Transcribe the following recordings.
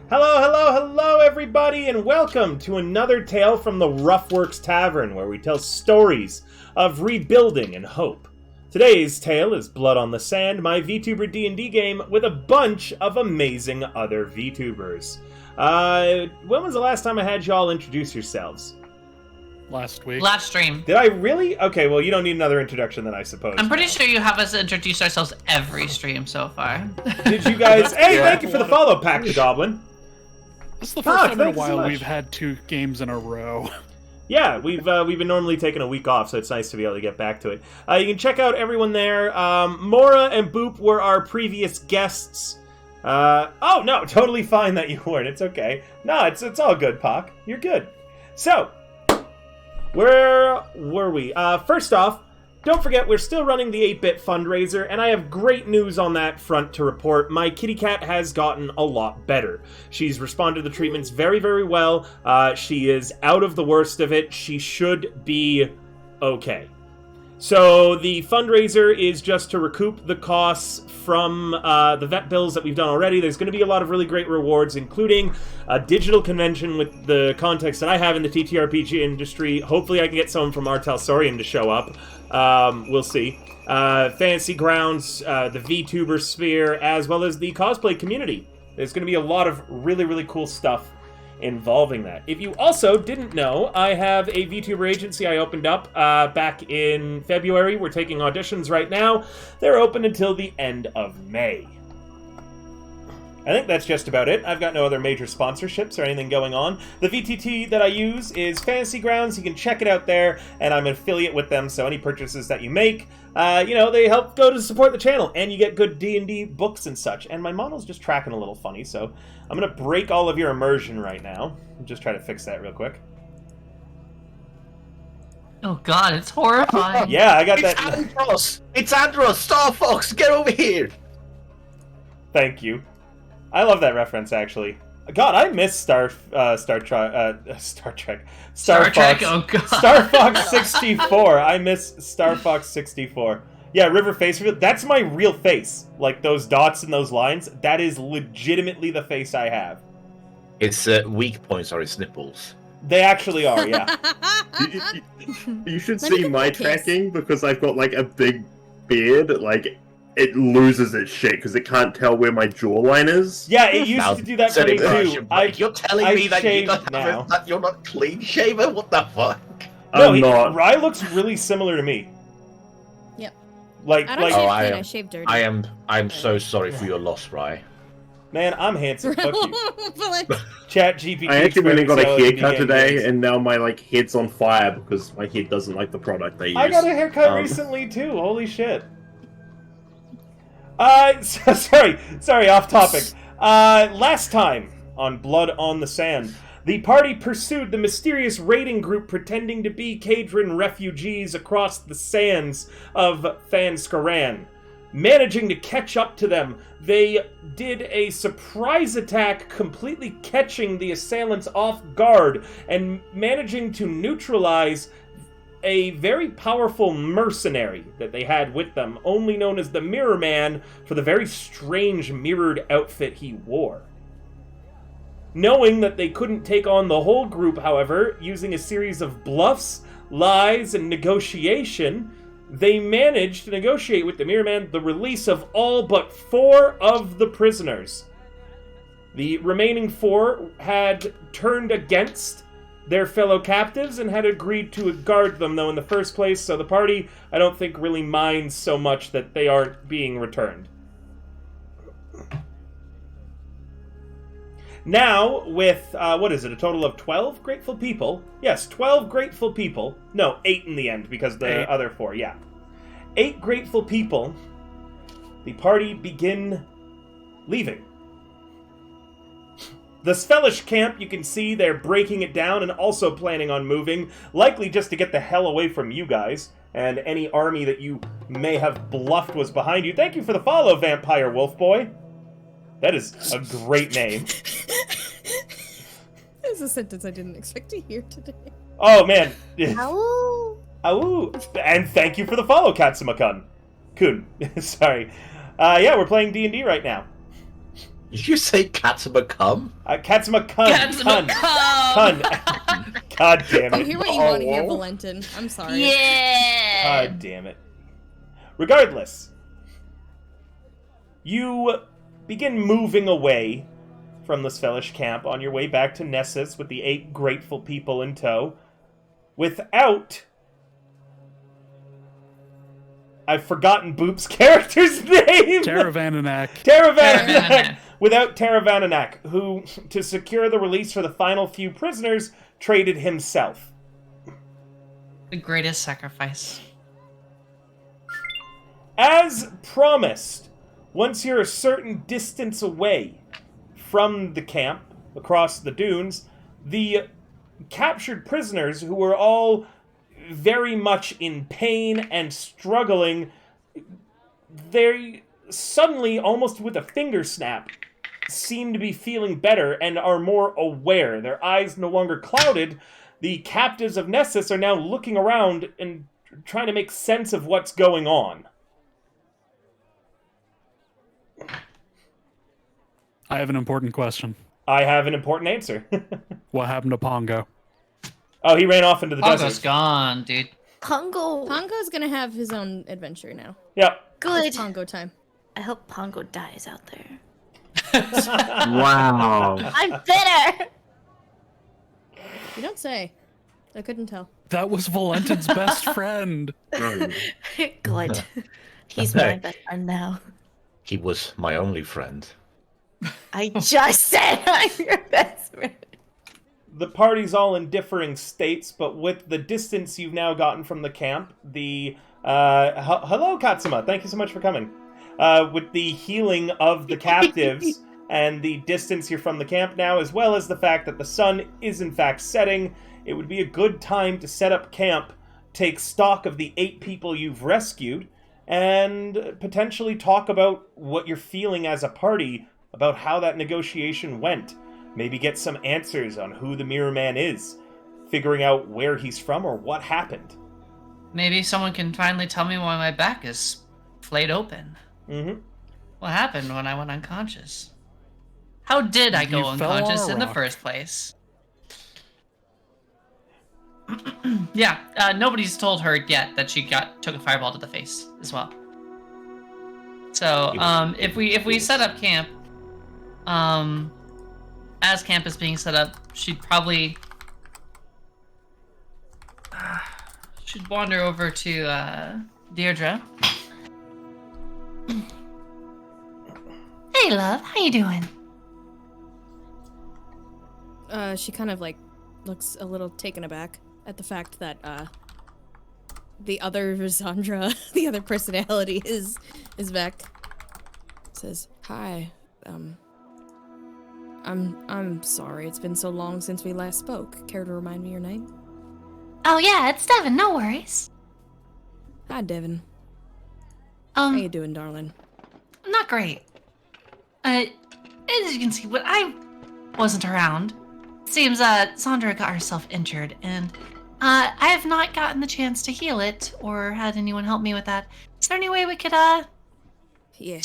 Hello, hello, hello, everybody, and welcome to another tale from the Roughworks Tavern, where we tell stories of rebuilding and hope. Today's tale is Blood on the Sand, my Vtuber D&D game with a bunch of amazing other Vtubers. When was the last time I had y'all introduce yourselves? Last week. Last stream. Did I really? Okay, well, you don't need another introduction then, I suppose. I'm pretty sure you have us introduce ourselves every stream so far. Did you guys... Hey, thank you for the follow, Pack the Goblin. This is the first time in a thanks so while much. we've had 2 games in a row. Yeah, we've been normally taking a week off, so it's nice to be able to get back to it. You can check out everyone there. Mora and Boop were our previous guests. Oh, no, totally fine that you weren't. It's okay. No, it's all good, Pac. You're good. So... where were we? First off, don't forget we're still running the 8-bit fundraiser, and I have great news on that front to report. My kitty cat has gotten a lot better. She's responded to the treatments very, very well. She is out of the worst of it. She should be okay. So the fundraiser is just to recoup the costs from the vet bills that we've done already. There's going to be a lot of really great rewards, including a digital convention with the context that I have in the TTRPG industry. Hopefully I can get someone from Artel Saurian to show up. We'll see. Fantasy Grounds, the VTuber sphere, as well as the cosplay community. There's going to be a lot of really, really cool stuff involving that. If you also didn't know, I have a VTuber agency I opened up back in February. We're taking auditions right now. They're open until the end of May. I think that's just about it. I've got no other major sponsorships or anything going on. The VTT that I use is Fantasy Grounds. You can check it out there, and I'm an affiliate with them, so any purchases that you make, they help go to support the channel, and you get good D&D books and such. And my model's just tracking a little funny, so I'm going to break all of your immersion right now. Just try to fix that real quick. Oh god, it's horrifying. Yeah, I got It's that. Andros! It's Andros! Star Fox, get over here! Thank you. I love that reference, actually. God, I miss Star Trek. Star Trek, oh god. Star Fox 64. I miss Star Fox 64. Yeah, River Face Reveal. That's my real face. Like, those dots and those lines. That is legitimately the face I have. Its weak points are its nipples. They actually are, yeah. You should Let me see get my the case. tracking because I've got like a big beard. Like it loses its shape because it can't tell where my jawline is. Yeah, it used to do that for me too. You're telling me that you're not clean shaven? What the fuck? No, I'm not. Rye looks really similar to me. Yep. Like, I don't like, shave I clean, am- I shave dirty. I'm so sorry for your loss, Rye. man, I'm handsome. Fuck you. But, like, Chat GPT. I actually went and got a experiments haircut how it today, begins. and now my like head's on fire because my head doesn't like the product they use. I got a haircut recently too. Holy shit. Sorry, off topic. Last time on Blood on the Sand, the party pursued the mysterious raiding group pretending to be Cadron refugees across the sands of Thanskaran. Managing to catch up to them, they did a surprise attack, completely catching the assailants off guard and managing to neutralize a very powerful mercenary that they had with them, only known as the Mirror Man for the very strange mirrored outfit he wore. Knowing that they couldn't take on the whole group, however, using a series of bluffs, lies, and negotiation, they managed to negotiate with the Mirror Man the release of all but 4 of the prisoners. The remaining 4 had turned against their fellow captives and had agreed to guard them, though, in the first place, so the party, I don't think, really minds so much that they aren't being returned. Now, with, what is it, a total of 12 grateful people? Yes, 12 grateful people. No, 8 in the end, because the 8. other 4, yeah. 8 grateful people. The party begin leaving. The Svelish camp, you can see they're breaking it down and also planning on moving, likely just to get the hell away from you guys, and any army that you may have bluffed was behind you. Thank you for the follow, Vampire Wolf Boy. That is a great name. There's a sentence I didn't expect to hear today. Oh, man. Ow. Ow. And thank you for the follow, Katsuma-kun. Kun. Sorry. Yeah, we're playing D&D right now. Did you say Katsuma come? Katsuma Kun. Katsuma Kun. God damn You it. hear what you want to hear, Valentin. I'm sorry. Yeah. God damn it. Regardless, you begin moving away from the Svellish camp on your way back to Nessus with the 8 grateful people in tow, without... I've forgotten Boop's character's name! Taravananak. Taravananak! Without Taravananak, who, to secure the release for the final few prisoners, traded himself. The greatest sacrifice. As promised, once you're a certain distance away from the camp, across the dunes, the captured prisoners, who were all very much in pain and struggling, they suddenly, almost with a finger snap, seem to be feeling better and are more aware. Their eyes no longer clouded. The captives of Nessus are now looking around and trying to make sense of what's going on. I have an important question. I have an important answer. What happened to Pongo? Oh, he ran off into the Pongo's desert. gone, dude. Pongo. Pongo's gonna have his own adventure now. Yep. Good. It's Pongo time. I hope Pongo dies out there. Wow. I'm bitter. You don't say. I couldn't tell. That was Valentin's best friend. Good. He's my best friend now. He was my only friend. I just said I'm your best friend. The party's all in differing states, but with the distance you've now gotten from the camp, the... hello, Katsuma. Thank you so much for coming. With the healing of the captives and the distance you're from the camp now, as well as the fact that the sun is in fact setting, it would be a good time to set up camp, take stock of the 8 people you've rescued, and potentially talk about what you're feeling as a party, about how that negotiation went. Maybe get some answers on who the Mirror Man is, figuring out where he's from or what happened. Maybe someone can finally tell me why my back is flayed open. Mm-hmm. What happened when I went unconscious? How did I go You fell on unconscious a in the rock. first place? Yeah, nobody's told her yet that she took a fireball to the face as well. So, if we set up camp, as camp is being set up, she'd probably should wander over to Deirdre. Hey, love, how you doing? She kind of like looks a little taken aback at the fact that the other Zandra, the other personality, is back. Says, "Hi, I'm sorry. It's been so long since we last spoke. Care to remind me your name?" Oh yeah, it's Devin. No worries. Hi, Devin. How you doing, darling? Not great. As you can see, when I wasn't around, it seems Sandra got herself injured, and I have not gotten the chance to heal it or had anyone help me with that. Is there any way we could Yeah.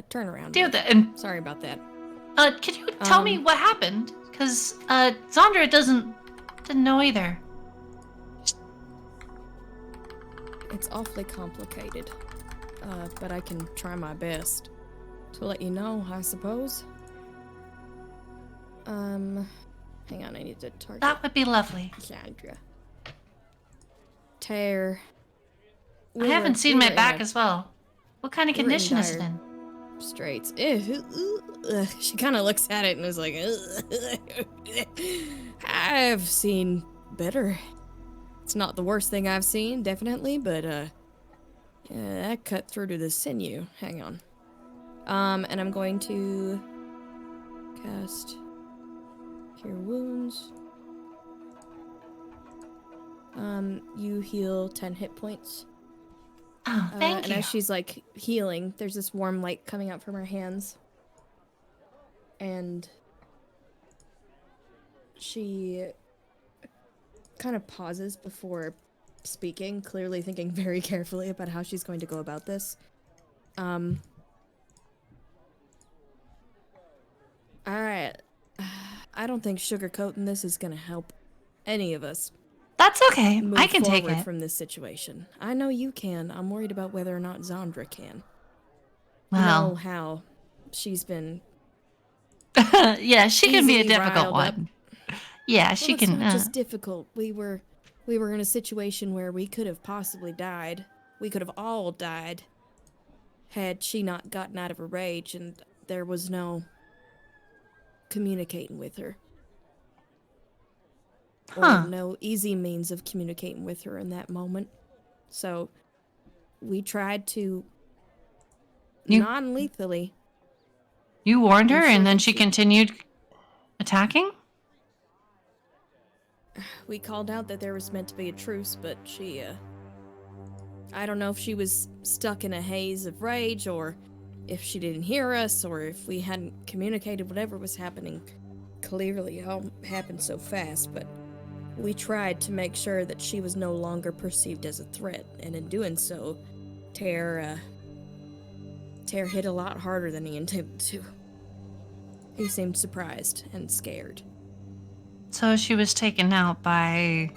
Turn around. do that? And Sorry about that. could you tell me what happened? Because Sandra didn't know either. It's awfully complicated, but I can try my best to let you know, I suppose. Hang on, I need to target That would be lovely. Sandra. Tear. I haven't seen my back as well. What kind of we were in condition is it dire in? Straits. Ugh. She kind of looks at it and is like, ugh. I've seen better. It's not the worst thing I've seen, definitely, but yeah, that cut through to the sinew. Hang on. And I'm going to cast Cure Wounds. You heal 10 hit points. Oh, thank and you. as she's like healing, there's this warm light coming out from her hands. And she kind of pauses before speaking, clearly thinking very carefully about how she's going to go about this. I don't think sugarcoating this is gonna help any of us That's okay. move I can take forward it. from this situation. I know you can. I'm worried about whether or not Zandra can. You know Well, how she's been. yeah, she can be a easily difficult riled up. one. Yeah, she Well, it's can. not just difficult. We were in a situation where we could have possibly died. We could have all died had she not gotten out of her rage, and there was no communicating with her. Huh. Or no easy means of communicating with her in that moment. So we tried to You- non-lethally. You warned her, I'm sure and then that she she- continued attacking? We called out that there was meant to be a truce, but she, I don't know if she was stuck in a haze of rage, or if she didn't hear us, or if we hadn't communicated whatever was happening. Clearly, it all happened so fast, but we tried to make sure that she was no longer perceived as a threat, and in doing so, Tear hit a lot harder than he intended to. He seemed surprised and scared. So she was taken out by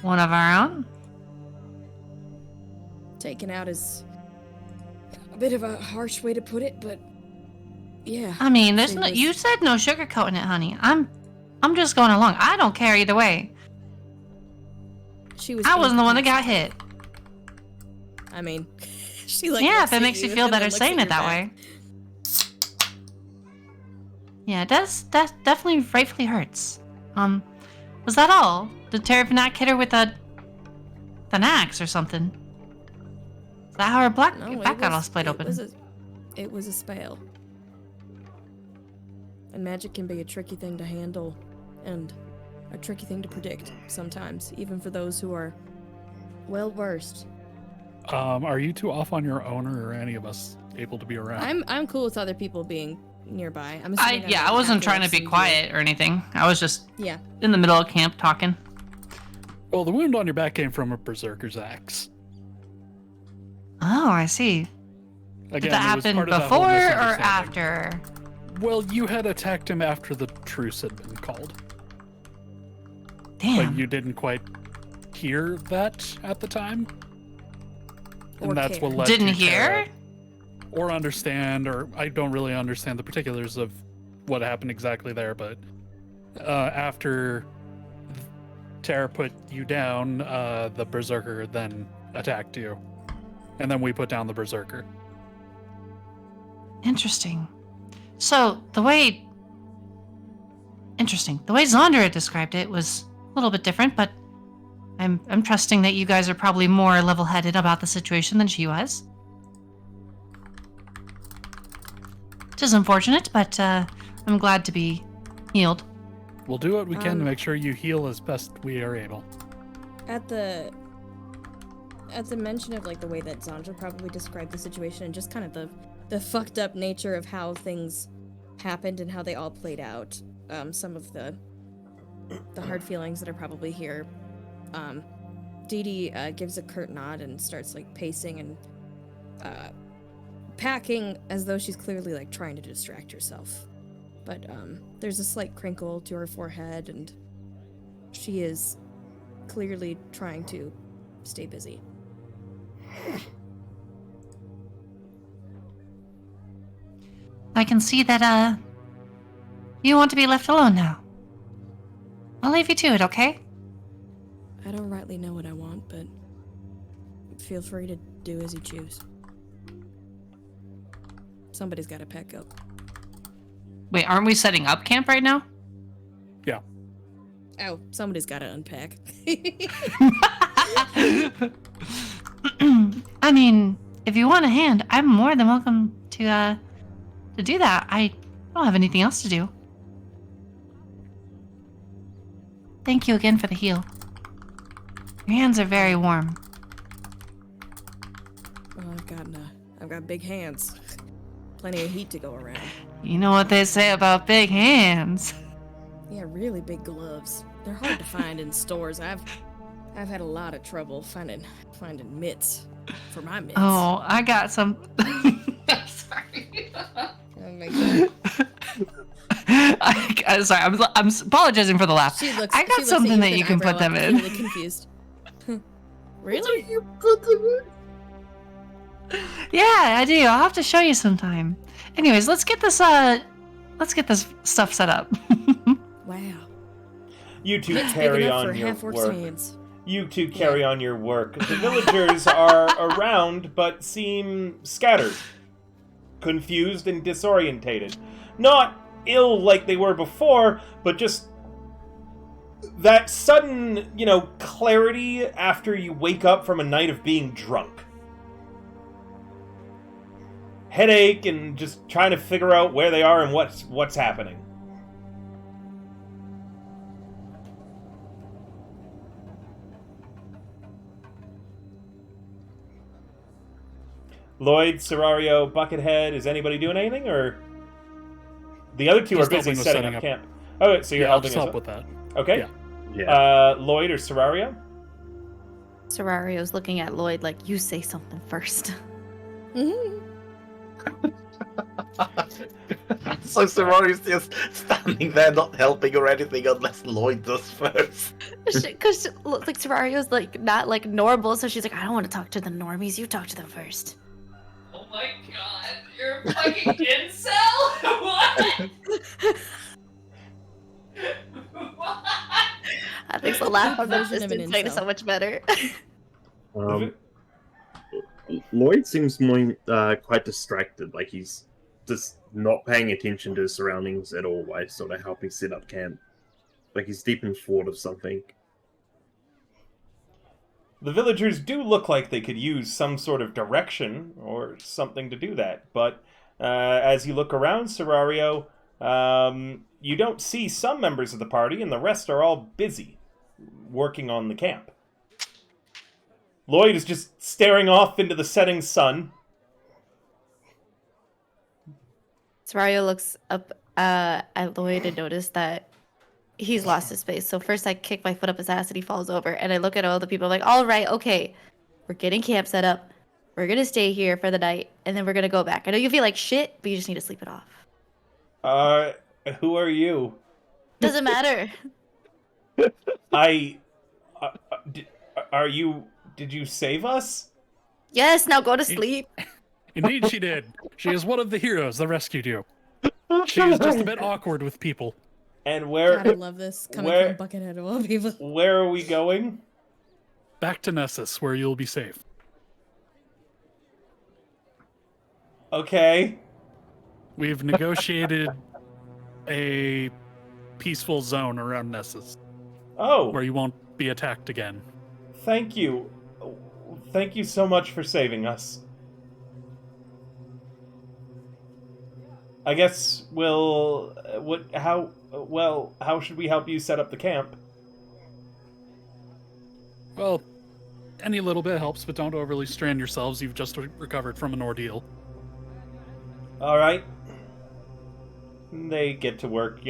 one of our own? Taken out is a bit of a harsh way to put it, but yeah. I mean, there's she no. was- You said no sugarcoating it, honey. I'm just going along. I don't care either way. She was. I wasn't the one that got hit. I mean, she like. Yeah, looks if it at makes you and feel then better looks saying at it that your way. back. Yeah, that's definitely rightfully hurts. Was that all? Did Terrapinac hit her with an axe or something? Is that how her back got all split open? It was a spell. And magic can be a tricky thing to handle, and a tricky thing to predict sometimes, even for those who are well versed. Are you two off on your own, or are any of us able to be around? I'm cool with other people being nearby. I wasn't trying to be quiet or anything. I was just Yeah. in the middle of camp talking. Well, the wound on your back came from a berserker's axe. Oh, I see. Again, Did that it was happen part of that whole before or misunderstanding. after? Well, you had attacked him after the truce had been called, Damn. but you didn't quite hear that at the time, and Or that's what care. led Didn't to hear? Tara, or understand, or I don't really understand the particulars of what happened exactly there. But after Tara put you down, the berserker then attacked you, and then we put down the berserker. Interesting. So the way Zandra described it was a little bit different, but I'm trusting that you guys are probably more level-headed about the situation than she was. Which is unfortunate, but I'm glad to be healed. We'll do what we can to Um, make sure you heal as best we are able. At the mention of like the way that Zandra probably described the situation and just kind of the fucked up nature of how things happened and how they all played out, some of the hard feelings that are probably here. Dee Dee gives a curt nod and starts like pacing and packing as though she's clearly like trying to distract herself. But there's a slight crinkle to her forehead, and she is clearly trying to stay busy. I can see that you want to be left alone now. I'll leave you to it, okay? I don't rightly know what I want, but feel free to do as you choose. Somebody's got to pack up. Wait, aren't we setting up camp right now? Yeah. Oh, somebody's got to unpack. I mean, if you want a hand, I'm more than welcome to do that. I don't have anything else to do. Thank you again for the heal. Your hands are very warm. Well, I've got big hands. Plenty of heat to go around. You know what they say about big hands. Yeah, really big gloves. They're hard to find in stores. I've had a lot of trouble finding mitts for my mitts. Oh, I got some. Sorry. Oh my God. I sorry. I'm apologizing for the laugh. She looks, I got something that you can put them in. Really confused. Really? Yeah, I do. I'll have to show you sometime. Anyways, let's get this stuff set up. Wow. You two It's carry big enough on for your half-orc's work. hands. You two carry on your work. The villagers are around, but seem scattered, confused, and disorientated. Not ill like they were before, but just that sudden, clarity after you wake up from a night of being drunk. Headache and just trying to figure out where they are and what's happening. Lloyd, Serario, Buckethead, is anybody doing anything, or the other two Just are busy helping with setting setting up up. camp? Oh, so you're I'll helping just us help with that. Okay. Yeah. Lloyd or Serario? Serrario's looking at Lloyd like, you say something first. So Sorori's just standing there, not helping or anything, unless Lloyd does first. Because like Serrario's like not like normal, so she's like, I don't want to talk to the normies. You talk to them first. Oh my god, you're a fucking incel? What? I think the laugh on Version this of an didn't say it incel. so much better. Lloyd seems more quite distracted, like he's just not paying attention to his surroundings at all while sort of helping set up camp. Like he's deep in thought of something. The villagers do look like they could use some sort of direction or something to do that, but as you look around, Serario, you don't see some members of the party, and the rest are all busy working on the camp. Lloyd is just staring off into the setting sun. Serrario looks up at Lloyd and notices that he's lost his space. So first I kick my foot up his ass and he falls over. And I look at all the people like, all right, okay, we're getting camp set up. We're going to stay here for the night. And then we're going to go back. I know you feel like shit, but you just need to sleep it off. Who are you? Doesn't matter. Did you save us? Yes, now go to sleep. Indeed she did. She is one of the heroes that rescued you. She is just a bit awkward with people. And where... God, I love this. Coming where- from Buckethead of all people. Where are we going? Back to Nessus, where you'll be safe. Okay. We've negotiated a peaceful zone around Nessus, Oh, where you won't be attacked again. thank you. Thank you so much for saving us. I guess how should we help you set up the camp? Well, any little bit helps, but don't overly strain yourselves. You've just recovered from an ordeal. All right. They get to work,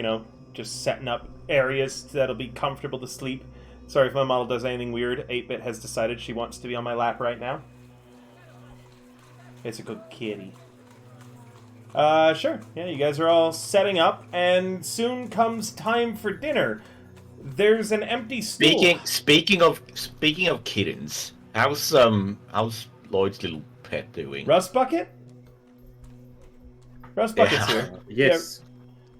just setting up areas that'll be comfortable to sleep. Sorry if my model does anything weird. 8-Bit has decided she wants to be on my lap right now. It's a good kitty. Sure. Yeah, you guys are all setting up, and soon comes time for dinner. There's an empty stool. Speaking of kittens, how's Lloyd's little pet doing? Rust Bucket? Rust Bucket's Yeah. here. Yes. Yeah,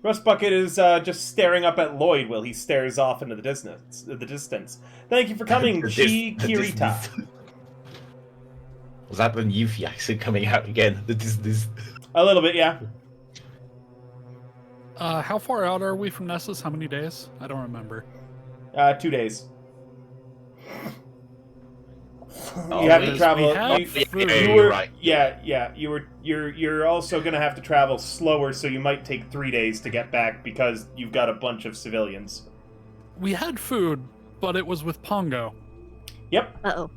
Rust Bucket is just staring up at Lloyd while he stares off into the distance. Thank you for coming, G. Kirita. Was that the Yuffie accent coming out again? This. A little bit, yeah. How far out are we from Nessus? How many days? I don't remember. 2 days. Oh, You have to we travel. have You, food. you were, right. yeah. You're also gonna have to travel slower, so you might take 3 days to get back because you've got a bunch of civilians. We had food, but it was with Pongo. Yep. Uh-oh.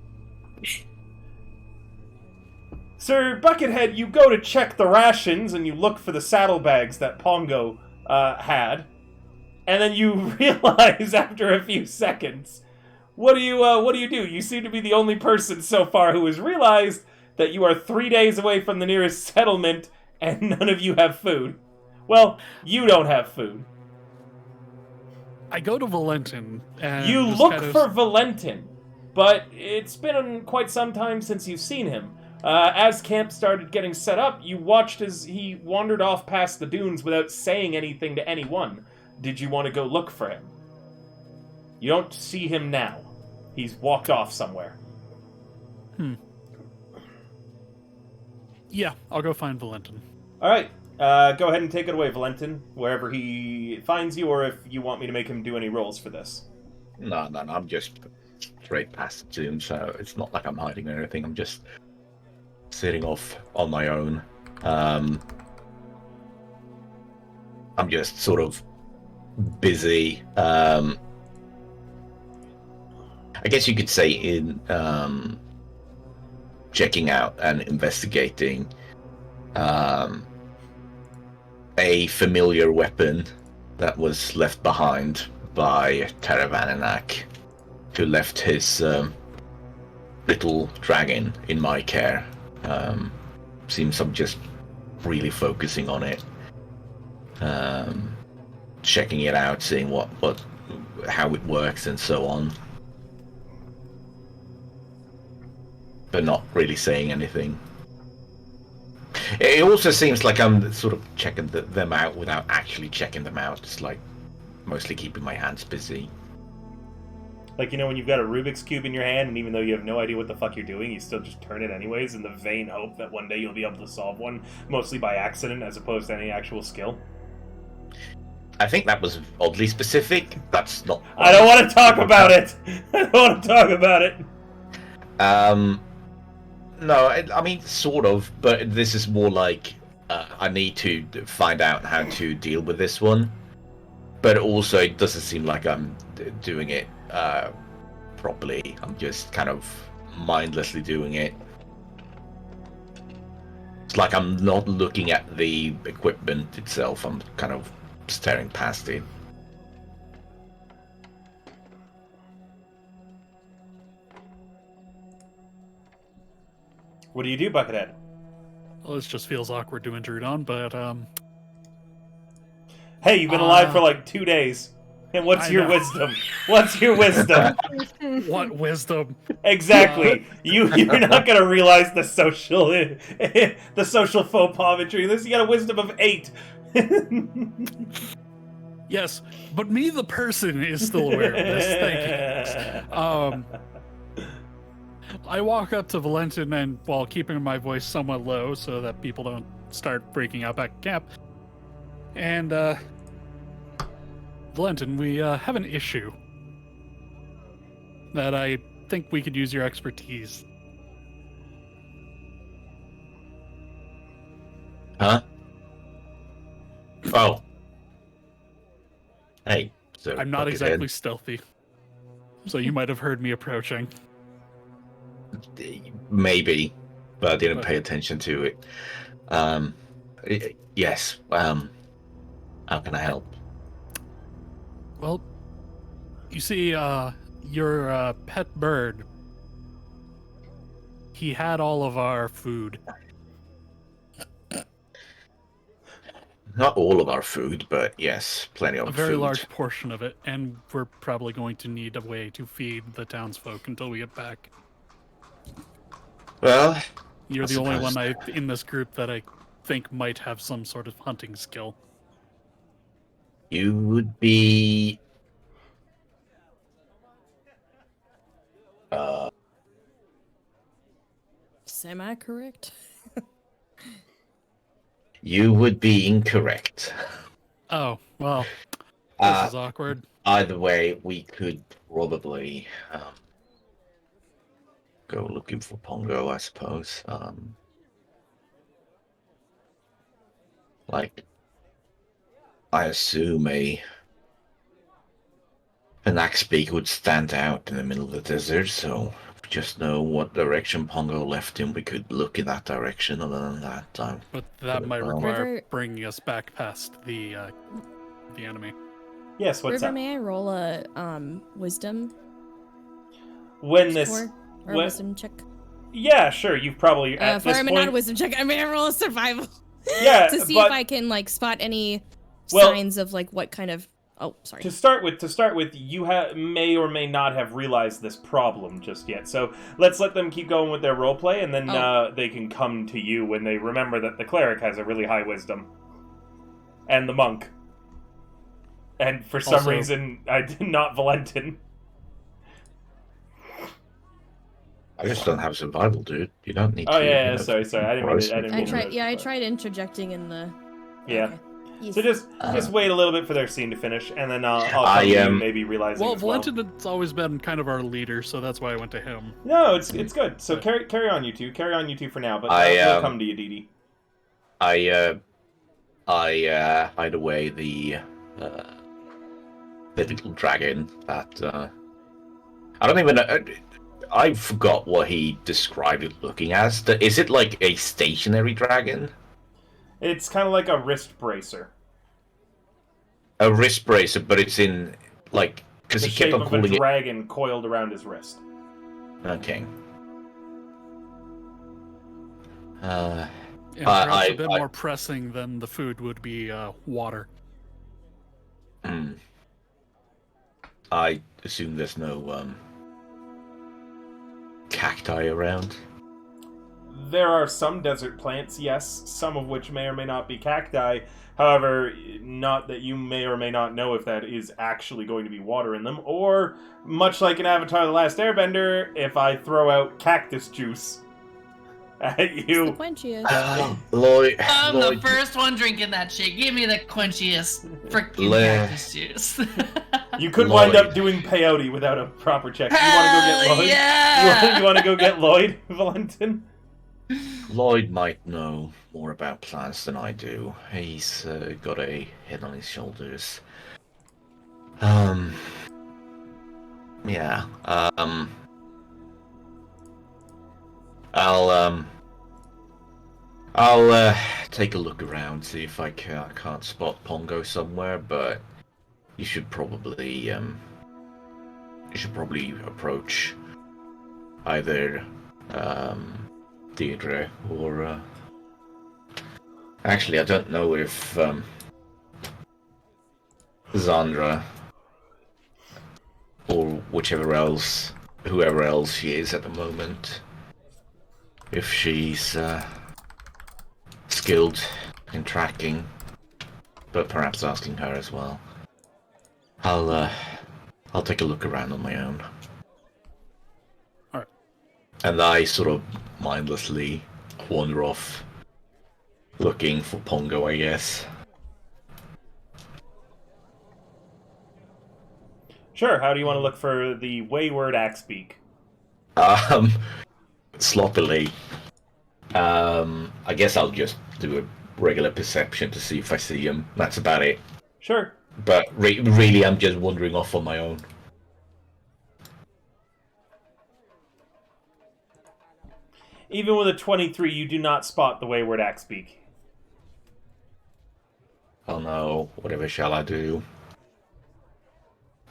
Sir Buckethead, you go to check the rations and you look for the saddlebags that Pongo had, and then you realize after a few seconds, what do you do? You seem to be the only person so far who has realized that you are 3 days away from the nearest settlement and none of you have food. Well, you don't have food. I go to Valentin and You just look kind of- for Valentin, but it's been quite some time since you've seen him. As camp started getting set up, you watched as he wandered off past the dunes without saying anything to anyone. Did you want to go look for him? You don't see him now. He's walked off somewhere. Yeah, I'll go find Valentin. Alright, go ahead and take it away, Valentin, wherever he finds you, or if you want me to make him do any rolls for this. No, I'm just straight past the tomb, so it's not like I'm hiding or anything. I'm just sitting off on my own. I'm just sort of busy. I guess you could say in checking out and investigating a familiar weapon that was left behind by Taravananak, who left his little dragon in my care. Seems I'm just really focusing on it, checking it out, seeing how it works and so on, but not really saying anything. It also seems like I'm sort of checking them out without actually checking them out. It's like mostly keeping my hands busy. Like, you know, when you've got a Rubik's Cube in your hand, and even though you have no idea what the fuck you're doing, you still just turn it anyways in the vain hope that one day you'll be able to solve one, mostly by accident as opposed to any actual skill. I think that was oddly specific. That's not... I don't want to talk about it! I don't want to talk about it! No, I mean, sort of, but this is more like I need to find out how to deal with this one. But also, it doesn't seem like I'm doing it properly. I'm just kind of mindlessly doing it. It's like I'm not looking at the equipment itself. I'm kind of staring past it. What do you do, Buckethead? Well, this just feels awkward to intrude on, but Hey, you've been alive for like 2 days. And what's your wisdom? What's your wisdom? what wisdom? Exactly. You're not gonna realize the social faux pas of entering this. You got a wisdom of 8. Yes, but me, the person, is still aware of this. Thank you. I walk up to Valentin and, while keeping my voice somewhat low so that people don't start freaking out back at camp, and Valentin, we have an issue that I think we could use your expertise. Huh? Oh. Hey. So I'm not exactly stealthy, so you might have heard me approaching. Maybe, but I didn't pay attention to it. Yes. How can I help? Well, you see, your pet bird, he had all of our food. Not all of our food, but yes, plenty of A very food. large portion of it, and we're probably going to need a way to feed the townsfolk until we get back. Well, You're I the only suppose- one in this group that I think might have some sort of hunting skill. You would be... Semi-correct? You would be incorrect. Oh, well, this is awkward. Either way, we could probably go looking for Pongo, I suppose. Like, I assume an axe beak would stand out in the middle of the desert, so if we just know what direction Pongo left him, we could look in that direction. Other than that, But that might well. require River- bringing us back past the enemy. Yes, what's River, up? may I roll a wisdom When this... score? Or a when- wisdom check? Yeah, sure, you've probably... At this Not a point... wisdom check, I may roll a survival. Yeah, to see but- if I can, like, spot any Well- signs of, like, what kind of Oh, sorry. To start with, you may or may not have realized this problem just yet. So let's let them keep going with their roleplay, and then they can come to you when they remember that the cleric has a really high wisdom, and the monk, and for some reason, I did not Valentin. I just don't have survival, dude. You don't need to. Oh yeah, sorry. I didn't mean to. I tried interjecting in the. Yeah. Okay. Yes. So just wait a little bit for their scene to finish, and then I'll come to you, maybe realizing. Well, as well. Valentin's always been kind of our leader, so that's why I went to him. No, it's good. So carry on, you two. Carry on, you two, for now. But we'll come to you, Dee. I hide away the little dragon that I don't even know. I forgot what he described it looking as. Is it like a stationary dragon? It's kind of like a wrist bracer. A wrist bracer, but it's in like because he kept on calling a dragon coiled around his wrist. Okay. And perhaps a bit more pressing than the food would be water. I assume there's no cacti around. There are some desert plants, yes, some of which may or may not be cacti. However, not that you may or may not know if that is actually going to be water in them, or, much like in Avatar The Last Airbender, if I throw out cactus juice at you. It's the quenchiest. Lloyd, I'm the first one drinking that shit. Give me the quenchiest freaking cactus juice. You could wind up doing peyote without a proper check. You want to go get Lloyd? Yeah! You want to go get Lloyd, Valentin? Lloyd might know more about plants than I do. He's got a head on his shoulders. Yeah. I'll take a look around, see if I can't spot Pongo somewhere, but you should probably approach either Deirdre or actually I don't know if Zandra or whoever else she is at the moment, if she's skilled in tracking, but perhaps asking her as well. I'll take a look around on my own. Alright. And I sort of mindlessly wander off, looking for Pongo, I guess. Sure, how do you want to look for the wayward Axebeak? Sloppily. I guess I'll just do a regular perception to see if I see him. That's about it. Sure. But really, I'm just wandering off on my own. Even with a 23, you do not spot the wayward Axebeak. Oh no, whatever shall I do?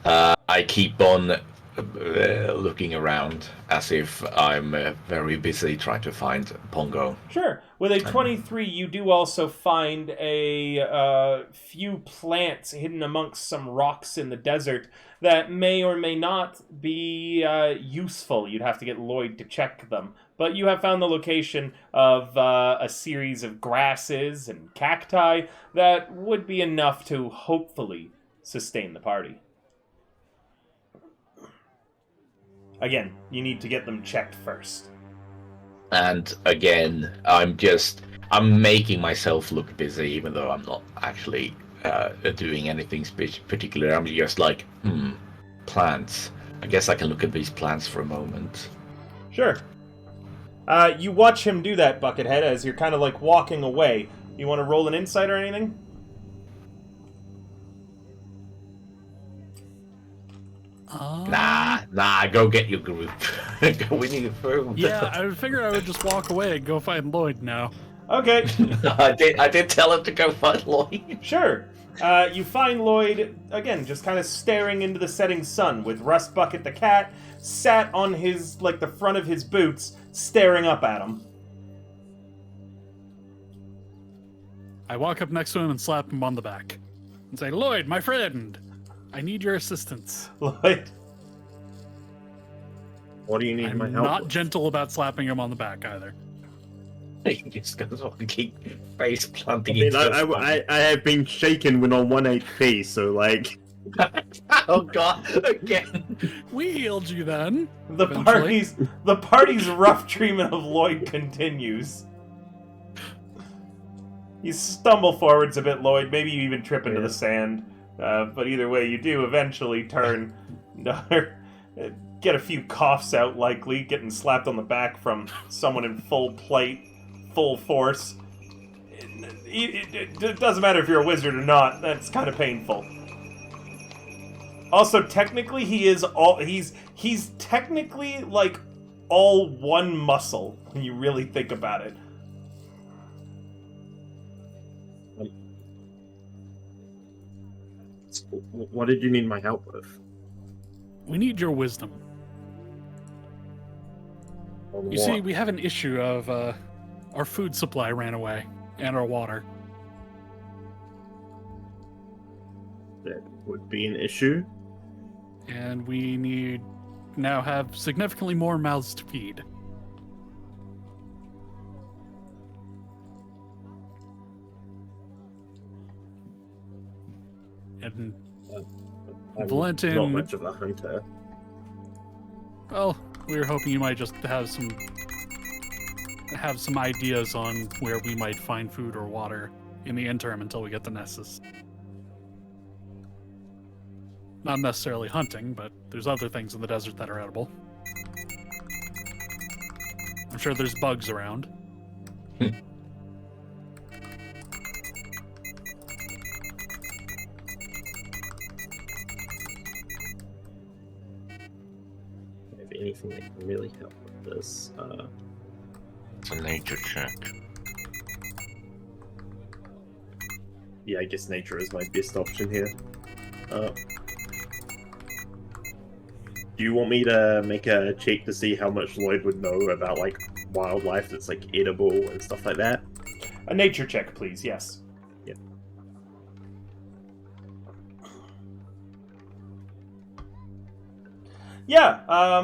I keep on looking around as if I'm very busy trying to find Pongo. Sure. With a 23, you do also find a few plants hidden amongst some rocks in the desert that may or may not be useful. You'd have to get Lloyd to check them. But you have found the location of a series of grasses and cacti that would be enough to hopefully sustain the party. Again, you need to get them checked first. And again, I'm making myself look busy, even though I'm not actually doing anything particular. I'm just like, plants. I guess I can look at these plants for a moment. Sure. You watch him do that, Buckethead, as you're kind of like walking away. You want to roll an insight or anything? Nah, go get your group. We need food. Yeah, I figured I would just walk away and go find Lloyd now. Okay. I did tell him to go find Lloyd. Sure. You find Lloyd, again, just kind of staring into the setting sun, with Rust Bucket the cat sat on his, like, the front of his boots, staring up at him. I walk up next to him and slap him on the back and say, Lloyd, my friend. I need your assistance. Lloyd. What do you need I'm my help not with? gentle about slapping him on the back either. He just goes on keep face planting I mean, into the I have been shaken when on 1 HP, so like... Oh god, again. We healed you then. The eventually. party's rough treatment of Lloyd continues. You stumble forwards a bit, Lloyd. Maybe you even trip into the sand. But either way, you do eventually turn. Get a few coughs out, likely. Getting slapped on the back from someone in full plate, full force. It doesn't matter if you're a wizard or not. That's kind of painful. Also, technically, he's technically like all one muscle when you really think about it. What did you need my help with? We need your wisdom. On You what? see, we have an issue of our food supply ran away and our water. That would be an issue. And we now have significantly more mouths to feed. And I'm Valentin- not much of a hunter. well, we were hoping you might just have some ideas on where we might find food or water in the interim until we get the Nessus. Not necessarily hunting, but there's other things in the desert that are edible. I'm sure there's bugs around. If anything that can really help with this, It's a nature check. yeah, I guess nature is my best option here. Do you want me to make a check to see how much Lloyd would know about like wildlife that's like edible and stuff like that? A nature check, please. Yes. Yeah. Yeah.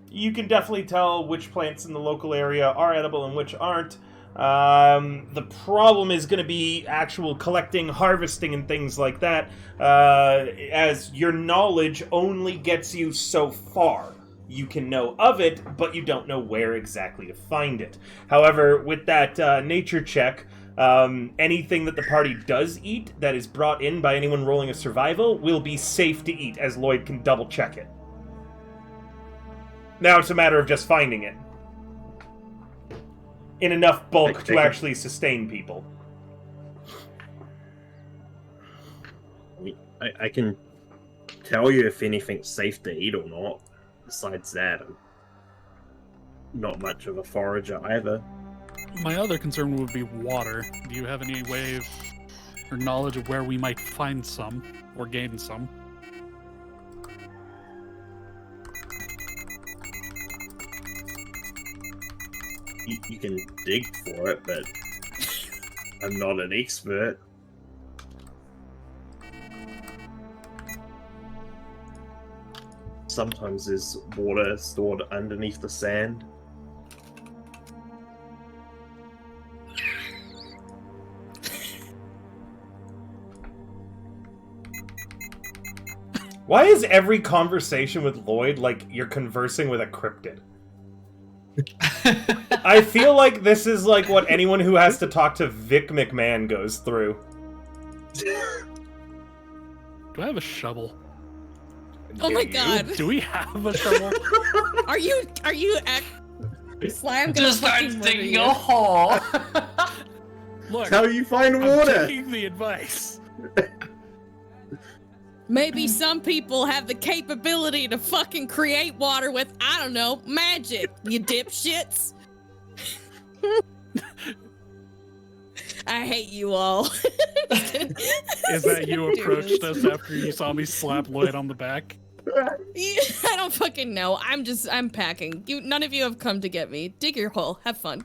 You can definitely tell which plants in the local area are edible and which aren't. The problem is going to be actual collecting, harvesting, and things like that, as your knowledge only gets you so far. You can know of it, but you don't know where exactly to find it. However, with that nature check, anything that the party does eat that is brought in by anyone rolling a survival will be safe to eat, as Lloyd can double check it. Now it's a matter of just finding it in enough bulk to actually sustain people. I mean, I can tell you if anything's safe to eat or not. Besides that, I'm not much of a forager either. My other concern would be water. Do you have any way of, or knowledge of where we might find some, or gain some? You can dig for it, but I'm not an expert. Sometimes there's water stored underneath the sand. Why is every conversation with Lloyd like you're conversing with a cryptid? I feel like this is like what anyone who has to talk to Vic McMahon goes through. Do I have a shovel? Oh my god. Do we have a shovel? Are you Slam gonna Just start fucking murder digging you. a hole. Look, That's how you find I'm water! taking the advice. Maybe some people have the capability to fucking create water with, I don't know, magic, you dipshits. I hate you all. Is that you approached us after you saw me slap Lloyd on the back? I don't fucking know. I'm packing. None of you have come to get me. Dig your hole. Have fun.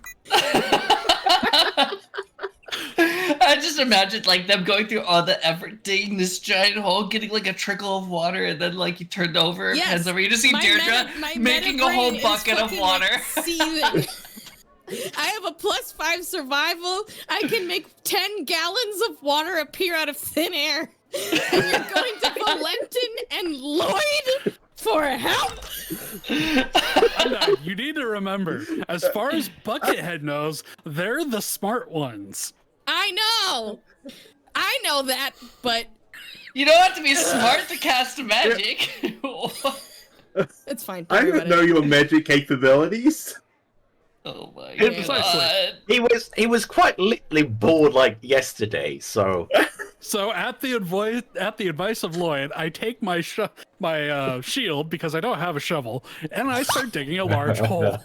I I just imagine like them going through all the effort digging this giant hole, getting like a trickle of water, and then like you turned over, Yes. hands over, you just see Deirdre my making meta a whole brain is bucket of fucking, water. like, seething. I have a +5 survival. I can make 10 gallons of water appear out of thin air. And you're going to Valentin and Lloyd for help? No, you need to remember, as far as Buckethead knows, they're the smart ones. I know that, but You don't have to be smart to cast magic. it's fine. I Don't worry don't know about your magic capabilities. Oh my Yeah. god. He was quite literally bored like yesterday, so So at the advice of Lloyd, I take my shield because I don't have a shovel, and I start digging a large hole.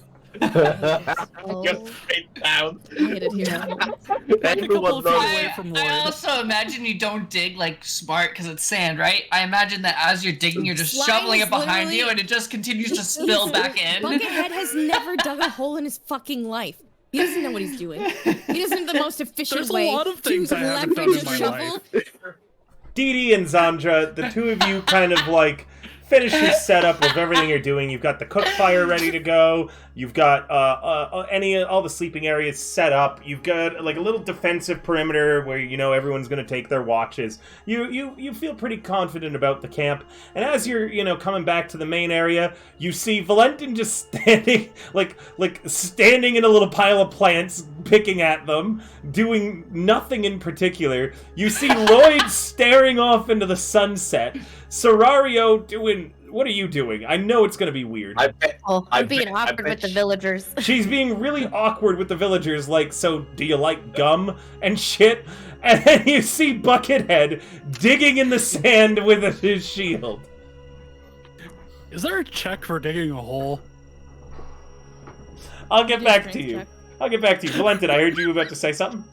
just straight down. it. I hate it here. Like a couple Everyone of feet knows. away from Lloyd. I also imagine you don't dig like smart because it's sand, right? I imagine that as you're digging, you're just Slime shoveling is it behind you, literally- and it just continues to spill back in. Buckethead has never dug a hole in his fucking life. He doesn't know what he's doing. He doesn't know the most efficient There's a way lot of things to I haven't done leverage in a my shovel. life. Dee Dee and Zandra, the two of you kind of like finish your setup of everything you're doing. You've got the cook fire ready to go. You've got all the sleeping areas set up. You've got like a little defensive perimeter where you know everyone's going to take their watches. You feel pretty confident about the camp. And as you're coming back to the main area, you see Valentin just standing like standing in a little pile of plants, picking at them, doing nothing in particular. You see Lloyd staring off into the sunset. Serario doing... What are you doing? I know it's going to be weird. I'm being I awkward bet with the villagers. She's being really awkward with the villagers, like, so do you like gum and shit? And then you see Buckethead digging in the sand with his shield. Is there a check for digging a hole? I'll get Do back strength to you. check. I'll get back to you. Valentin, I heard you were about to say something.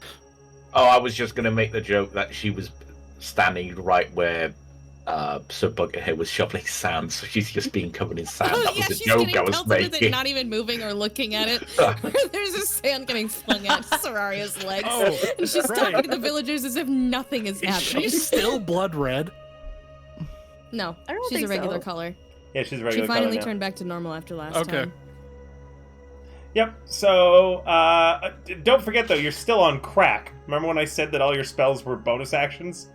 Oh, I was just gonna make the joke that she was standing right where Sir Buckethead was shoveling sand, so she's just being covered in sand. Oh That yeah, was she's the joke getting I was pelted with it, making. not even moving or looking at it. There's a sand getting flung at Serario's legs, Oh, and she's right. talking to the villagers as if nothing is Is happening. she still blood red? No, I don't she's think a regular so. color. Yeah, she's a She regular color finally now. turned back to normal after last Okay. time. Yep, so, don't forget though, you're still on crack. Remember when I said that all your spells were bonus actions?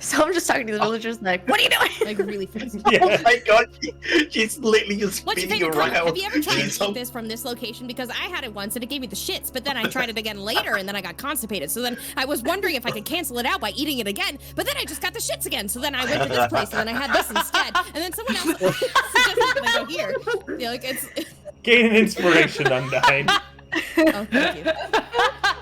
So I'm just talking to the villagers like, what are you doing? Like really fast. Yeah. Oh my god, she's literally just What's your spinning favorite color? around. Have you ever tried to She's eat this from this location? Because I had it once and it gave me the shits, but then I tried it again later and then I got constipated. So then I was wondering if I could cancel it out by eating it again, but then I just got the shits again. So then I went to this place and then I had this instead. And then someone else suggested that I go here. Yeah, like it's. Gain an inspiration, Undyne. Oh, thank you.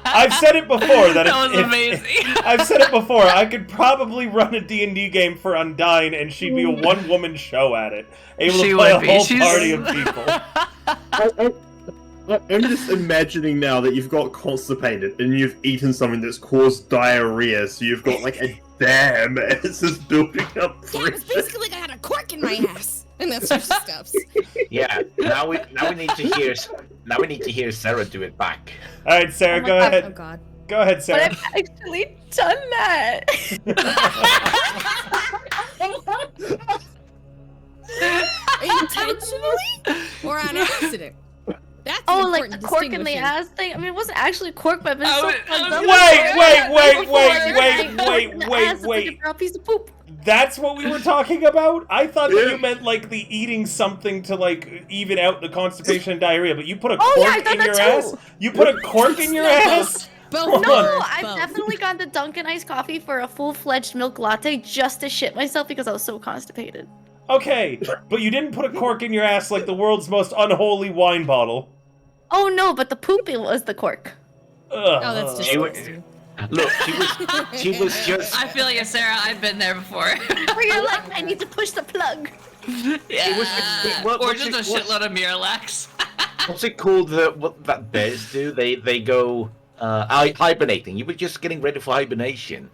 I've said it before that That was amazing. I've said it before. I could probably run a D&D game for Undyne, and she'd be a one-woman show at it, able She to play a would be. whole She's- party of people. I'm just imagining now that you've got constipated and you've eaten something that's caused diarrhea, so you've got like a dam and it's just building up Yeah, it was pressure. basically like I had a cork in my ass. And that's what she stuffs. Yeah, now we need to hear Sarah do it back. All right, Sarah, go Oh ahead. god. Go ahead, But Sarah. I've actually done that. Intentionally? Or on accident? That's Oh, an like important the cork in the distinguishing. ass thing? I mean, it wasn't actually cork, but I've been I so was- fucked up. Wait. A piece of poop. That's what we were talking about? I thought that you meant, like, the eating something to, like, even out the constipation and diarrhea, but you put a Oh, yeah, I've cork done in that your too. ass? You put a cork in your ass? Both. Hold No, on. I've definitely gone to Dunkin' iced coffee for a full-fledged milk latte just to shit myself because I was so constipated. Okay, but you didn't put a cork in your ass like the world's most unholy wine bottle. Oh no, but the pooping was the cork. Ugh. Oh, that's She wa- disgusting. Look, she was just. I feel you, Sarah. I've been there before. Where you're like, I need to push the plug. Yeah. what- Or what's just a it- what- shitload of Miralax. What's it called? What that bears do? They go hibernating. You were just getting ready for hibernation.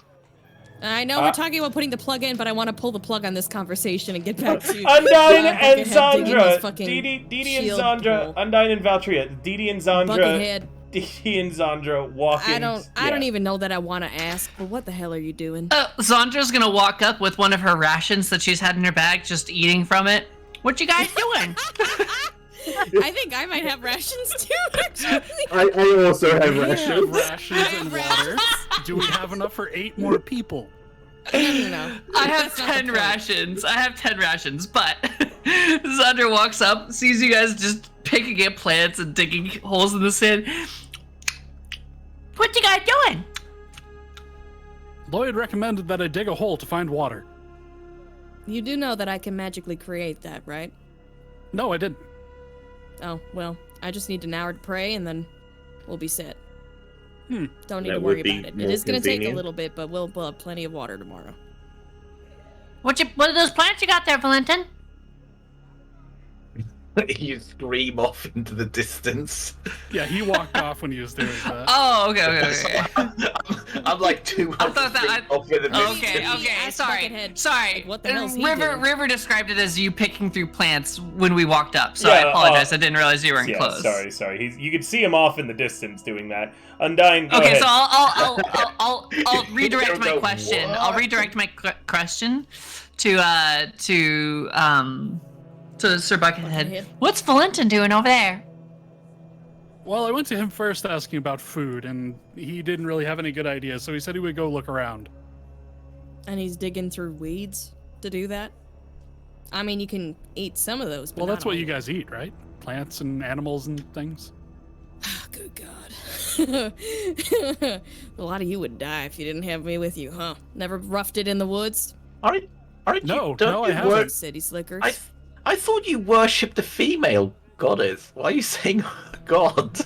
I know we're talking about putting the plug in, but I want to pull the plug on this conversation and get back to Undyne and Buckethead digging his Zandra. fucking Dee Dee and shield Zandra. hole. Undyne and Valtria. Dee Dee and Zandra. Buckethead. Dee and Zandra walk in. I don't even know that I want to ask, but what the hell are you doing? Zandra's gonna walk up with one of her rations that she's had in her bag, just eating from it. What you guys doing? I think I might have rations too, actually. I also have We rations. have rations and water. Do we have enough for 8 more people? No. I have 10 rations. I have 10 rations, but Zandra walks up, sees you guys just picking at plants and digging holes in the sand. What you guys doing? Lloyd recommended that I dig a hole to find water. You do know that I can magically create that, right? No, I didn't. Oh, well, I just need an hour to pray and then we'll be set. Don't need That to would worry be about it. more It is going to take a convenient. little bit, but we'll have plenty of water tomorrow. What are those plants you got there, Valentin? You scream off into the distance. Yeah, he walked off when he was doing that. Oh, okay. I'm like 200 I thought that feet off in the distance. Okay, Ask sorry. Buckethead, Sorry. like, what the hell's he River doing? River described it as you picking through plants when we walked up, so Yeah, I apologize. I didn't realize you were Yeah, close. sorry. You could see him off in the distance doing that. Undyne, go Okay, ahead. so I'll redirect my Go, question. what? I'll redirect my question to Sir Buckethead. Buckethead. What's Valentin doing over there? Well, I went to him first asking about food, and he didn't really have any good ideas, so he said he would go look around. And he's digging through weeds to do that? I mean, you can eat some of those, but Well, not that's what all. you guys eat, right? Plants and animals and things. Oh, good God. A lot of you would die if you didn't have me with you, huh? Never roughed it in the woods? Aren't No, you, don't no, I you haven't. wor- City slickers. I thought you worshipped the female goddess. Why are you saying God?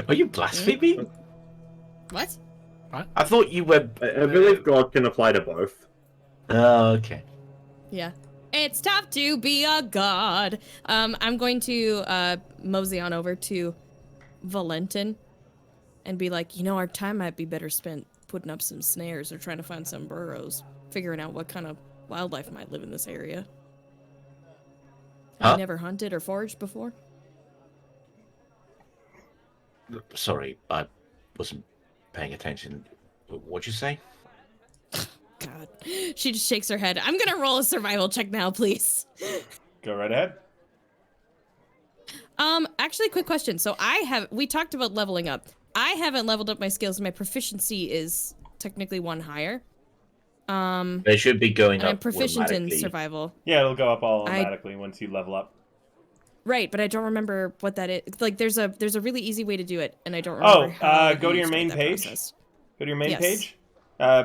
Are you blaspheming? What? I thought you were. I believe God can apply to both. Oh, okay. Yeah. It's tough to be a god. I'm going to mosey on over to Valentin and be like, our time might be better spent putting up some snares or trying to find some burrows, figuring out what kind of wildlife might live in this area. Have Huh? you never hunted or foraged before? Sorry, I wasn't paying attention. What'd you say? God. She just shakes her head. I'm gonna roll a survival check now, please. Go right ahead. Actually, quick question. So we talked about leveling up. I haven't leveled up my skills. My proficiency is technically 1 higher. They should be going And up I'm proficient in automatically. survival. Yeah, it'll go up all automatically once you level up. Right, but I don't remember what that is. Like, there's a really easy way to do it, and I don't remember how go to you your start main that page. process. Go to your main Yes. page.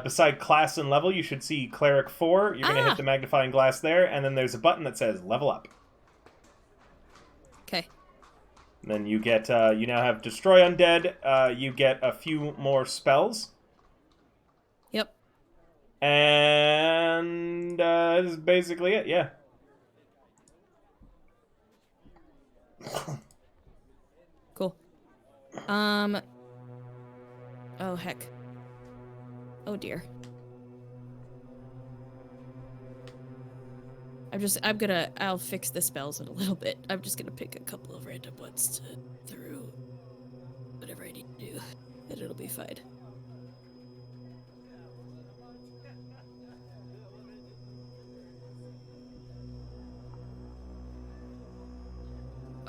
Beside class and level, you should see Cleric 4. You're going to hit the magnifying glass there, and then there's a button that says Level Up. Okay. And then you get, you now have Destroy Undead. You get a few more spells. Yep. And this is basically it, yeah. Cool. Oh, heck. Oh, dear. I'll fix the spells in a little bit. I'm just gonna pick a couple of random ones to through whatever I need to do, and it'll be fine.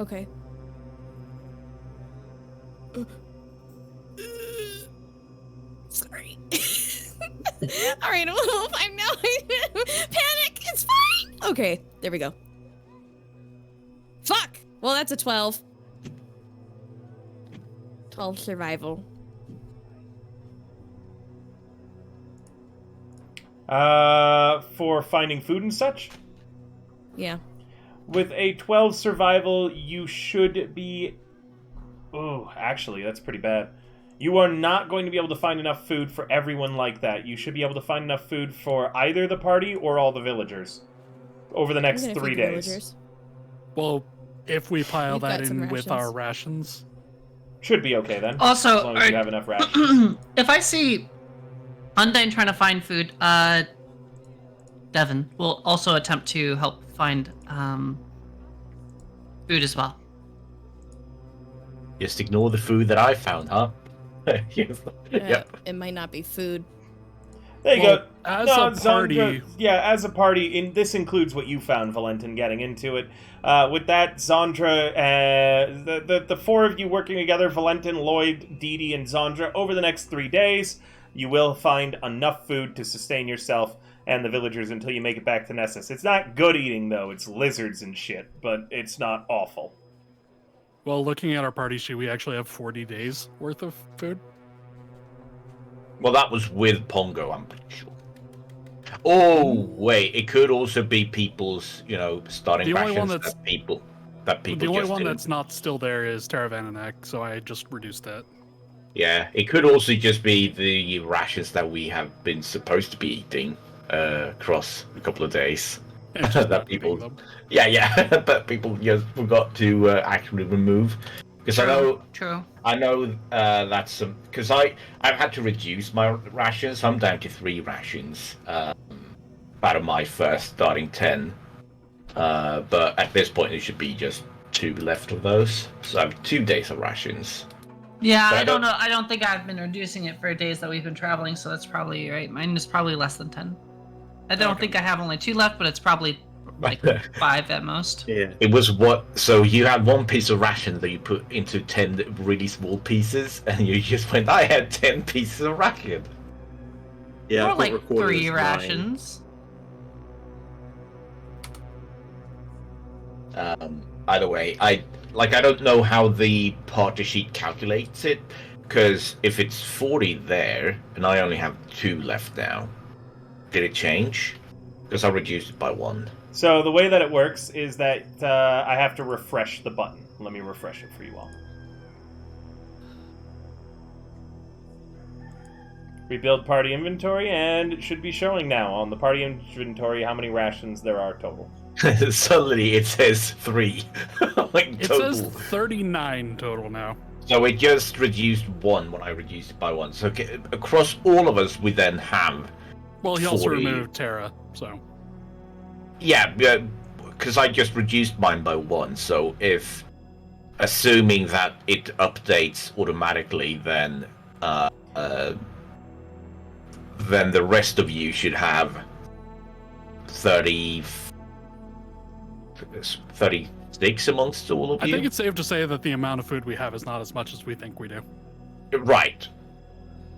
Okay. Sorry. Alright, I'm a little fine now. Panic! It's fine! Okay, there we go. Fuck! Well, that's a 12. 12 survival. For finding food and such? Yeah. With a 12 survival, you should be... Oh, actually, that's pretty bad. You are not going to be able to find enough food for everyone like that. You should be able to find enough food for either the party or all the villagers over the next I'm gonna 3 feed the days. villagers. Well, if we pile We've that got some in with our rations. Should be okay then. Also, as long as you have enough rations. if I see Undyne trying to find food, Devin will also attempt to help find food as well. Just ignore the food that I found, huh? Yes. Yep. It might not be food. There you Well, go. as No, a party- Zandra, as a party, this includes what you found, Valentin, getting into it. With that, Zandra, the four of you working together, Valentin, Lloyd, Dee and Zandra, over the next 3 days, you will find enough food to sustain yourself and the villagers until you make it back to Nessus. It's not good eating, though. It's lizards and shit, but it's not awful. Well, looking at our party sheet, we actually have 40 days worth of food. Well, that was with Pongo, I'm pretty sure. Oh, wait, it could also be people's, starting The only one rations that's- that people The only just one didn't. that's not still there is Taravananak, so I just reduced that. Yeah, it could also just be the rations that we have been supposed to be eating across a couple of days. And just That not eating people- them. Yeah, that people just forgot to actually remove. Because True. I know that's some. Because I've had to reduce my rations. I'm down to 3 rations out of my first starting 10. But at this point, it should be just 2 left of those. So I have 2 days of rations. Yeah, But I don't know. I don't think I've been reducing it for days that we've been traveling, so that's probably right. Mine is probably less than 10. I don't think I have only 2 left, but it's probably like 5 at most. Yeah. It was so you had 1 piece of ration that you put into 10 really small pieces, and you just went, I had 10 pieces of ration. Yeah. Or I've got like recorded 3 as 9. rations. Either way, I don't know how the party sheet calculates it, because if it's 40 there, and I only have 2 left now, did it change? Because I reduced it by 1. So the way that it works is that I have to refresh the button. Let me refresh it for you all. Rebuild party inventory, and it should be showing now on the party inventory how many rations there are total. Suddenly it says 3. It total. says 39 total now. So it just reduced 1 when I reduced it by 1. So across all of us, we then have. Well, he also 40. removed Terra, so. Yeah, because I just reduced mine by 1. So assuming that it updates automatically, then the rest of you should have 36 amongst all of I you. think it's safe to say that the amount of food we have is not as much as we think we do. Right.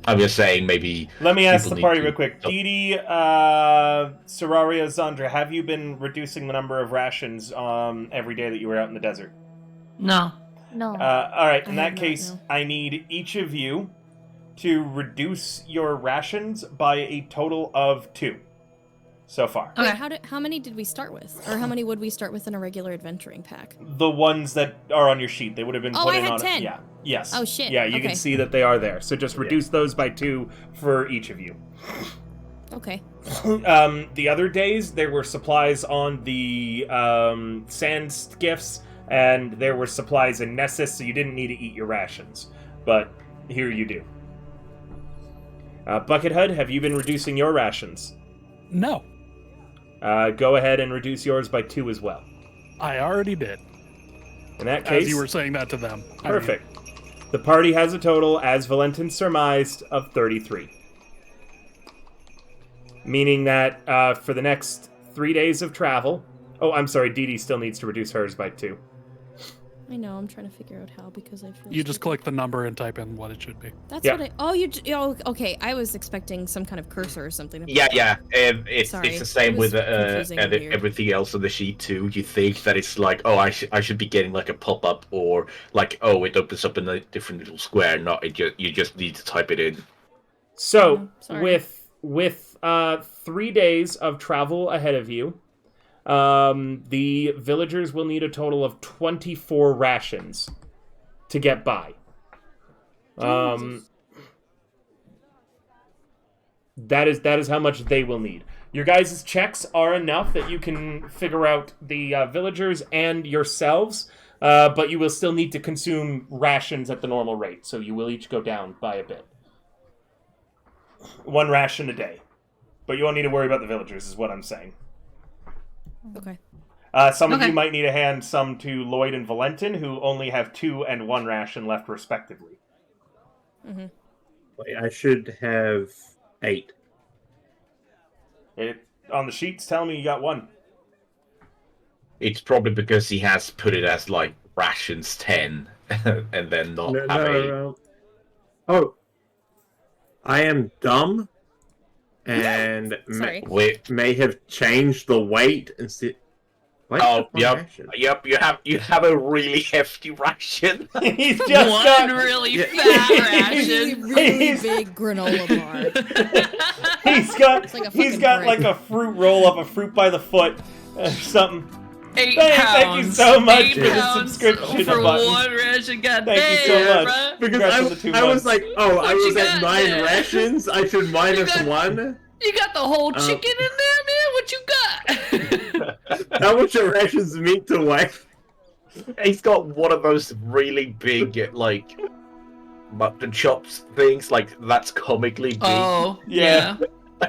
I'm just saying maybe. Let me ask people the need party to- real quick. Didi, Seraria, Zandra, have you been reducing the number of rations every day that you were out in the desert? No. No. All right, in I that have not, case, no. I need each of you to reduce your rations by a total of 2 so far. Wait, Okay. how many did we start with? Or how many would we start with in a regular adventuring pack? The ones that are on your sheet, they would have been Oh, put I in had on 10. Yeah. Yes. Oh, shit. Yeah, you Okay. can see that they are there. So just reduce those by 2 for each of you. Okay. The other days, there were supplies on the sand skiffs, and there were supplies in Nessus, so you didn't need to eat your rations. But here you do. Buckethead, have you been reducing your rations? No, Go ahead and reduce yours by 2 as well. I already did. In that As case, you were saying that to them. I mean, perfect. The party has a total, as Valentin surmised, of 33. Meaning that for the next 3 days of travel... Oh, I'm sorry, Dee Dee still needs to reduce hers by 2. I know, I'm trying to figure out how because I feel you just stupid. click the number and type in what it should be. That's Yeah. what okay, I was expecting some kind of cursor or something. Yeah. It's Sorry, the same it was with confusing and weird. everything else on the sheet too. You think that it's like, oh, I should be getting like a pop up, or like, oh, it opens up in a different little square. Not you just need to type it in. So, sorry. with 3 days of travel ahead of you, the villagers will need a total of 24 rations to get by. That is how much they will need. Your guys' checks are enough that you can figure out the villagers and yourselves, but you will still need to consume rations at the normal rate, so you will each go down by a bit. 1 ration a day. But you won't need to worry about the villagers, is what I'm saying. Okay. Some of Okay. you might need a hand, some to Lloyd and Valentin, who only have 2 and 1 ration left, respectively. Mm-hmm. Wait, I should have 8. On the sheets, tell me you got 1. It's probably because he has put it as like rations 10, and then not No, have a. no. Oh, I am dumb, and Sorry. Wait. may have changed the weight instead. Wait, Oh, my yep. ration. Yep, you have a really hefty ration. He's just One got... really Yeah. fat Really, ration. really big granola bar. He's got, It's like a he's fucking got brick. like a fruit roll up, a fruit by the foot, something. 8 Thank pounds. you so much 8 for the pounds subscription for button. one ration. God Thank you damn, so much. bruh. Because Congrats on the 2 I was months. like, oh, I What you was at got 9 there? rations. I should minus got- 1. You got the whole chicken in there, man? What you got? How much are rations meant to weigh? He's got one of those really big, like, mutton chops things, like, that's comically big. Oh, Yeah.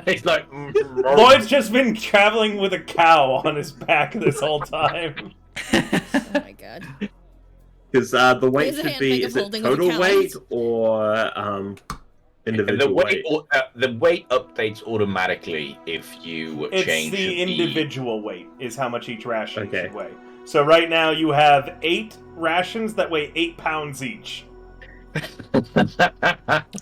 He's like, Lloyd's just been traveling with a cow on his back this whole time. Oh my god. Because the weight Raise a should hand be, like I'm is it holding a total cow. weight or individual weight? The weight updates automatically if you It's change the individual weight is how much each ration Okay. should weigh. So right now you have 8 rations that weigh 8 pounds each.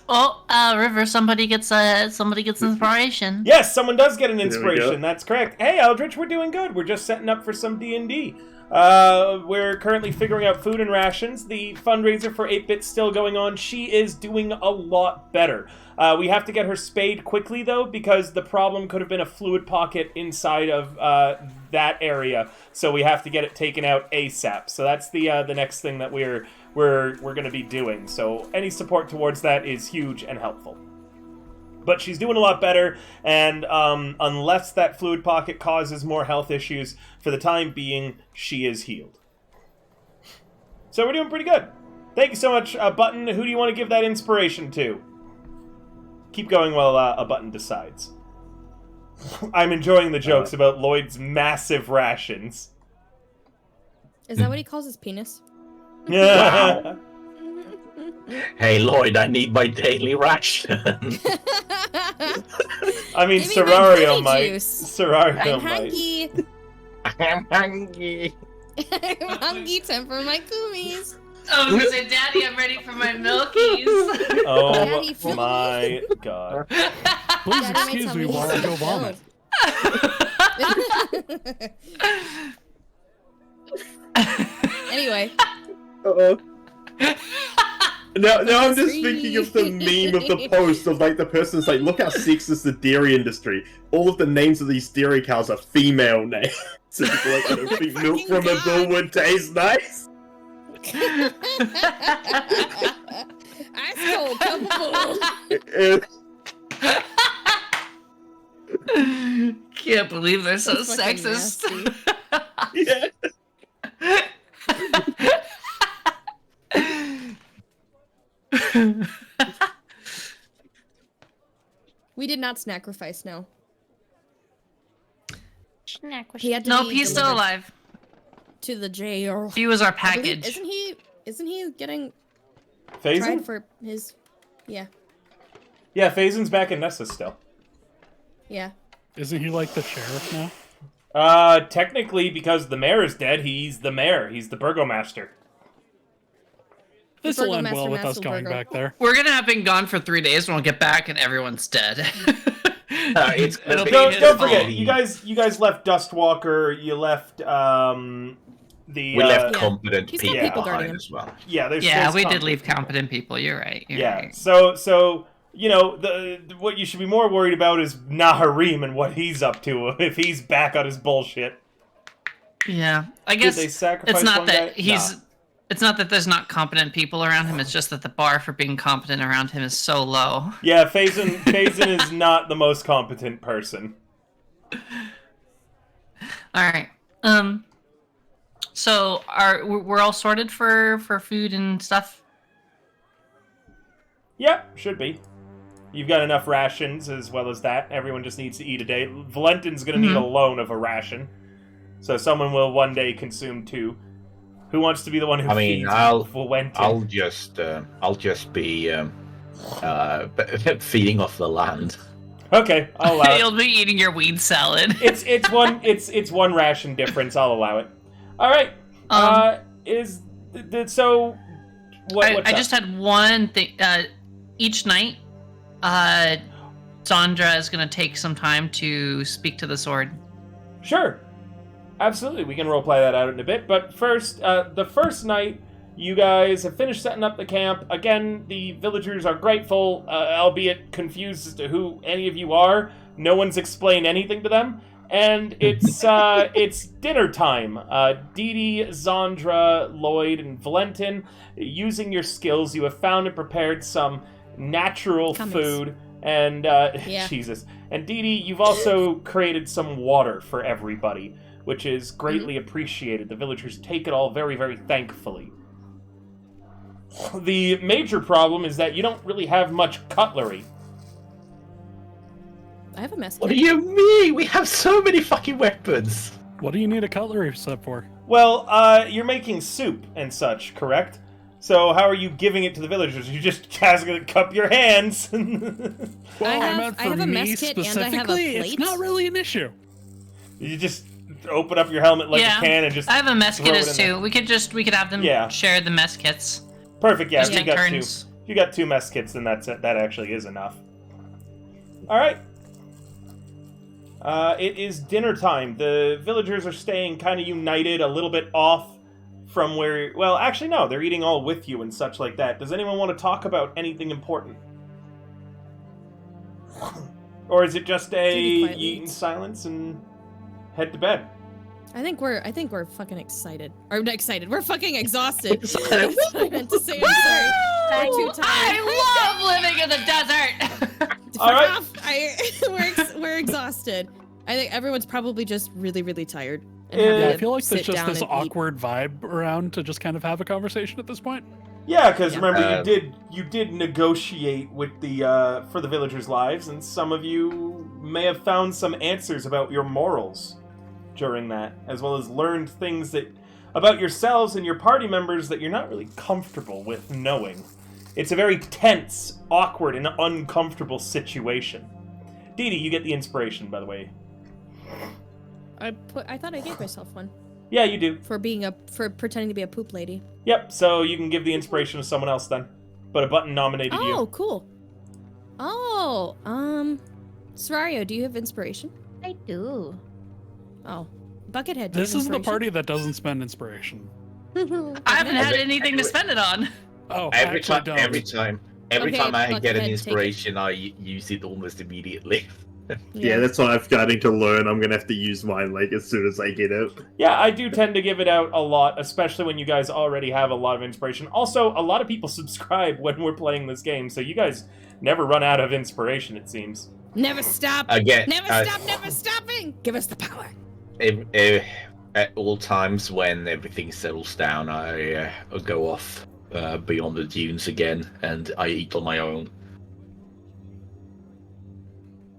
Oh, River, somebody gets inspiration. Yes, someone does get an There we go. inspiration. That's correct. Hey, Eldritch, we're doing good. We're just setting up for some D&D. We're currently figuring out food and rations. The fundraiser for 8-Bit's still going on. She is doing a lot better. We have to get her spayed quickly, though, because the problem could have been a fluid pocket inside of that area. So we have to get it taken out ASAP. So that's the next thing that we're going to be doing. So any support towards that is huge and helpful. But she's doing a lot better, and unless that fluid pocket causes more health issues, for the time being, she is healed. So we're doing pretty good. Thank you so much, Button. Who do you want to give that inspiration to? Keep going while a Button decides. I'm enjoying the jokes about Lloyd's massive rations. Is that what he calls his penis? Yeah. Hey Lloyd, I need my daily ration. I mean, Give me my Serario booty might. juice. Serario I'm might. hungry. I'm hungry. I'm hungry. Time for my kumis. I was gonna say, Daddy, I'm ready for my milkies. Oh Daddy, feed my god. Please Daddy, my excuse me tummy while I is go vomit. Anyway, Uh-oh. Now I'm just Scream. thinking of the meme of the post of like the person's like, look how sexist the dairy industry. All of the names of these dairy cows are female names. So people are like, I don't think milk Fucking from a God. bull would taste nice. I stole couple. Can't believe they're so That's fucking sexist. Yeah. We did not sacrifice, no. Snack. He had to Nope, be he's still delivered alive. to the jail. He was our I believe- package. Isn't he getting Phazon? tried for his? Yeah, Yeah, Phazon's back in Nessa still. yeah. Isn't he like the sheriff now? Technically, because the mayor is dead, he's the mayor. He's the burgomaster. This will end Burgomaster well with us Master going Burgo. back there. We're gonna have been gone for 3 days, and we'll get back, and everyone's dead. It's gonna It'll be- be Don't, his don't fault. forget, you guys left Dustwalker. You left the. We left Yeah. competent He's got people people behind guarding him. as well. Yeah, there's. Yeah, there's we comp- did leave competent people. You're right. You're Yeah. right. So you know what you should be more worried about is Naharim and what he's up to if he's back on his bullshit. Yeah, I Did guess they sacrifice it's not one that guy? he's. Nah. It's not that there's not competent people around him. It's just that the bar for being competent around him is so low. Yeah, Phazon is not the most competent person. All right. So we're all sorted for food and stuff. Yep, should be. You've got enough rations as well as that. Everyone just needs to eat a day. Valentin's gonna need a loan of a ration. So someone will one day consume 2. Who wants to be the one who feeds Valentin? I'll just be feeding off the land. Okay, I'll allow it. You'll be eating your weed salad. It's one ration difference. I'll allow it. All right. So what? I just had one thing. Each night, Sandra is going to take some time to speak to the sword. Sure. Absolutely, we can roleplay that out in a bit. But first, the first night, you guys have finished setting up the camp. Again, the villagers are grateful, albeit confused as to who any of you are. No one's explained anything to them. And it's dinner time. Dee, Zandra, Lloyd, and Valentin, using your skills, you have found and prepared some natural food. And, Jesus. And Dee, you've also created some water for everybody, which is greatly appreciated. The villagers take it all very, very thankfully. The major problem is that you don't really have much cutlery. I have a mess kit. What do you mean? We have so many fucking weapons. What do you need a cutlery set for? Well, you're making soup and such, correct? So how are you giving it to the villagers? You just gonna cup your hands. Well, I have a mess kit and I have a plate. It's not really an issue. You just open up your helmet like a can and just. I have a mess kit throw it as in too. there. We could have them share the mess kits. Perfect. Yeah, Just if you take got turns. two. If you got 2 mess kits, then that's it. That actually is enough. All right. It is dinner time. The villagers are staying kind of united, a little bit off from where... Well, actually, no. They're eating all with you and such like that. Does anyone want to talk about anything important? Or is it just you eat in silence and head to bed? I think we're fucking excited. Or not excited. We're fucking exhausted. That's what I meant to say. I'm sorry. I'm too tired. I love living in the desert. All right. We're exhausted. I think everyone's probably just really, really tired. Yeah, I feel like there's just this awkward vibe around to just kind of have a conversation at this point. Yeah, because remember you did negotiate with the for the villagers' lives, and some of you may have found some answers about your morals during that, as well as learned things about yourselves and your party members that you're not really comfortable with knowing. It's a very tense, awkward, and uncomfortable situation. Dee, you get the inspiration, by the way. I thought I gave myself one. Yeah, you do. For pretending to be a poop lady. Yep, so you can give the inspiration to someone else then. But a button nominated you. Oh, cool. Oh, Sarayo, do you have inspiration? I do. Oh, Buckethead. This is the party that doesn't spend inspiration. I haven't had anything to spend it on. Oh, every time I get an Buckethead, inspiration, I use it almost immediately. Yeah, that's what I've starting to learn. I'm gonna have to use mine like as soon as I get it. Yeah, I do tend to give it out a lot, especially when you guys already have a lot of inspiration. Also, a lot of people subscribe when we're playing this game, so you guys never run out of inspiration, it seems. Never stop. Again, Never stopping. Give us the power. At all times when everything settles down, I go off beyond the dunes again, and I eat on my own.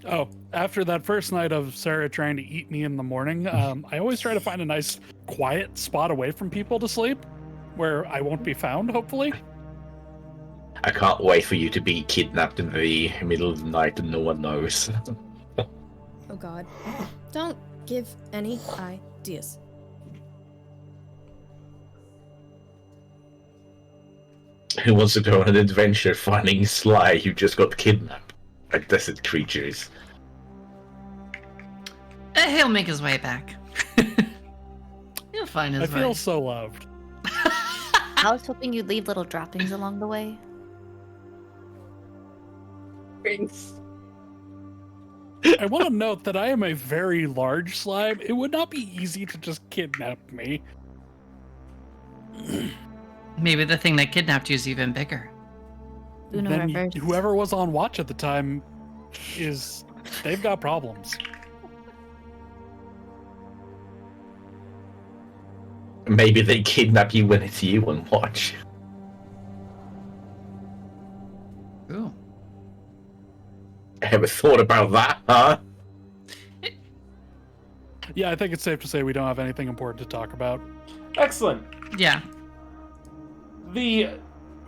Oh, after that first night of Sarah trying to eat me in the morning, I always try to find a nice, quiet spot away from people to sleep, where I won't be found, hopefully. I can't wait for you to be kidnapped in the middle of the night and no one knows. Oh God. Don't give any ideas. Who wants to go on an adventure finding Sly who just got kidnapped by desert creatures? He'll make his way back. He'll find his way. I feel so loved. I was hoping you'd leave little droppings along the way. Thanks. I want to note that I am a very large slime. It would not be easy to just kidnap me. Maybe the thing that kidnapped you is even bigger. Then whoever was on watch at the time they've got problems. Maybe they kidnap you when it's you on watch. Ooh. Ever thought about that, huh? Yeah, I think it's safe to say we don't have anything important to talk about. Excellent. Yeah. The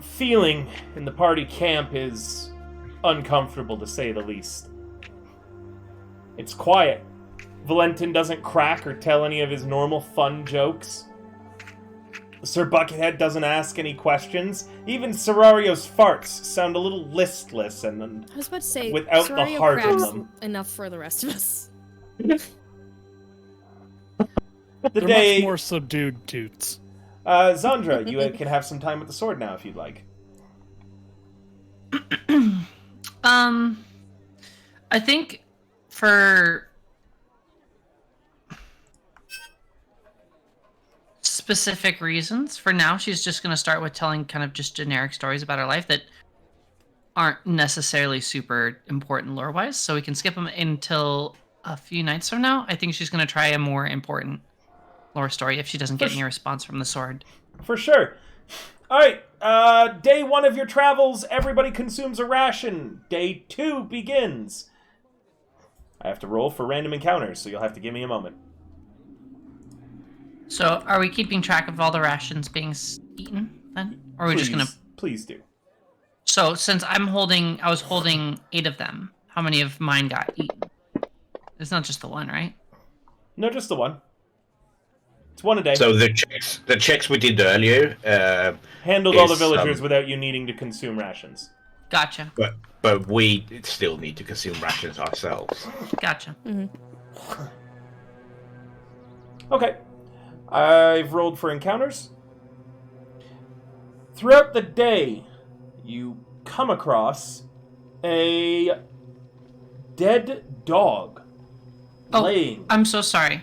feeling in the party camp is uncomfortable, to say the least. It's quiet. Valentin doesn't crack or tell any of his normal fun jokes. Sir Buckethead doesn't ask any questions. Even Serrario's farts sound a little listless and I was about to say, without the Sorario heart in cracks them. enough for the rest of us. The They're day, much more subdued toots. Zandra, you can have some time with the sword now if you'd like. I think for specific reasons, for now, she's just going to start with telling kind of just generic stories about her life that aren't necessarily super important lore-wise, so we can skip them until a few nights from now. I think she's going to try a more important lore story if she doesn't get any response from the sword. For sure. Alright, day 1 of your travels, everybody consumes a ration. Day 2 begins. I have to roll for random encounters, so you'll have to give me a moment. So, are we keeping track of all the rations being eaten then? Or are we just going to... Please do. So, since I was holding 8 of them, how many of mine got eaten? It's not just the one, right? No, just the one. It's one a day. So the checks we did earlier handled all the villagers without you needing to consume rations. Gotcha. But we still need to consume rations ourselves. Gotcha. Mm-hmm. Okay. I've rolled for encounters. Throughout the day, you come across a dead dog laying. I'm so sorry.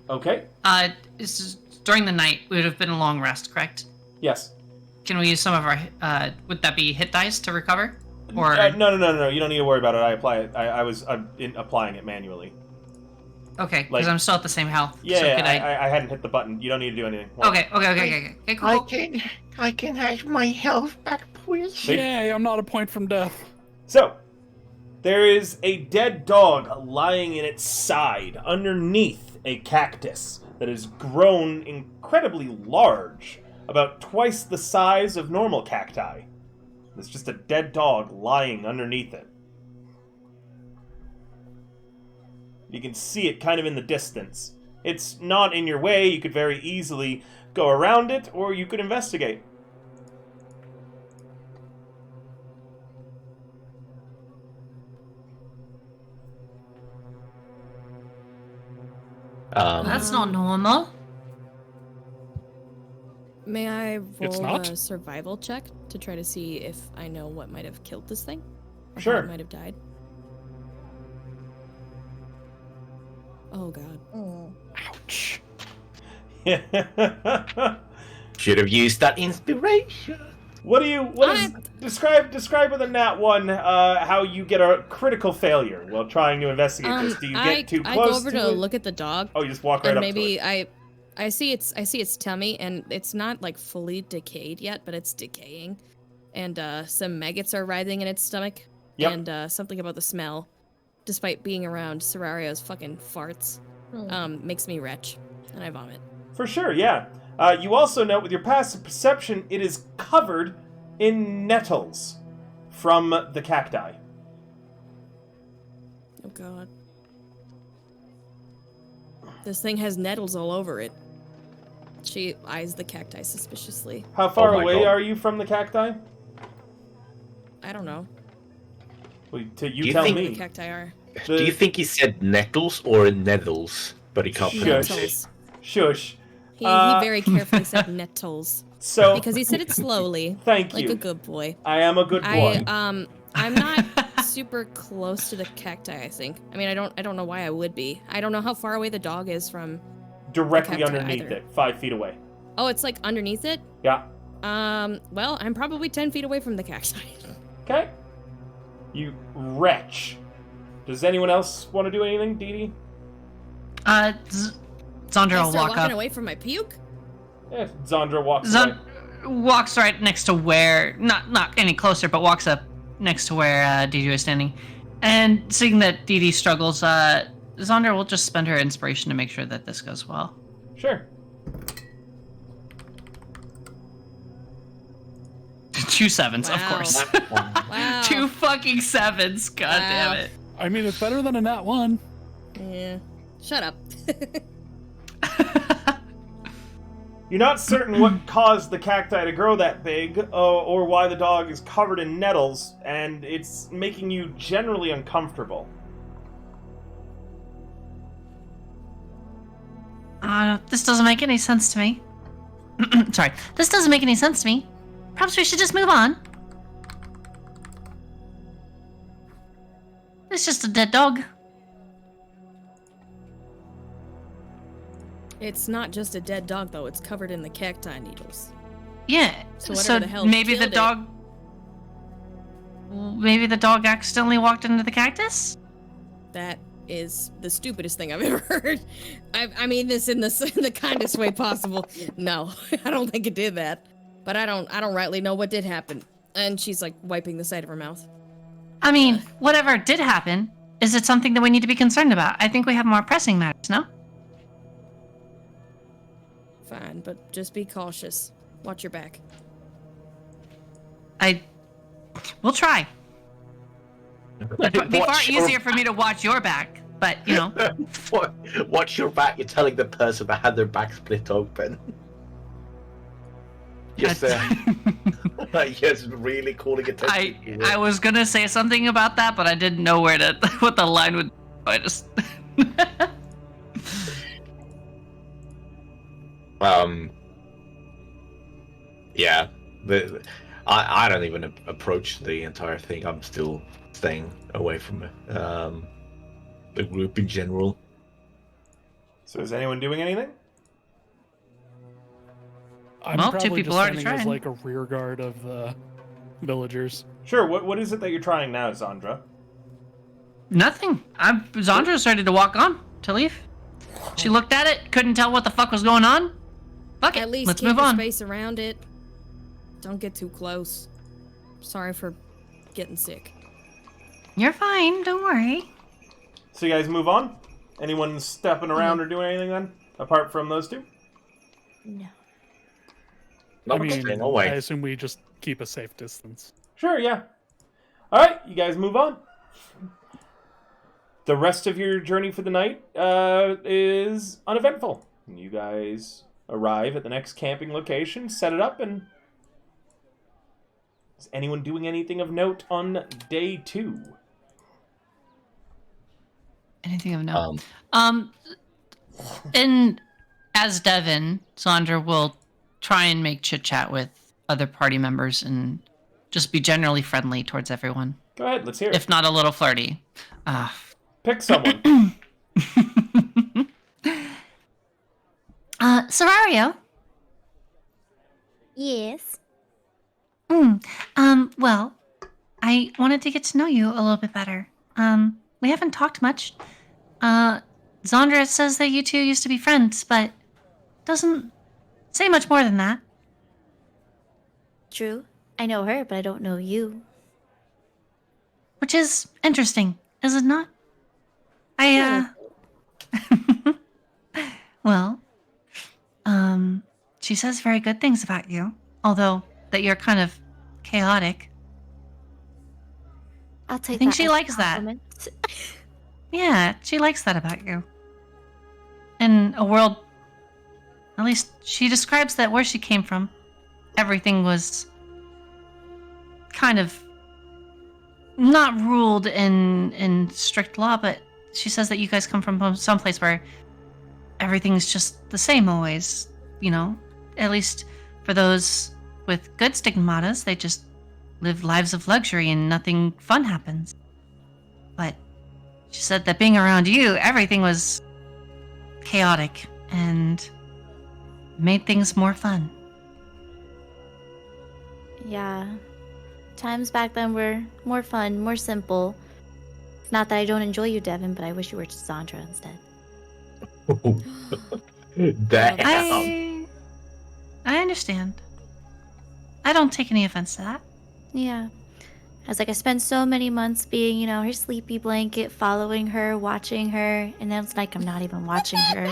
Okay. This is during the night. We would have been a long rest, correct? Yes. Can we use some of our? Would that be hit dice to recover? Or No. You don't need to worry about it. I apply it. I was applying it manually. Okay, because I'm still at the same health. Yeah, so could I hadn't hit the button. You don't need to do anything. Okay, cool. I can have my health back, please. See? Yay, I'm not a point from death. So, there is a dead dog lying in its side underneath a cactus that has grown incredibly large, about twice the size of normal cacti. There's just a dead dog lying underneath it. You can see it kind of in the distance. It's not in your way. You could very easily go around it, or you could investigate. That's not normal. May I It's roll not? a survival check to try to see if I know what might have killed this thing? Or how Sure. it might have died? Oh god. Ouch. Should have used that inspiration. What is describe with a nat 1 how you get a critical failure while trying to investigate this. Do you get too close I go over to to it? look at the dog. Oh, you just walk right and up maybe to it. I see its tummy, and it's not like fully decayed yet, but it's decaying, and some maggots are writhing in its stomach. Yep. And something about the smell, despite being around Serrario's fucking farts, makes me retch, and I vomit. For sure, yeah. You also note with your passive perception, it is covered in nettles from the cacti. Oh god. This thing has nettles all over it. She eyes the cacti suspiciously. How far Oh my away God. are you from the cacti? I don't know. Well, Do you you tell think- The me. cacti are. Do you think he said nettles or nettles? But he can't Shush. pronounce it. Nettles. Shush. He Uh, very carefully said nettles. So, Because he said it slowly. thank Like you. a good boy. I am a good boy. I'm not super close to the cacti, I think. I mean, I don't know why I would be. I don't know how far away the dog is from. Directly cacti underneath either. it, 5 feet away. Oh, it's like underneath it? Yeah. Well, I'm probably 10 feet away from the cacti. Okay. You wretch. Does anyone else want to do anything, Dee Dee? Zandra I will start walk walking up. away from my puke? Yeah, Zandra walks away. Walks right next to where, not any closer, but walks up next to where Didi was standing, and seeing that Didi struggles, Zandra will just spend her inspiration to make sure that this goes well. Sure. 2 7s, of Wow. course. Wow. 2 fucking 7s. God damn it. I mean, it's better than a nat 1. Yeah. Shut up. You're not certain what caused the cacti to grow that big, or why the dog is covered in nettles, and it's making you generally uncomfortable. This doesn't make any sense to me. Sorry. This doesn't make any sense to me. Perhaps we should just move on. It's just a dead dog. It's not just a dead dog, though. It's covered in the cacti needles. Yeah. So whatever the hell maybe the killed it- dog. Maybe the dog accidentally walked into the cactus. That is the stupidest thing I've ever heard. I mean this in the kindest way possible. No, I don't think it did that. But I don't rightly know what did happen. And she's like wiping the side of her mouth. I mean, whatever did happen, is it something that we need to be concerned about? I think we have more pressing matters, no? Fine, but just be cautious. Watch your back. We'll try. It'd be far Watch your- easier for me to watch your back, but, you know. Watch your back. You're telling the person that had their back split open. Just, just really calling attention. I was gonna say something about that, but I didn't know what the line would. I just. Yeah. I don't even approach the entire thing. I'm still staying away from the group in general. So is anyone doing anything? I'm Well, 2 probably people just already standing as tried. like a rear guard of the villagers. Sure, what is it that you're trying now, Zandra? Nothing. Zandra's ready to walk on, to leave. She looked at it, couldn't tell what the fuck was going on. Fuck it, At least let's keep move the on. space around it. Don't get too close. Sorry for getting sick. You're fine, don't worry. So you guys move on? Anyone stepping around or doing anything then? Apart from those two? No. I Not mean, staying away. I assume we just keep a safe distance. Sure, yeah. Alright, you guys move on. The rest of your journey for the night is uneventful. You guys arrive at the next camping location, set it up, and... Is anyone doing anything of note on day 2? Anything of note? And as Devin, Zandra will try and make chit chat with other party members and just be generally friendly towards everyone, Go ahead, let's hear it. if not a little flirty. Pick someone. Serario. Yes. Well, I wanted to get to know you a little bit better. We haven't talked much. Zandra says that you two used to be friends, but doesn't say much more than that. True. I know her, but I don't know you. Which is interesting, is it not? Well, she says very good things about you, although that you're kind of chaotic. I'll take I think that she as a likes that. compliment. Yeah, she likes that about you. In a world, at least she describes that where she came from, everything was kind of not ruled in strict law, but she says that you guys come from someplace where everything's just the same always, you know? At least for those with good stigmatas, they just live lives of luxury and nothing fun happens. But she said that being around you, everything was chaotic and made things more fun. Yeah. Times back then were more fun, more simple. It's not that I don't enjoy you, Devin, but I wish you were just Zandra instead. Damn. I understand. I don't take any offense to that. Yeah. I was like, I spent so many months being, you know, her sleepy blanket, following her, watching her, and then it's like I'm not even watching her.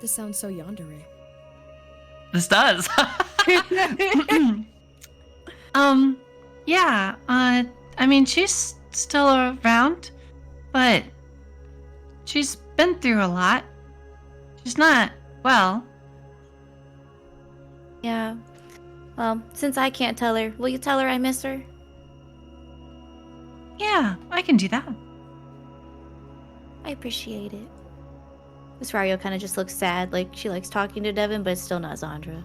This sounds so yandere. This does. Yeah. I mean, she's still around, but she's been through a lot. She's not well. Yeah. Well, since I can't tell her, will you tell her I miss her? Yeah, I can do that. I appreciate it. Miss Rario kind of just looks sad, like she likes talking to Devin, but it's still not Zandra.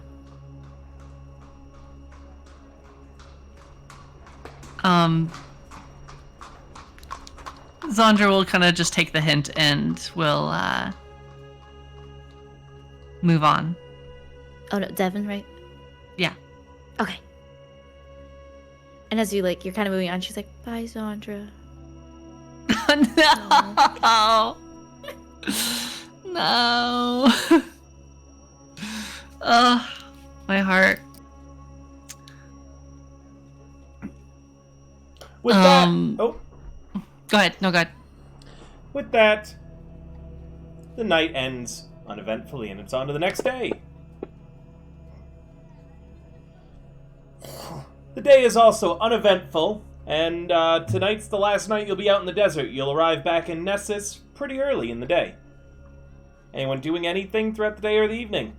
Zandra will kind of just take the hint and will move on. Oh no, Devin, right? Yeah. Okay. And as you're kind of moving on, she's like, "Bye, Zandra." No. No. Ugh, my heart. With that, Go ahead. No, go ahead. with that, the night ends uneventfully, and it's on to the next day. The day is also uneventful, and tonight's the last night you'll be out in the desert. You'll arrive back in Nessus pretty early in the day. Anyone doing anything throughout the day or the evening?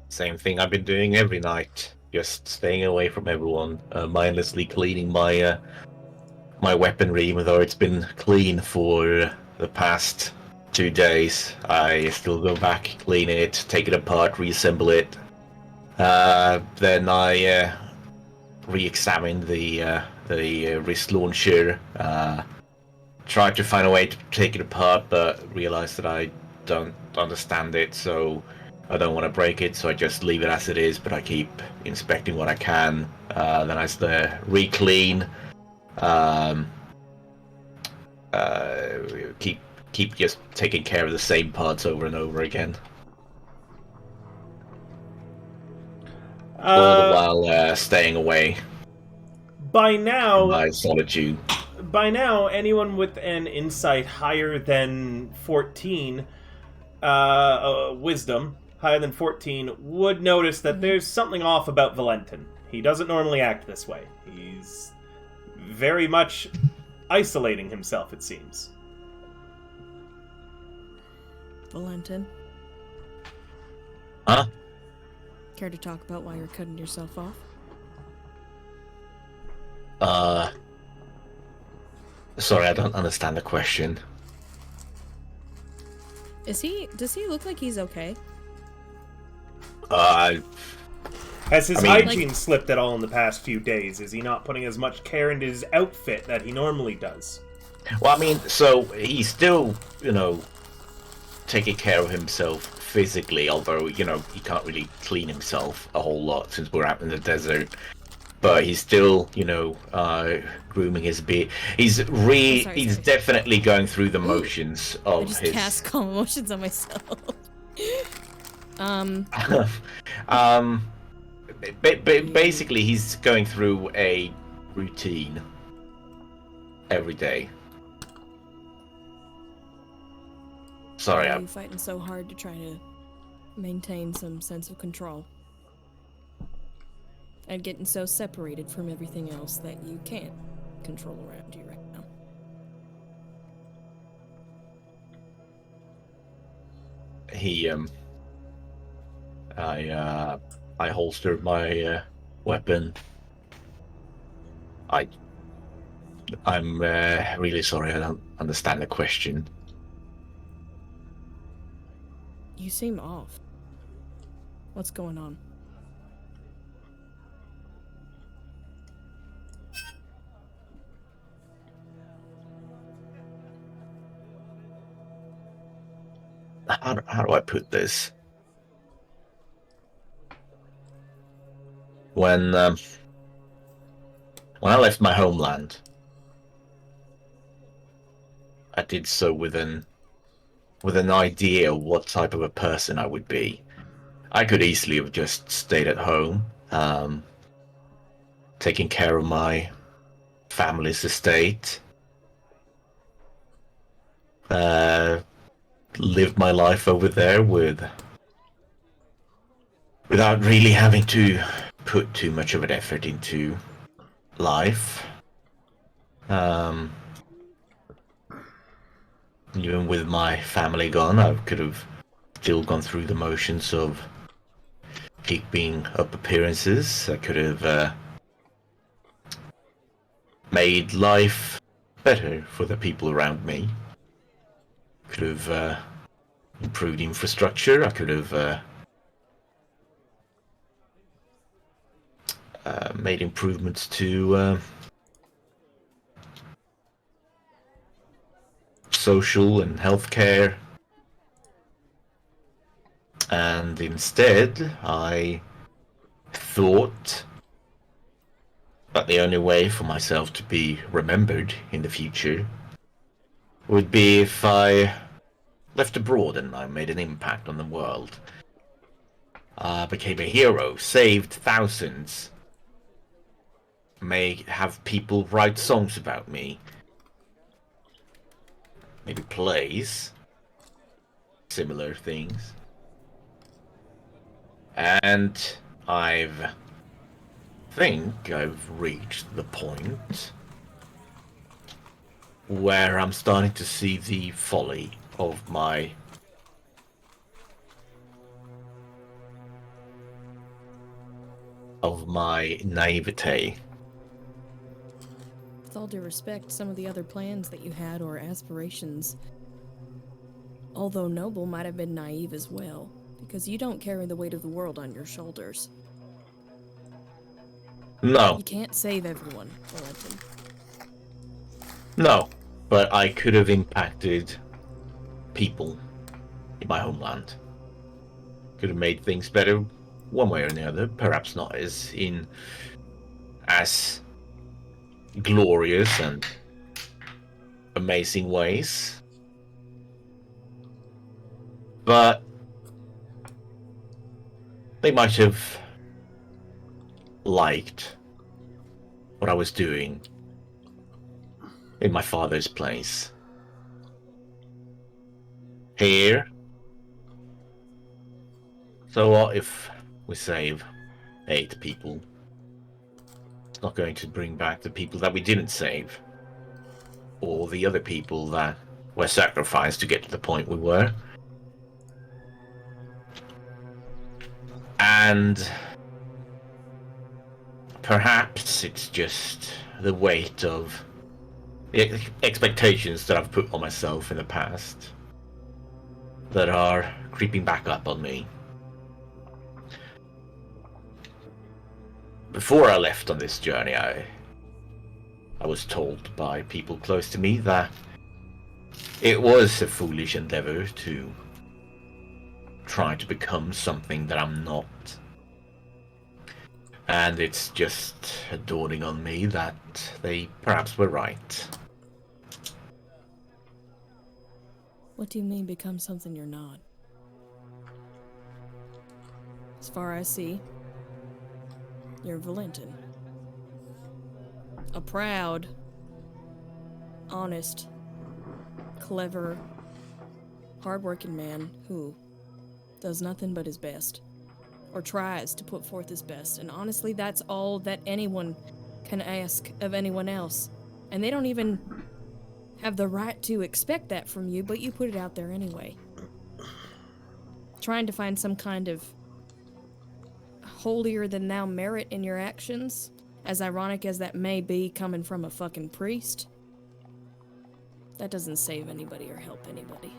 Same thing I've been doing every night. Just staying away from everyone, mindlessly cleaning my my weaponry, even though it's been clean for the past 2 days. I still go back, clean it, take it apart, reassemble it. Then I re-examine the wrist launcher. Try to find a way to take it apart, but realize that I don't understand it, so I don't want to break it, so I just leave it as it is, but I keep inspecting what I can. Then I re-clean. Keep just taking care of the same parts over and over again. All the while staying away By now, in my solitude. By now, anyone with an insight higher than 14, wisdom higher than 14, would notice that there's something off about Valentin. He doesn't normally act this way. He's very much isolating himself, it seems. Valentin, Huh? care to talk about why you're cutting yourself off? Sorry, I don't understand the question. Does he look like he's okay? Has his I mean, hygiene slipped at all in the past few days? Is he not putting as much care into his outfit that he normally does? Well, I mean, so he's still, taking care of himself physically, although, he can't really clean himself a whole lot since we're out in the desert. But he's still, grooming his beard. He's definitely going through the motions I of just his. cast calm emotions on myself. Basically, he's going through a routine every day. Sorry, Why are you fighting so hard to try to maintain some sense of control? And getting so separated from everything else that you can't control around you right now. I holstered my weapon. I'm really sorry, I don't understand the question. You seem off. What's going on? How do I put this? When I left my homeland, I did so with an idea of what type of a person I would be. I could easily have just stayed at home, taking care of my family's estate. Lived my life over there without really having to put too much of an effort into life. Even with my family gone, I could have still gone through the motions of keeping up appearances. I could have made life better for the people around me. Could have improved infrastructure. I could have made improvements to social and healthcare. And instead, I thought that the only way for myself to be remembered in the future would be if I left abroad and I made an impact on the world. I became a hero, saved thousands, may have people write songs about me, maybe plays, similar things. And I think I've reached the point where I'm starting to see the folly of my naivete. With all due respect, some of the other plans that you had or aspirations, although noble, might have been naive as well, because you don't carry the weight of the world on your shoulders. No. You can't save everyone, Valentin. No, but I could have impacted people in my homeland. Could have made things better one way or another. Perhaps not as glorious and amazing ways. But they might have liked what I was doing in my father's place. Here. So what if we save 8 people? It's not going to bring back the people that we didn't save, or the other people that were sacrificed to get to the point we were. And perhaps it's just the weight of the expectations that I've put on myself in the past that are creeping back up on me. Before I left on this journey, I was told by people close to me that it was a foolish endeavor to try to become something that I'm not. And it's just dawning on me that they perhaps were right. What do you mean become something you're not? As far as I see, you're Valentin. A proud, honest, clever, hardworking man who does nothing but his best. Or tries to put forth his best. And honestly, that's all that anyone can ask of anyone else. And they don't even have the right to expect that from you, but you put it out there anyway. Trying to find some kind of holier-than-thou merit in your actions, as ironic as that may be coming from a fucking priest, that doesn't save anybody or help anybody.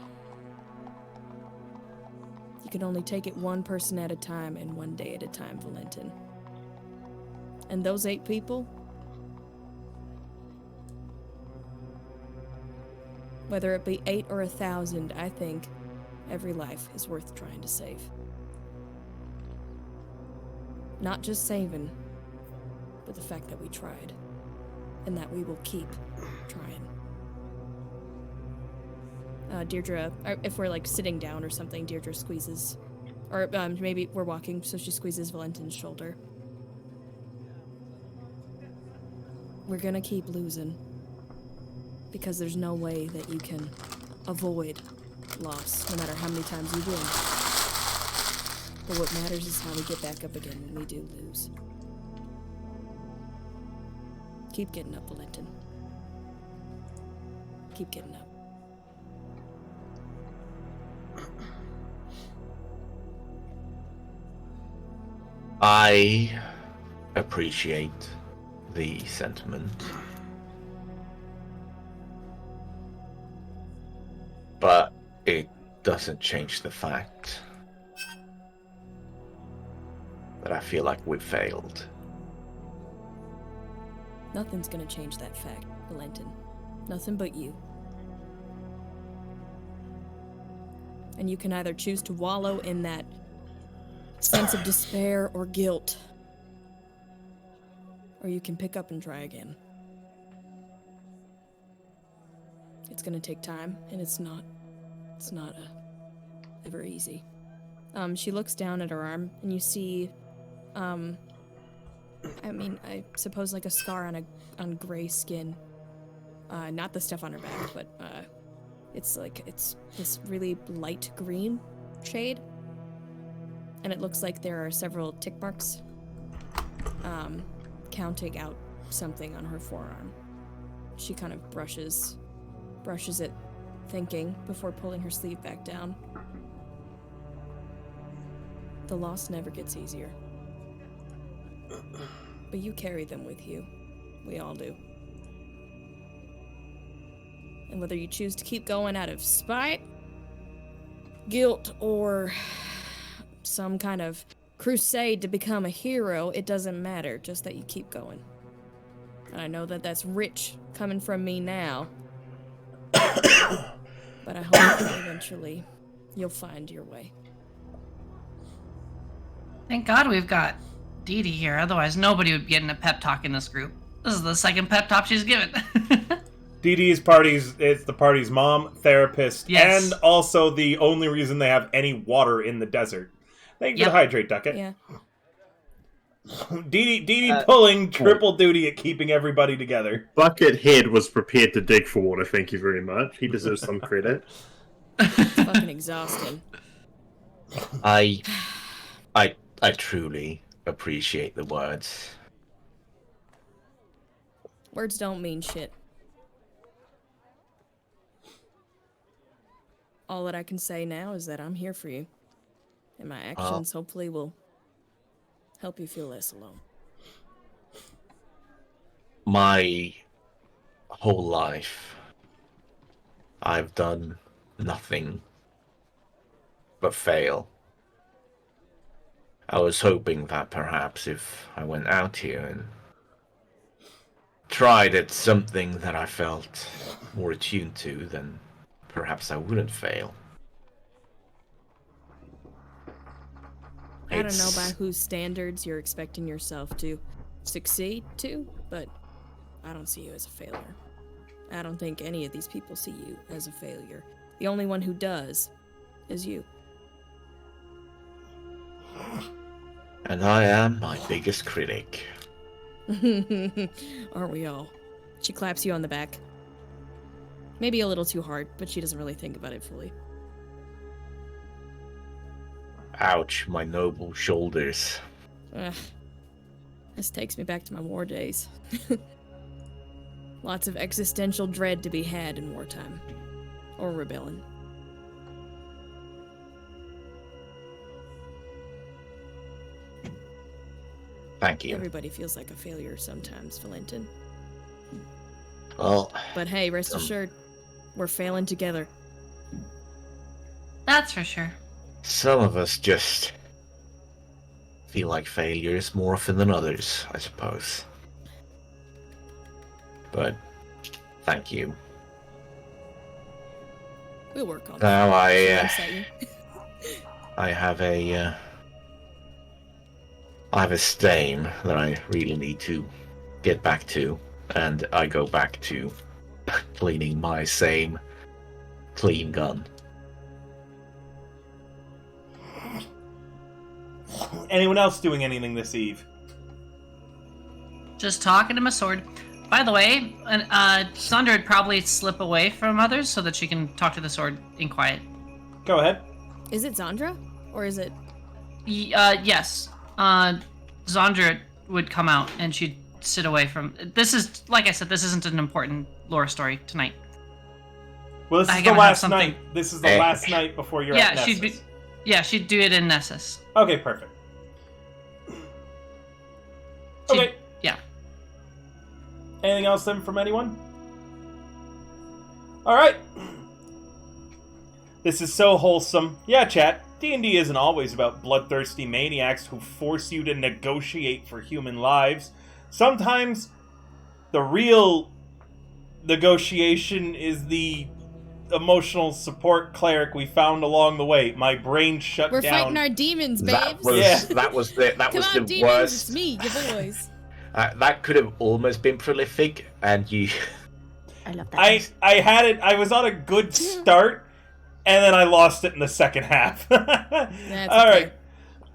You can only take it one person at a time and one day at a time, Valentin. And those 8 people, whether it be 8 or 1,000, I think every life is worth trying to save. Not just saving, but the fact that we tried, and that we will keep trying. Deirdre, if we're like sitting down or something, Deirdre squeezes, or maybe we're walking, so she squeezes Valentin's shoulder. we're gonna keep losing. Because there's no way that you can avoid loss, no matter how many times you win. But what matters is how we get back up again when we do lose. Keep getting up, Valentin. Keep getting up. I appreciate the sentiment. But it doesn't change the fact that I feel like we've failed. Nothing's gonna change that fact, Valentin. Nothing but you. And you can either choose to wallow in that sense of despair or guilt, or you can pick up and try again. It's gonna take time, and it's not ever easy. She looks down at her arm, and you see, I suppose like a scar on gray skin. Not the stuff on her back, but it's this really light green shade. And it looks like there are several tick marks, counting out something on her forearm. She kind of brushes it, thinking, before pulling her sleeve back down. The loss never gets easier. But you carry them with you. We all do. And whether you choose to keep going out of spite, guilt, or some kind of crusade to become a hero, it doesn't matter, just that you keep going. And I know that that's rich coming from me now. But I hope that eventually you'll find your way. Thank God we've got Dee Dee here, otherwise nobody would be getting a pep talk in this group. This is the second pep talk she's given. Dee Dee is the party's mom, therapist, Yes. and also the only reason they have any water in the desert. Thank you for the hydrate, Ducket. Yeah. Dee Dee pulling triple duty at keeping everybody together. Buckethead was prepared to dig for water, thank you very much. He deserves some credit. It's fucking exhausting. I truly appreciate the words. Words don't mean shit. All that I can say now is that I'm here for you. And my actions hopefully will help you feel less alone. My whole life, I've done nothing but fail. I was hoping that perhaps if I went out here and tried at something that I felt more attuned to, then perhaps I wouldn't fail. I don't know by whose standards you're expecting yourself to succeed to, but I don't see you as a failure. I don't think any of these people see you as a failure. The only one who does is you. And I am my biggest critic. Aren't we all? She claps you on the back. Maybe a little too hard, but she doesn't really think about it fully. Ouch, my noble shoulders. Ugh. This takes me back to my war days. Lots of existential dread to be had in wartime. Or rebellion. Thank you. Everybody feels like a failure sometimes, Valentin. Well, But hey, rest assured, we're failing together. That's for sure. some of us just feel like failures more often than others, I suppose. But thank you. We'll work on Now that. I have a stain that I really need to get back to, and I go back to cleaning my same clean gun. Anyone else doing anything this eve? Just talking to my sword. By the way, Sandra would probably slip away from others so that she can talk to the sword in quiet. Go ahead. Is it Zandra? Or is it... Yes. Zandra would come out and she'd sit away from... This is, like I said, this isn't an important lore story tonight. Well, this I is the gotta have last something. night. This is the last night before you're at Nessus. She'd do it in Nessus. Okay, perfect. Okay. Yeah. Anything else then from anyone? Alright. This is so wholesome. Yeah, chat. D&D isn't always about bloodthirsty maniacs who force you to negotiate for human lives. Sometimes the real negotiation is the emotional support cleric we found along the way. My brain shut We're down. We're fighting our demons, babes. That was the demons, worst. It's me, your boys. That could have almost been prolific, and you. I love that. I had it. I was on a good start, and then I lost it in the second half. All right.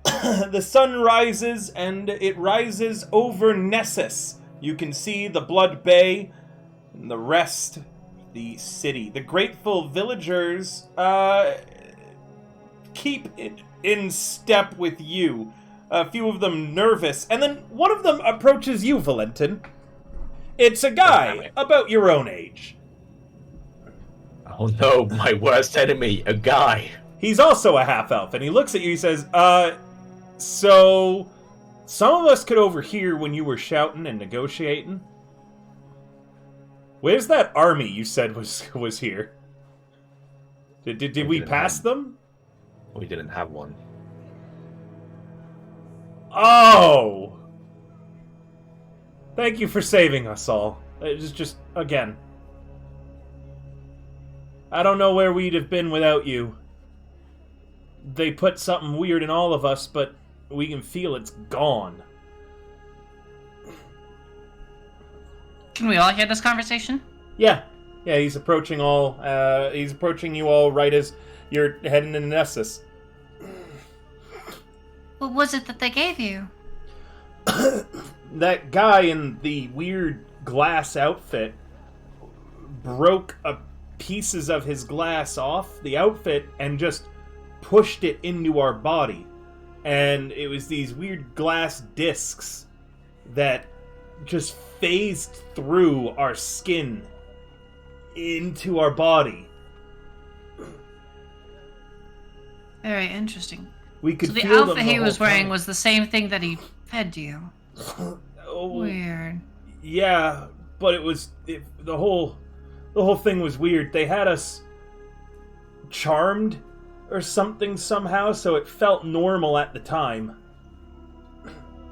The sun rises, and it rises over Nessus. You can see the Blood Bay and the rest of the city. The grateful villagers keep it in step with you. A few of them nervous, and then one of them approaches you, Valentin. It's a guy about your own age. Oh no, my worst enemy, a guy. He's also a half-elf, and he looks at you, he says, so some of us could overhear when you were shouting and negotiating. Where's that army you said was here? Did we pass them? We didn't have one. Oh! Thank you for saving us all. It's just, again. I don't know where we'd have been without you. They put something weird in all of us, but we can feel it's gone. Can we all hear this conversation? Yeah. Yeah, he's approaching you all right as you're heading into Nessus. What was it that they gave you? That guy in the weird glass outfit broke pieces of his glass off the outfit and just pushed it into our body. And it was these weird glass discs that just phased through our skin into our body. Very interesting. We could So the feel them outfit he whole was wearing time. was the same thing that he fed you. Oh, Weird. yeah, but the whole thing was weird. They had us charmed or something somehow, so it felt normal at the time.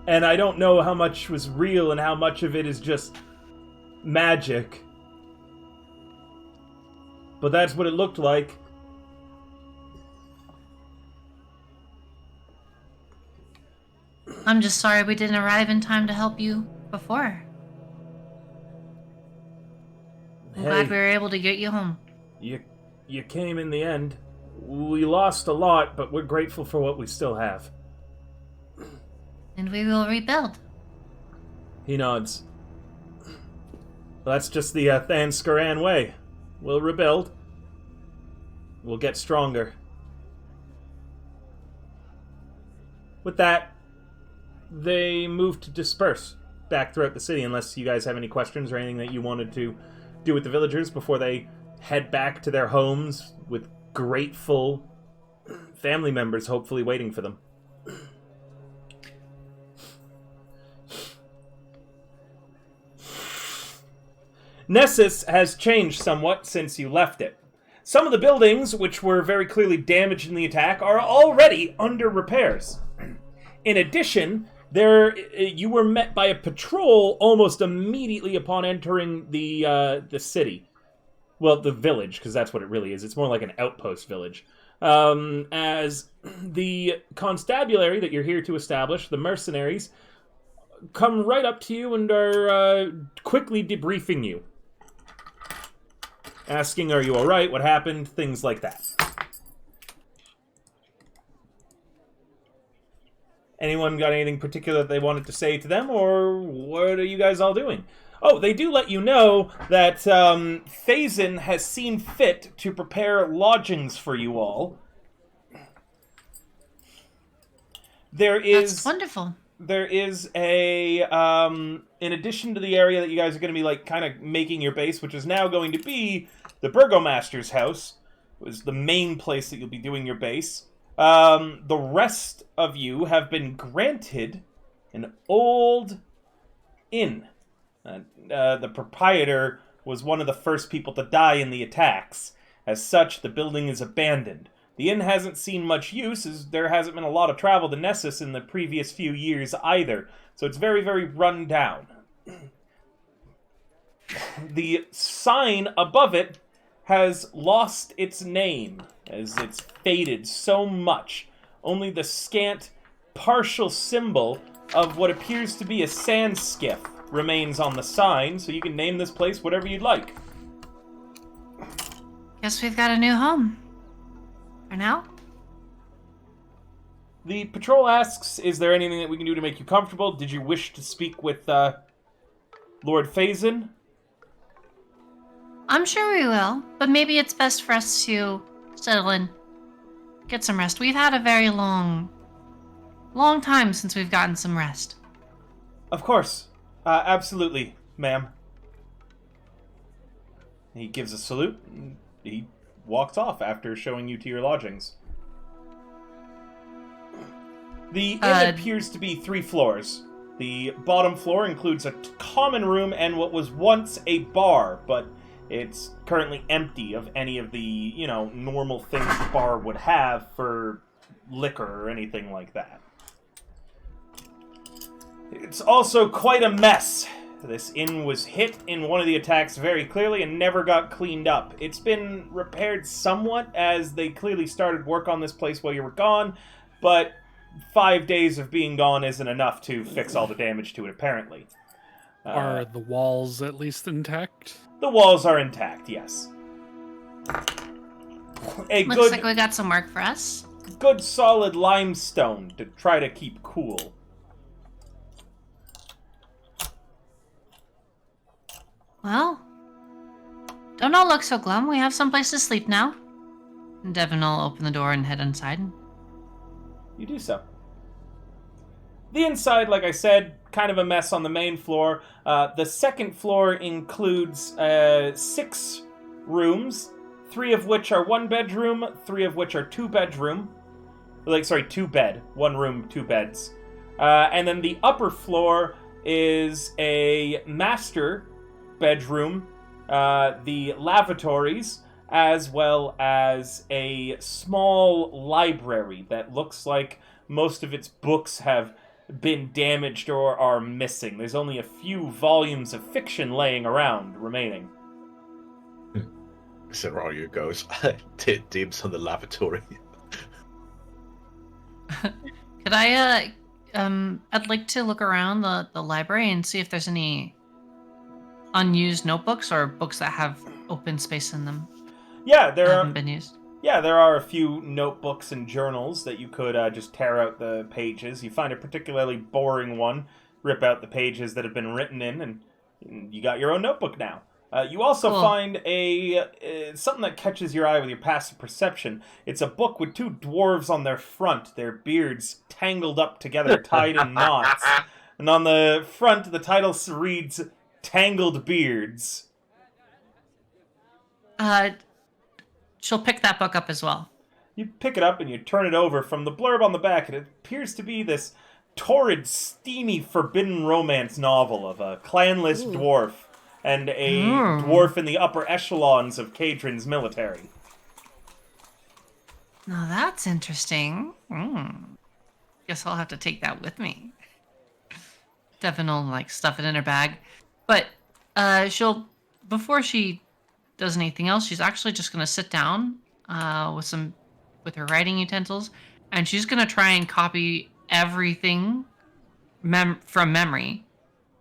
And I don't know how much was real and how much of it is just magic. But that's what it looked like. I'm just sorry we didn't arrive in time to help you before. I'm glad we were able to get you home. You came in the end. We lost a lot, but we're grateful for what we still have. And we will rebuild. He nods. Well, that's just the Thanskaran way. We'll rebuild. We'll get stronger. With that, they move to disperse back throughout the city, unless you guys have any questions or anything that you wanted to do with the villagers before they head back to their homes with grateful family members hopefully waiting for them. Nessus has changed somewhat since you left it. Some of the buildings, which were very clearly damaged in the attack, are already under repairs. In addition, you were met by a patrol almost immediately upon entering the city. Well, the village, because that's what it really is. It's more like an outpost village. As the constabulary that you're here to establish, the mercenaries, come right up to you and are quickly debriefing you. Asking, are you alright? What happened? Things like that. Anyone got anything particular that they wanted to say to them, or what are you guys all doing? Oh, they do let you know that Phazin has seen fit to prepare lodgings for you all. That's wonderful. There is a, in addition to the area that you guys are going to be, like, kind of making your base, which is now going to be the Burgomaster's house, was the main place that you'll be doing your base. The rest of you have been granted an old inn. The proprietor was one of the first people to die in the attacks. As such, the building is abandoned. The inn hasn't seen much use, as there hasn't been a lot of travel to Nessus in the previous few years either, so it's very, very run down. The sign above it has lost its name, as it's faded so much. Only the scant, partial symbol of what appears to be a sand skiff remains on the sign, so you can name this place whatever you'd like. Guess we've got a new home. For now? The patrol asks, is there anything that we can do to make you comfortable? Did you wish to speak with Lord Phazin? I'm sure we will, but maybe it's best for us to settle in. Get some rest. We've had a very long time since we've gotten some rest. Of course. Absolutely, ma'am. He gives a salute, and he walks off after showing you to your lodgings. The inn appears to be 3 floors. The bottom floor includes a common room and what was once a bar, but it's currently empty of any of the, normal things the bar would have for liquor or anything like that. It's also quite a mess. This inn was hit in one of the attacks very clearly and never got cleaned up. It's been repaired somewhat, as they clearly started work on this place while you were gone, but 5 days of being gone isn't enough to fix all the damage to it, apparently. Are the walls at least intact? The walls are intact, yes. Looks like we got some work for us. Good solid limestone to try to keep cool. Well, don't all look so glum. We have someplace to sleep now. And Devin will open the door and head inside. You do so. The inside, like I said, kind of a mess on the main floor. The second floor includes 6 rooms, 3 of which are 1 bedroom, 3 of which are 2 bedroom. 2 bed, 1 room, 2 beds. And then the upper floor is a master bedroom, the lavatories, as well as a small library that looks like most of its books have been damaged or are missing. There's only a few volumes of fiction laying around remaining. Serario goes, dibs on the lavatory. Could I, I'd like to look around the library and see if there's any unused notebooks or books that have open space in them. Yeah, there haven't been used. Yeah, there are a few notebooks and journals that you could just tear out the pages. You find a particularly boring one, rip out the pages that have been written in, and you got your own notebook now. You also find something that catches your eye with your passive perception. It's a book with 2 dwarves on their front, their beards tangled up together, tied in knots. And on the front, the title reads, Tangled Beards. She'll pick that book up as well. You pick it up and you turn it over. From the blurb on the back, it appears to be this torrid, steamy, forbidden romance novel of a clanless dwarf and a dwarf in the upper echelons of Kadrin's military. Now that's interesting. Guess I'll have to take that with me. Devin will stuff it in her bag. But before she does anything else, she's actually just going to sit down with her writing utensils, and she's going to try and copy everything from memory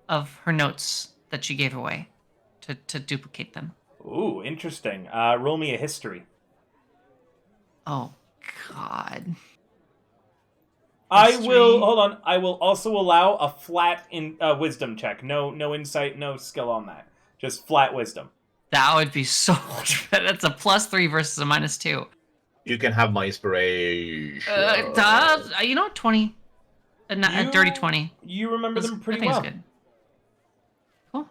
of her notes that she gave away to duplicate them. Ooh, interesting. Roll me a history. Oh, God. I will History. hold on. I will also allow a flat wisdom check. No insight, no skill on that. Just flat wisdom. That would be so much better. That's a +3 versus a -2. You can have my inspiration. 20. A dirty 20. You remember them pretty I think well. it's good. Cool.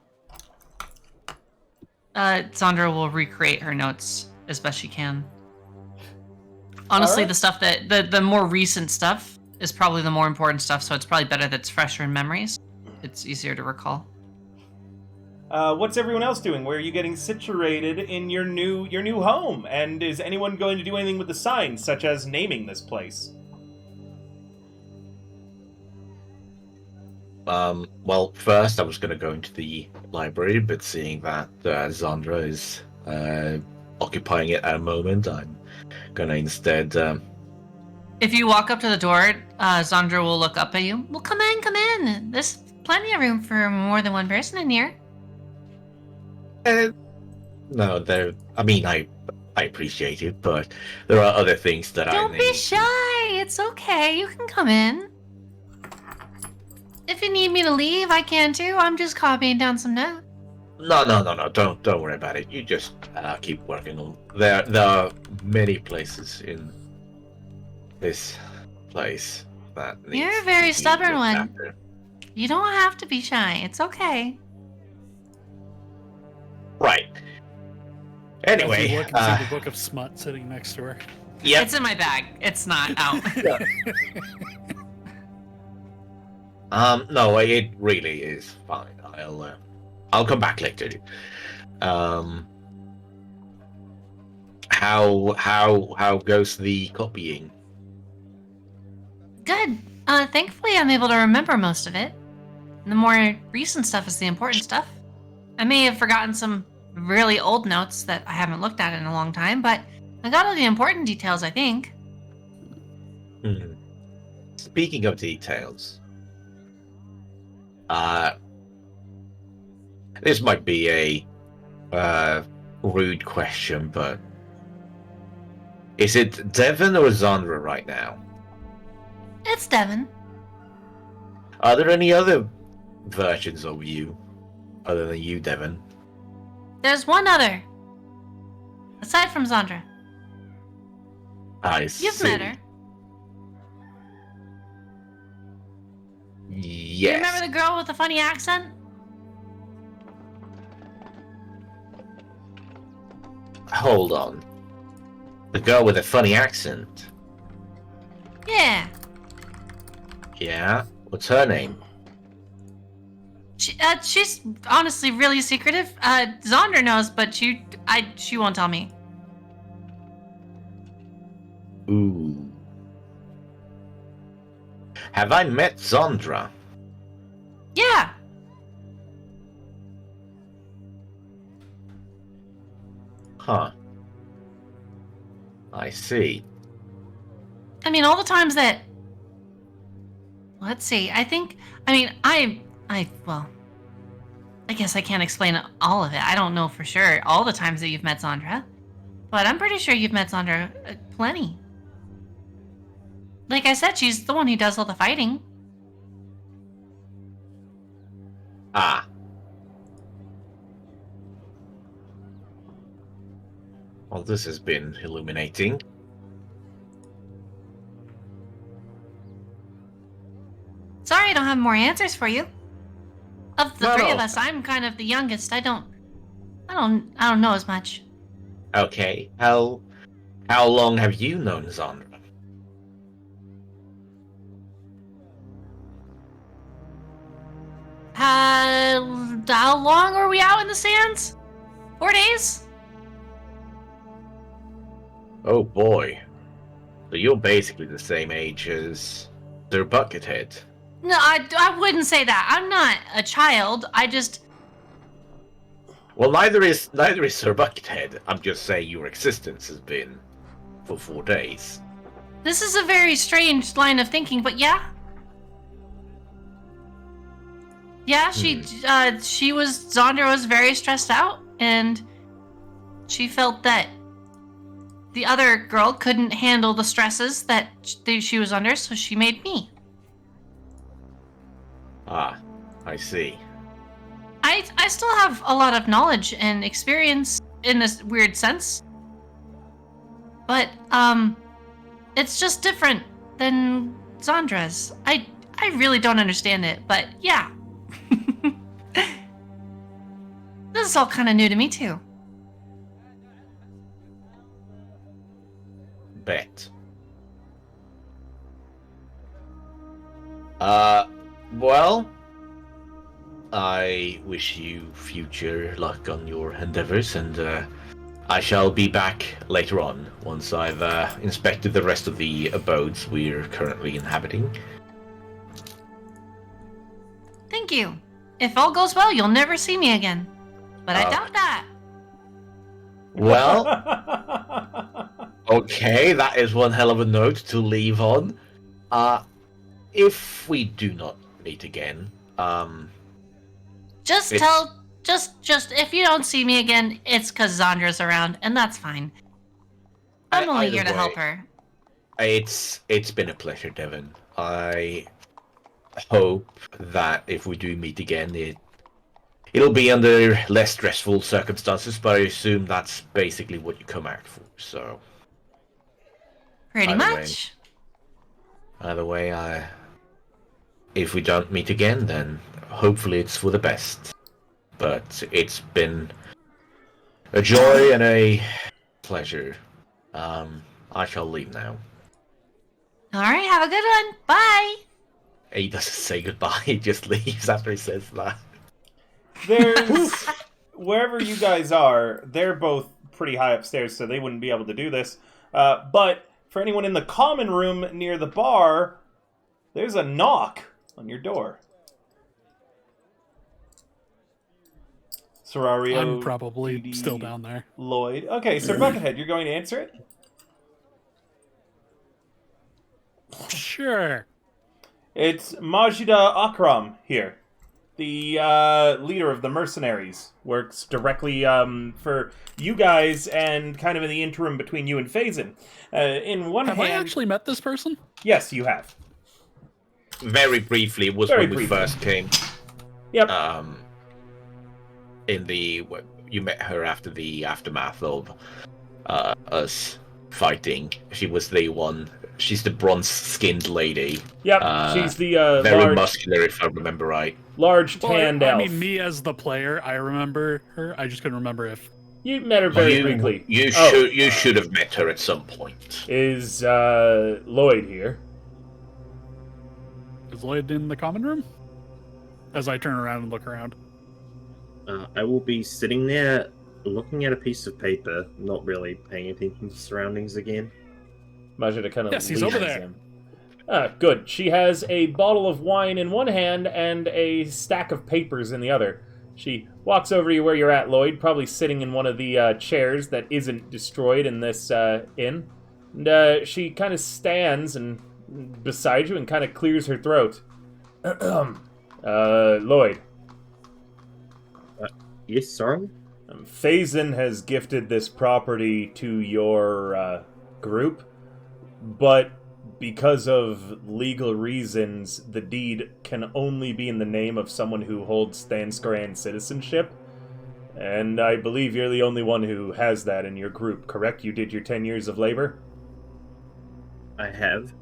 Sandra will recreate her notes as best she can. Honestly, Alright. the stuff that the more recent stuff is probably the more important stuff, so it's probably better that it's fresher in memories. It's easier to recall. What's everyone else doing? Where are you getting situated in your new home? And is anyone going to do anything with the signs, such as naming this place? Well, first I was going to go into the library, but seeing that Zandra is occupying it at a moment, I'm going to instead... If you walk up to the door, Zandra will look up at you. Well, come in. There's plenty of room for more than one person in here. No, there. I mean, I appreciate it, but there are other things that Don't I be need. shy. It's okay. You can come in. If you need me to leave, I can too. I'm just copying down some notes. No. Don't worry about it. You just keep working on. There are many places in this place that. You're needs a very to be stubborn looked one. after. You don't have to be shy. It's okay. Right. As you Anyway, look and see the book of smut sitting next to her. yep. It's in my bag. It's not out. No, it really is fine. I'll come back later. How goes the copying? Good. Thankfully, I'm able to remember most of it. The more recent stuff is the important stuff. I may have forgotten some really old notes that I haven't looked at in a long time, but I got all the important details, I think. Speaking of details, this might be a rude question, but is it Devon or Zandra right now? It's Devon. Are there any other versions of you other than you, Devon? There's one other. Aside from Zandra. I see. You've met her. Yes. You remember the girl with the funny accent? Hold on. The girl with a funny accent. Yeah. Yeah? What's her name? She's honestly really secretive. Zandra knows, but she won't tell me. Ooh. Have I met Zandra? Yeah. Huh. I see. I mean, all the times that... Let's see. I guess I can't explain all of it. I don't know for sure all the times that you've met Zandra. But I'm pretty sure you've met Zandra plenty. Like I said, she's the one who does all the fighting. Ah. Well, this has been illuminating. Sorry I don't have more answers for you. Of the No, three no. of us, I'm kind of the youngest. I don't know as much. Okay. How long have you known Zandra? How long were we out in the sands? 4 days? Oh boy. So you're basically the same age as their Buckethead. No, I wouldn't say that. I'm not a child. I just... Well, neither is Sir Buckethead. I'm just saying your existence has been for 4 days. This is a very strange line of thinking, but yeah. Yeah, Zandra was very stressed out, and she felt that the other girl couldn't handle the stresses that she was under, so she made me. Ah, I see. I still have a lot of knowledge and experience in this weird sense. But, it's just different than Zandra's. I really don't understand it, but yeah. This is all kind of new to me, too. Bet. Well, I wish you future luck on your endeavors, and I shall be back later on once I've inspected the rest of the abodes we're currently inhabiting. Thank you. If all goes well, you'll never see me again. But I doubt that. Well, okay, that is one hell of a note to leave on. If we do not meet again, Just if you don't see me again, it's because Zandra's around, and that's fine. I'm only either here to way, help her. It's been a pleasure, Devon. I hope that if we do meet again, it'll be under less stressful circumstances, but I assume that's basically what you come out for, so... Pretty Either way. much. Either way, if we don't meet again, then hopefully it's for the best. But it's been a joy and a pleasure. I shall leave now. Alright, have a good one. Bye. He doesn't say goodbye, he just leaves after he says that. There's wherever you guys are, they're both pretty high upstairs, so they wouldn't be able to do this. But for anyone in the common room near the bar, there's a knock on your door. Serario, I'm probably Dee, still down there. Lloyd. Okay, so Buckethead, you're going to answer it? Sure. It's Majida Akram here. The leader of the mercenaries. Works directly for you guys and kind of in the interim between you and Phazin. In one Have hand... I actually met this person? Yes, you have. Very briefly, it was Very when we briefly. first came. Yep. You met her after the aftermath of us fighting. She was the one. She's the bronze-skinned lady. Yep, she's the very large, muscular, if I remember right. large tanned I elf. mean, me as the player, I remember her. I just couldn't remember if... You met her very briefly. You should have met her at some point. Is Lloyd here? Is Lloyd in the common room? As I turn around and look around. I will be sitting there looking at a piece of paper, not really paying attention to surroundings again. Majida kind of Yes, he's over leads there. him. Good. She has a bottle of wine in one hand and a stack of papers in the other. She walks over to you where you're at, Lloyd, probably sitting in one of the chairs that isn't destroyed in this inn. And she kind of stands and beside you and kind of clears her throat. Lloyd. Yes, sorry? Phazin has gifted this property to your group, but because of legal reasons, the deed can only be in the name of someone who holds Thanskaran citizenship. And I believe you're the only one who has that in your group, correct? You did your 10 years of labor? I have.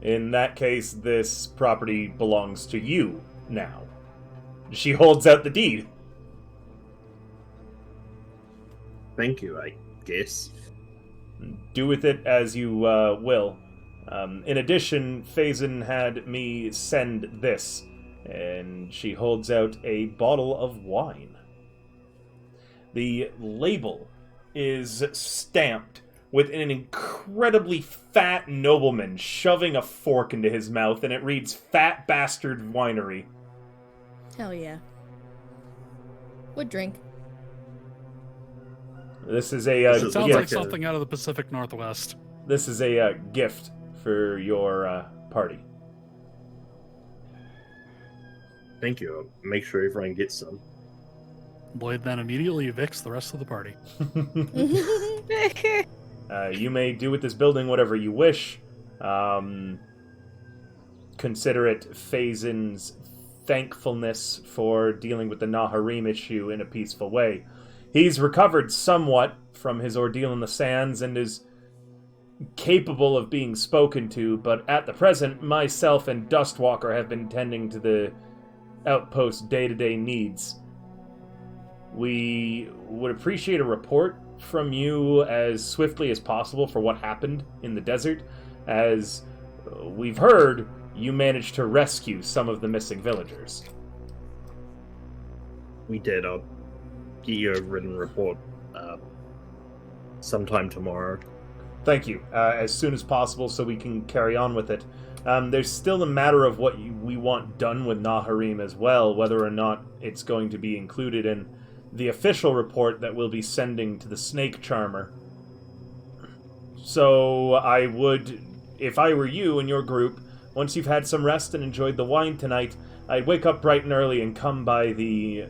In that case, this property belongs to you now. She holds out the deed. Thank you, I guess. Do with it as you will. In addition, Phazin had me send this, and she holds out a bottle of wine. The label is stamped with an incredibly fat nobleman shoving a fork into his mouth, and it reads Fat Bastard Winery. Hell yeah. Would drink. This is a This It is sounds gift. like something out of the Pacific Northwest. This is a gift for your party. Thank you. I'll make sure everyone gets some. Lloyd then immediately evicts the rest of the party. You may do with this building whatever you wish. Consider it Phaeton's thankfulness for dealing with the Naharim issue in a peaceful way. He's recovered somewhat from his ordeal in the sands and is capable of being spoken to, but at the present, myself and Dustwalker have been tending to the outpost's day-to-day needs. We would appreciate a report from you as swiftly as possible for what happened in the desert, as we've heard you managed to rescue some of the missing villagers. We did. I'll get you a written report sometime tomorrow. Thank you. As soon as possible so we can carry on with it. There's still a matter of what we want done with Naharim as well, whether or not it's going to be included in the official report that we'll be sending to the Snake Charmer. So I would, if I were you and your group, once you've had some rest and enjoyed the wine tonight, I'd wake up bright and early and come by the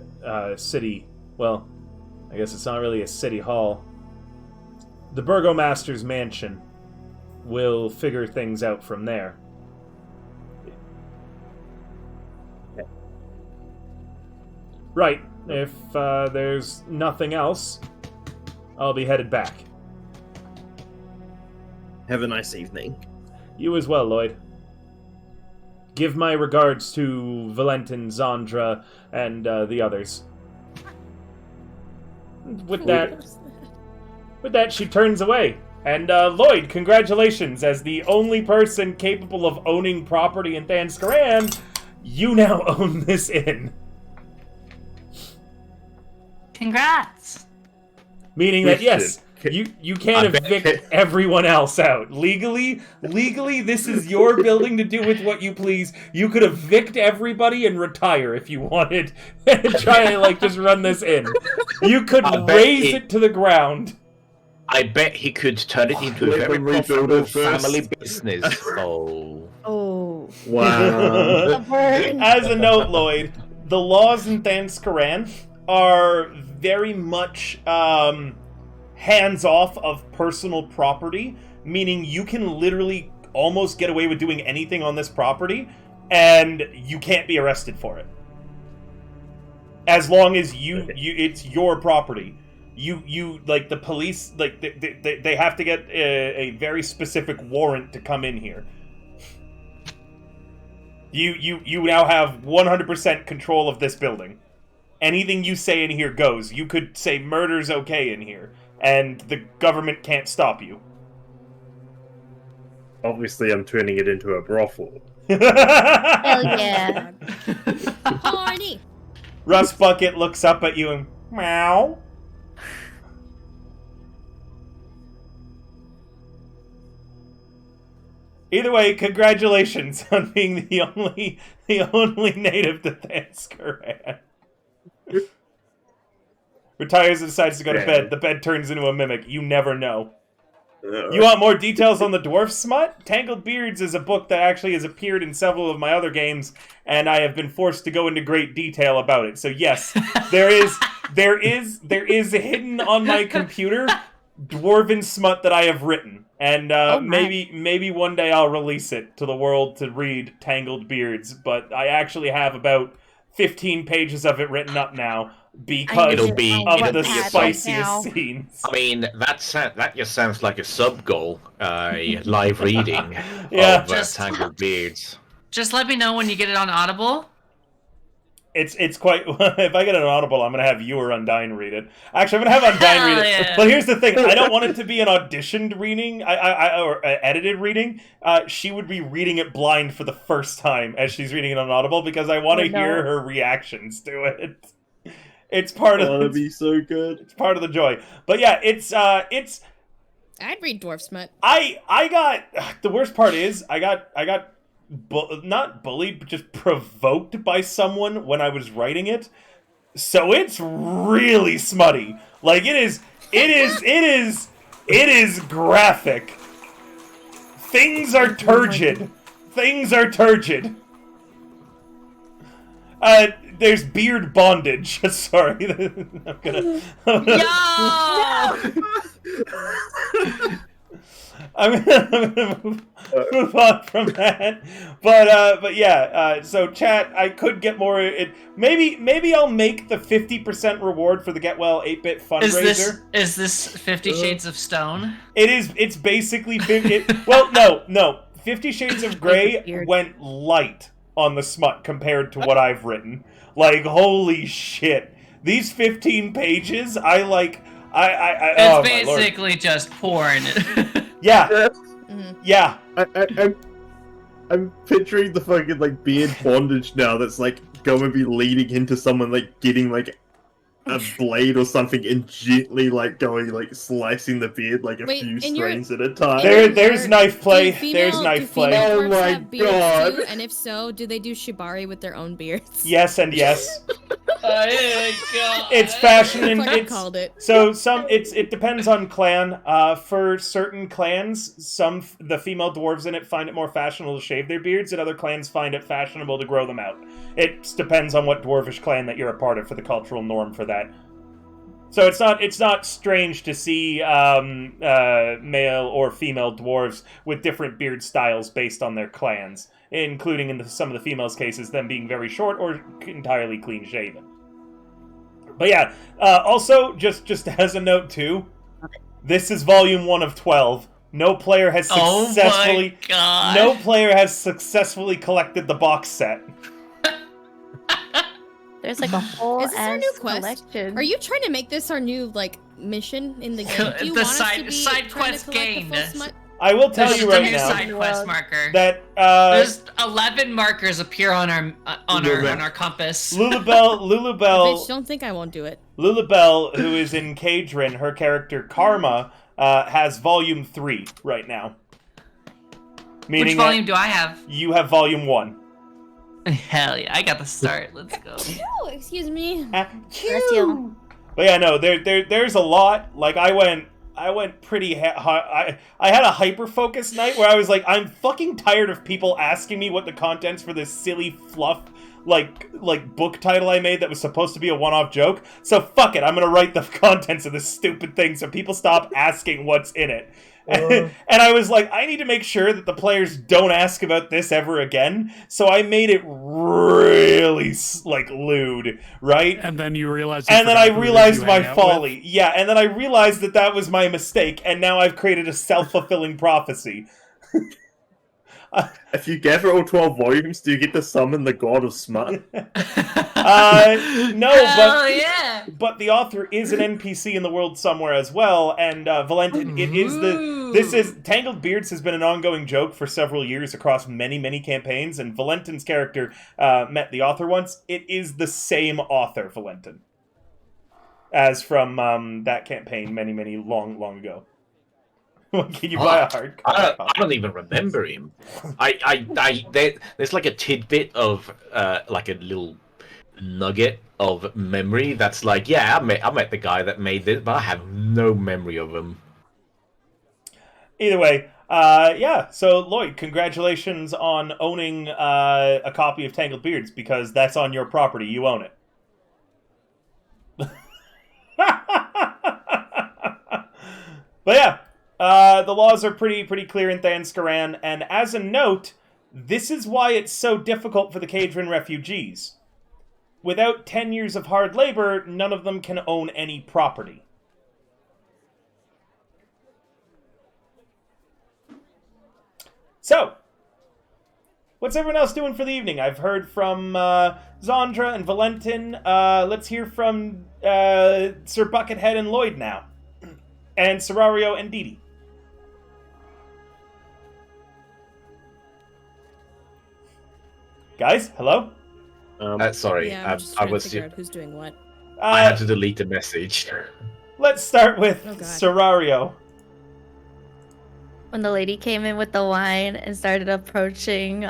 city. Well, I guess it's not really a city hall. The Burgomaster's mansion. We'll figure things out from there. Right. If there's nothing else, I'll be headed back. Have a nice evening. You as well, Lloyd. Give my regards to Valentin, Zandra, and the others. With that, she turns away. And Lloyd, congratulations, as the only person capable of owning property in Thanskaran, you now own this inn. Congrats. Meaning that, yes, you can't evict everyone else out. Legally, this is your building to do with what you please. You could evict everybody and retire if you wanted, and try to, just run this inn. You could raise it to the ground. I bet he could turn it into a very profitable family business. Oh. Wow. As a note, Lloyd, the laws in Thanskaran are very much hands-off of personal property, meaning you can literally almost get away with doing anything on this property, and you can't be arrested for it. As long as it's your property. The police, they have to get a very specific warrant to come in here. You now have 100% control of this building. Anything you say in here goes. You could say murder's okay in here, and the government can't stop you. Obviously, I'm turning it into a brothel. Hell yeah. Horny. Russ Bucket looks up at you and meow. Either way, congratulations on being the only native to Thanskaran. Retires and decides to go to bed. The bed turns into a mimic. You never know. You want more details on the dwarf smut? Tangled Beards is a book that actually has appeared in several of my other games, and I have been forced to go into great detail about it. So yes, there is hidden on my computer dwarven smut that I have written, and maybe one day I'll release it to the world to read Tangled Beards. But I actually have about 15 pages of it written up now because of the spiciest scenes. I mean, that just sounds like a sub-goal, live reading of Tangled Beards. Just let me know when you get it on Audible. It's quite. If I get an Audible, I'm gonna have you or Undyne read it. Actually, I'm gonna have Undyne read it. Yeah. But here's the thing: I don't want it to be an auditioned reading, or edited reading. She would be reading it blind for the first time as she's reading it on Audible because I want to hear her reactions to it. It's part of. That'd be so good. It's part of the joy. But yeah, it's. I'd read Dwarf Smut. I got the worst part is I got. Not bullied, but just provoked by someone when I was writing it. So it's really smutty. Like it is graphic. Things are turgid. There's beard bondage. Sorry. I'm gonna... Yo! I'm gonna move on from that. But yeah. So chat, I could get more. Maybe I'll make the 50% reward for the Get Well 8-bit fundraiser. Is this 50 Shades of Stone? It's basically 50. No. 50 Shades of Grey went light on the smut compared to what I've written. Like, holy shit. These 15 pages, It's basically just porn. Yeah. Yeah. I'm picturing the fucking like beard bondage now that's like going to be leading into someone like getting like a blade or something and gently like going like slicing the beard like a few strands at a time. There's knife play. There's knife play. Oh my god. Too? And if so, do they do shibari with their own beards? Yes and yes. God. It's fashion and I it's called it. So it depends on clan. For certain clans, the female dwarves in it find it more fashionable to shave their beards, and other clans find it fashionable to grow them out. It depends on what dwarvish clan that you're a part of for the cultural norm for that. So it's not strange to see male or female dwarves with different beard styles based on their clans, including in some of the females' cases them being very short or entirely clean shaven. But yeah, also just as a note too, this is volume 1 of 12. No player has successfully collected the box set. There's like a whole Is this our new quest? collection. Are you trying to make this our new like mission in the game? Do you The want us side- to be side trying quest to collect the gained. full smut? I will tell There's you a right new now side quest marker. that There's 11 markers appear on our compass. Lulubelle, Bitch, don't think I won't do it. Lulubelle, who is in Cadron, her character Karma, has volume 3 right now. Meaning Which volume do I have? You have volume 1. Hell yeah, I got the start. Let's go. Oh, excuse me. Bless you. But yeah, no, there's a lot. Like I went pretty high. I had a hyper focus night where I was like, I'm fucking tired of people asking me what the contents for this silly fluff like book title I made that was supposed to be a one-off joke. So fuck it, I'm gonna write the contents of this stupid thing so people stop asking what's in it. And I was like, I need to make sure that the players don't ask about this ever again. So I made it really like lewd, right? And then you realized. And then I realized my folly. Yeah, and then I realized that was my mistake, and now I've created a self-fulfilling prophecy. If you gather all 12 volumes, do you get to summon the god of smut? No, yeah. but the author is an NPC in the world somewhere as well, and Valentin, this is Tangled Beards has been an ongoing joke for several years across many campaigns, and Valentin's character met the author once. It is the same author, Valentin, as from that campaign many long ago. Can you buy a hard copy? I don't even remember him. There's like a tidbit of like a little nugget of memory that's like, yeah, I met the guy that made this, but I have no memory of him. Either way, yeah. So Lloyd, congratulations on owning a copy of Tangled Beards, because that's on your property. You own it. But yeah. The laws are pretty clear in Thanskaran, and as a note, this is why it's so difficult for the Cadron refugees. Without 10 years of hard labor, none of them can own any property. So, what's everyone else doing for the evening? I've heard from Zandra and Valentin. Let's hear from Sir Buckethead and Lloyd now. And Serario and Didi. Guys, hello? Sorry, Yeah, I'm just trying to figure out who's doing what. I had to delete the message. Let's start with Oh, God. Serario. When the lady came in with the wine and started approaching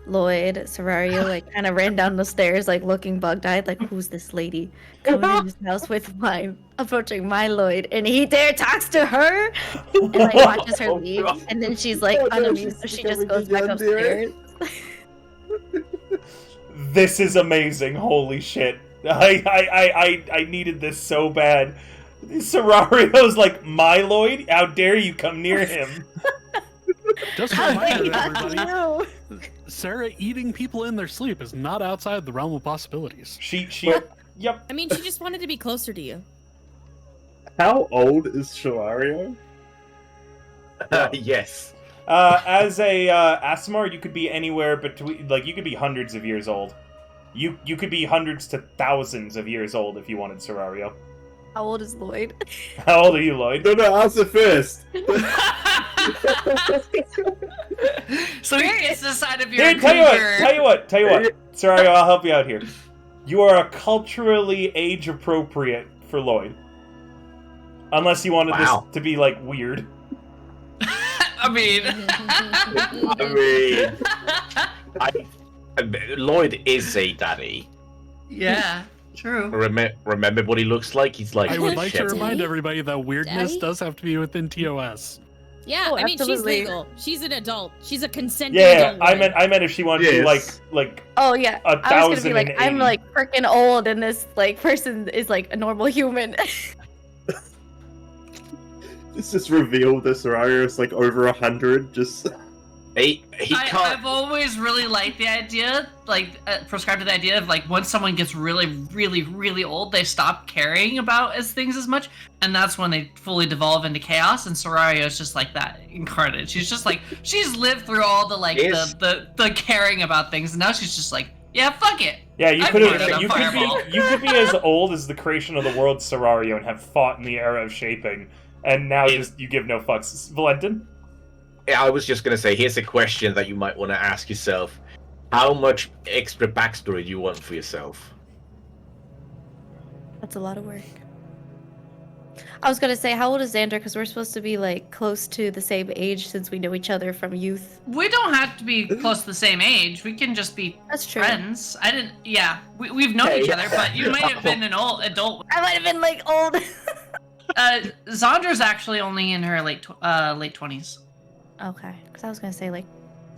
Lloyd, Serario like kind of ran down the stairs like looking bug-eyed, like, who's this lady coming in his house with wine, approaching my Lloyd, and he dare talks to her and like watches her leave, and then she's like unamused, so she just goes back upstairs. This is amazing. Holy shit. I needed this so bad. Serrario's like, my Lloyd? How dare you come near him? Just a reminder, I everybody. know. Sarah eating people in their sleep is not outside the realm of possibilities. She, yep. I mean, she just wanted to be closer to you. How old is Shalario? Yes. As a Aasimar, you could be anywhere between, like, you could be hundreds of years old. You could be hundreds to thousands of years old if you wanted Serrario. How old is Lloyd? How old are you, Lloyd? No, answer first. So he gets the side of your Here, tell you what. Serrario, I'll help you out here. You are culturally age appropriate for Lloyd. Unless you wanted this to be, like, weird. I mean... Lloyd is a daddy. Yeah, true. Remember what he looks like? He's like... I would like to shit. remind everybody that weirdness Daddy? does have to be within TOS. Yeah, Oh, I mean, absolutely. she's legal. She's an adult. She's a consenting Yeah, adult. I meant if she wanted to, like Oh yeah, I was gonna be like, 1,080. I'm like freaking old, and this like person is like a normal human. It's just revealed that Serrario is like over 100. Just He can't... I've always really liked the idea, like, prescribed to the idea of, like, once someone gets really, really, really old, they stop caring about things as much, and that's when they fully devolve into chaos, and Serrario is just like that incarnate. She's just like, she's lived through all the, like, the caring about things, and now she's just like, yeah, fuck it. Yeah, you I could wanted a have. You fireball. could be as old as the creation of the world, Serrario, and have fought in the era of shaping, and now just you give no fucks. Valentin? Yeah, I was just gonna say, here's a question that you might want to ask yourself. How much extra backstory do you want for yourself? That's a lot of work. I was gonna say, how old is Xander? Because we're supposed to be like close to the same age since we know each other from youth. We don't have to be close to the same age. We can just be That's true. friends. We've known each other, but you might have been an old adult. I might have been like old. Zandra's actually only in her late 20s. Okay, because I was gonna say like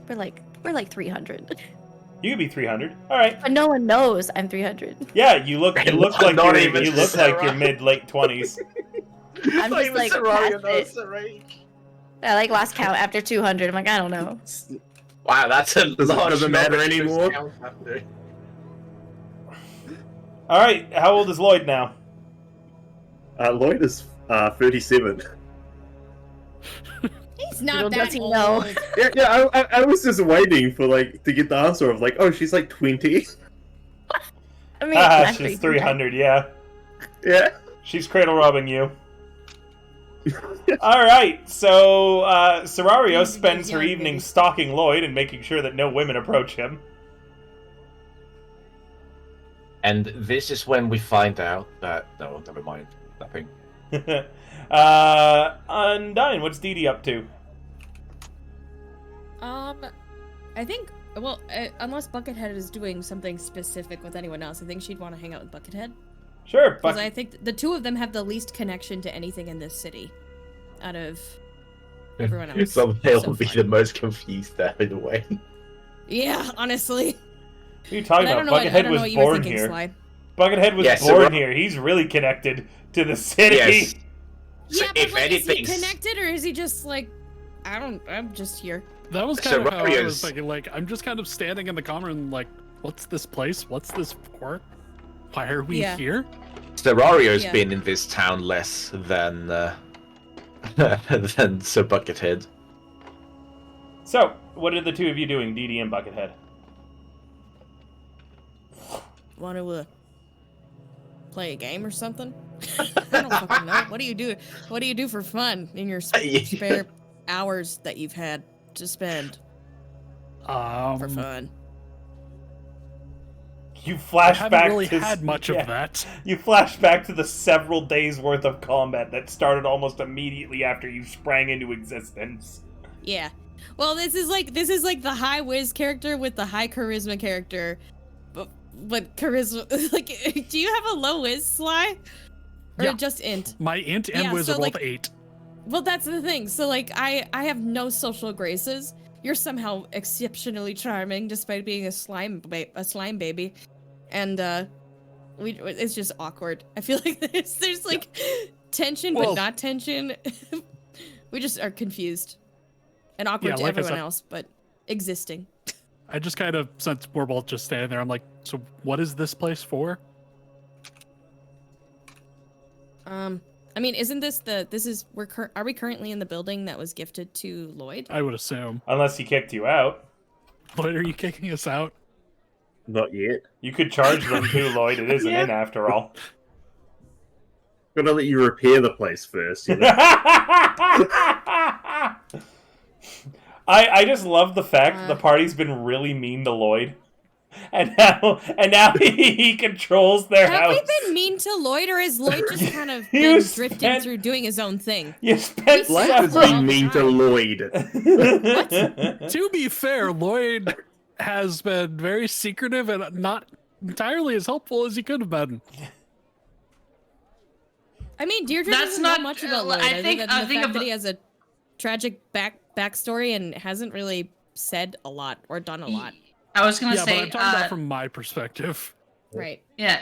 we're like 300, You could be 300. All right. but no one knows I'm 300. Yeah, you look like Not you're even you look like Sarah. you're mid late 20s. I'm just like past it. I like lost count after 200. I'm like, I don't know. Wow, that's a Does it large doesn't matter number to anymore? count after. All right. How old is Lloyd now? Lloyd is 37. He's not Little that does he old. know. Yeah. I was just waiting for like to get the answer of like, oh, she's like 20. I mean, Ah, I'm she's 300. 300. Yeah, Yeah. she's cradle robbing you. All right. So Serrario He's spends her young, evening baby. stalking Lloyd and making sure that no women approach him. And this is when we find out that... No, never mind. Nothing. Undyne, what's Dee Dee up to? I think, well, unless Buckethead is doing something specific with anyone else, I think she'd want to hang out with Buckethead. Sure, Because but I think the two of them have the least connection to anything in this city out of everyone else. So they'll so be far. the most confused there in a way. Yeah, honestly. what are you talking But I about? don't know what, I Buckethead don't know was what you were born thinking, here. Sly. Buckethead was Yes, born Serra- here. He's really connected to the city. Yes. So Yeah, but if like, is he anything, connected or is he just like, I'm just here. That was kind of how I Serrario's- was thinking. Like, I'm just kind of standing in the common and like, what's this place? What's this for? Why are we Yeah. here? Serrario's Yeah. been in this town less than than Sir Buckethead. So, what are the two of you doing, Dee Dee and Buckethead? Want to play a game or something? I don't fucking know. What do you do? What do you do for fun in your spare hours that you've had to spend for fun? You I flash haven't back really to had much yeah. of that. You flash back to the several days worth of combat that started almost immediately after you sprang into existence. Yeah. Well, this is like the high whiz character with the high charisma character, but charisma. Like, do you have a low whiz, Sly, or Yeah. just int? My int and Yeah, whiz so, are both like- 8. Well, that's the thing. So, like, I have no social graces. You're somehow exceptionally charming, despite being a slime baby, and it's just awkward. I feel like there's like tension, but not tension. We just are confused and awkward to like I everyone said- else, but existing. I just kind of, since we're both just standing there, I'm like, so what is this place for? I mean, isn't this are we currently in the building that was gifted to Lloyd? I would assume. Unless he kicked you out. Lloyd, are you kicking us out? Not yet. You could charge them too, Lloyd. It is an inn after all. Gotta let you repair the place first. You know? I just love the fact the party's been really mean to Lloyd. And now he controls their Have house. we been mean to Lloyd, or has Lloyd just kind of You been spent- drifting through doing his own thing? You spent Life has What? been mean to Lloyd. To be fair, Lloyd has been very secretive and not entirely as helpful as he could have been. I mean, Deirdre That's doesn't not- know much about I Lloyd, other think- than I the think fact of that the- he has a tragic backstory and hasn't really said a lot or done a lot. I was gonna Yeah, but say, I'm talking about from my perspective. Right. yeah,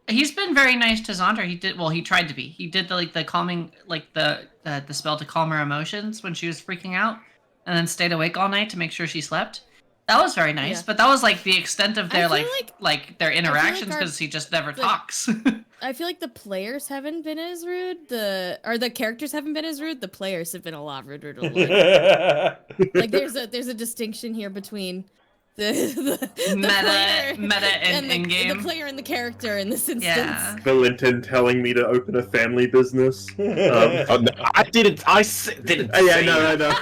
he's been very nice to Zandra. He tried to be. He did the calming, like the spell to calm her emotions when she was freaking out, and then stayed awake all night to make sure she slept. That was very nice, Yeah. but that was like the extent of their I feel like their interactions our- because he just never like- talks. I feel like the players haven't been as rude. The characters haven't been as rude. The players have been a lot ruder to Lloyd. Like there's a distinction here between the Meta and the in-game. player and the character in this instance. Yeah. Valentin telling me to open a family business. Oh, no, I didn't. Didn't. Yeah, say no, that.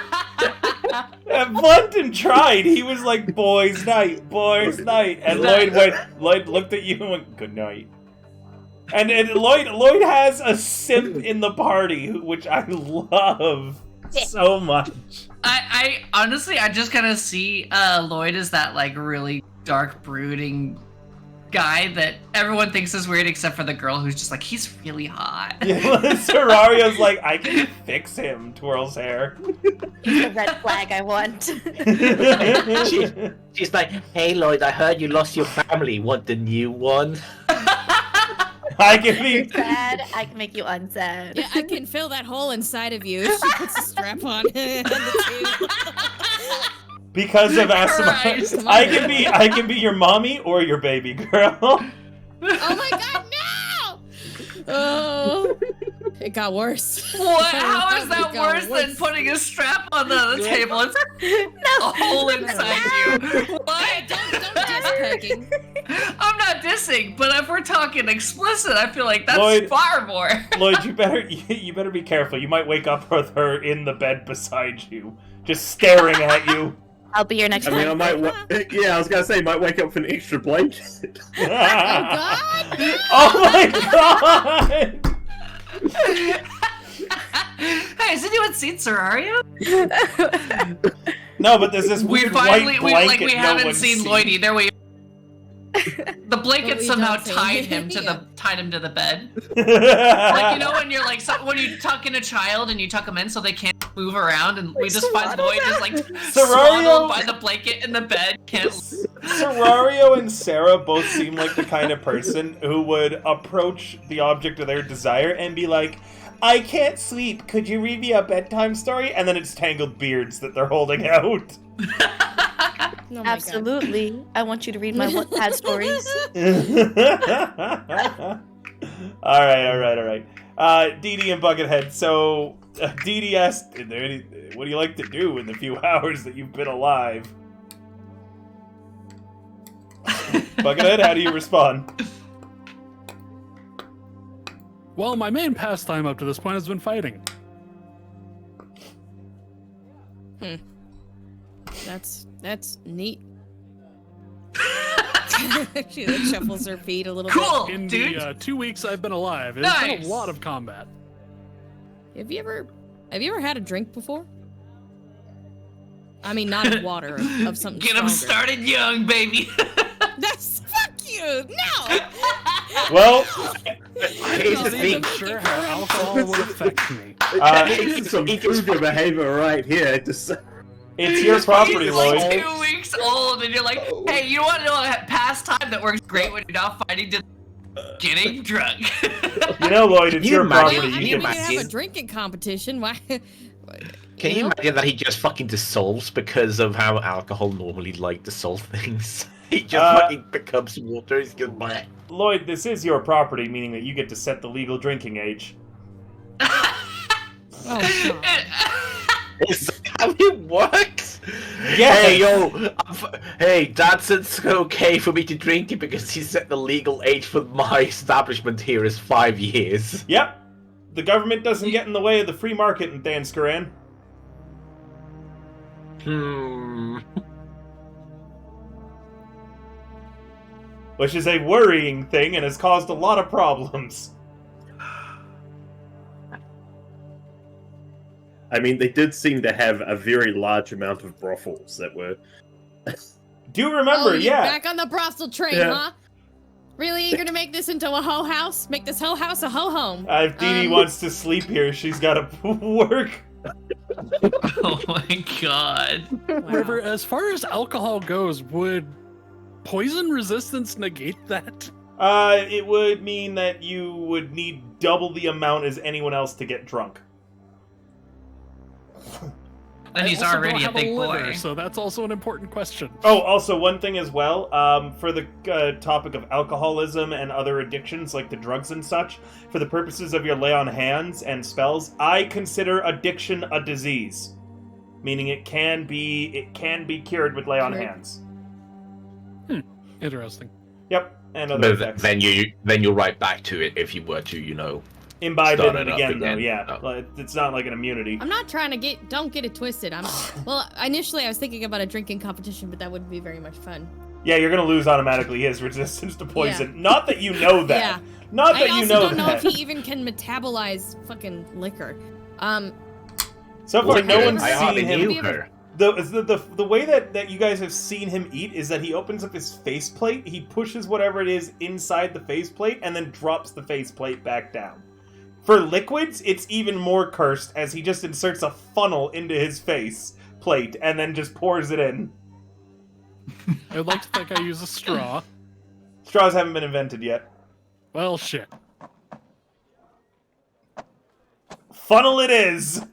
no. Blunden tried. He was like, boys' night, boys' night. And Lloyd looked at you and went, good night. And Lloyd has a simp in the party, which I love so much. I honestly, I just kind of see Lloyd as that like really dark, brooding guy that everyone thinks is weird except for the girl who's just like, he's really hot. Yeah, Serrario's like, I can fix him, twirls hair. He's the red flag I want. She's like, hey Lloyd, I heard you lost your family. Want the new one? I can be. Sad, I can make you unsad. Yeah, I can fill that hole inside of you if she puts a strap on the table. Because of Christ. Asimov, I can be your mommy or your baby girl. Oh my god, no! Oh, it got worse. What? How is It that got worse than putting a strap on the table? It's No. a hole inside you. What? Don't diss pegging. I'm not dissing, but if we're talking explicit, I feel like that's Lloyd- far more. Lloyd, you better be careful. You might wake up with her in the bed beside you, just staring at you. I'll be your next I mean, I friend. might. Yeah, I was gonna say, might wake up with an extra blanket. God! Oh my god! Hey, has anyone seen Serrario? No, but there's this We weird finally, white blanket we no haven't one's seen Lloyd either. The But blanket we somehow don't see tied him. him Yeah. tied him to the bed. Like, you know when you're like when you tuck in a child and you tuck them in so they can't move around, and we just find Lloyd just like swaddled by the blanket in the bed. Can't. Serrario and Sarah both seem like the kind of person who would approach the object of their desire and be like, I can't sleep, could you read me a bedtime story? And then it's tangled beards that they're holding out. Oh my God. Absolutely. I want you to read my Wattpad stories. Alright. Dee Dee and Buckethead. So, Dee Dee asked, what do you like to do in the few hours that you've been alive? Buckethead, how do you respond? Well, my main pastime up to this point has been fighting. That's neat. She like shuffles her feet a little Cool, In dude. the 2 weeks I've been alive, it's been Nice. a lot of combat. bit. Have you ever had a drink before? I mean, not of water, of something Get him stronger. started young, baby. That's fuck you. No. Well, Here's the Not even thing. sure how alcohol would affect me. It's some cougar behavior right here. Just it's your property, He's like Lloyd. 2 weeks old, and you're like, hey, you want to know a pastime that works great when you're not fighting? getting drunk. You know, Lloyd, it's Can you your imagine- property. I Can mean, you we could have a imagine? drinking competition. Why? Can you imagine that he just fucking dissolves because of how alcohol normally dissolve things? He just fucking becomes water. He's just bleh. Lloyd, this is your property, meaning that you get to set the legal drinking age. Oh, God. Is that how it works? Yes. Hey, yo. Hey, Dad said it's okay for me to drink it because he set the legal age for my establishment here is 5 years. Yep. The government doesn't get in the way of the free market in Danskaran. Which is a worrying thing and has caused a lot of problems. I mean, they did seem to have a very large amount of brothels that were. Do remember, Oh, you're yeah. back on the brothel train, Yeah. huh? Really eager to make this into a hoe house? Make this hoe house a hoe home. If Dee Dee wants to sleep here, she's got to work. Oh my god. Wow. River, as far as alcohol goes, would poison resistance negate that? It would mean that you would need double the amount as anyone else to get drunk. And he's I also already don't a have big liver, boy. so that's also an important question. Oh, also one thing as well, for the topic of alcoholism and other addictions like the drugs and such, for the purposes of your lay on hands and spells, I consider addiction a disease, meaning it can be cured with lay on Cured. hands. Interesting. Yep, and other But effects. then you're right back to it if you were to, Imbibe start it it up again, though. again. Yeah, Oh. Like, it's not like an immunity. I'm not trying to don't get it twisted. Well, initially I was thinking about a drinking competition, but that would be very much fun. Yeah, you're gonna lose automatically his resistance to poison. Yeah. Not that you know that. Yeah. Not I that also you know don't know that. if he even can metabolize fucking liquor. So far, no I one's hardly seen him. knew her. The way that you guys have seen him eat is that he opens up his faceplate, he pushes whatever it is inside the faceplate, and then drops the faceplate back down. For liquids, it's even more cursed as he just inserts a funnel into his face plate and then just pours it in. I'd like to think I use a straw. Straws haven't been invented yet. Well, shit. Funnel it is!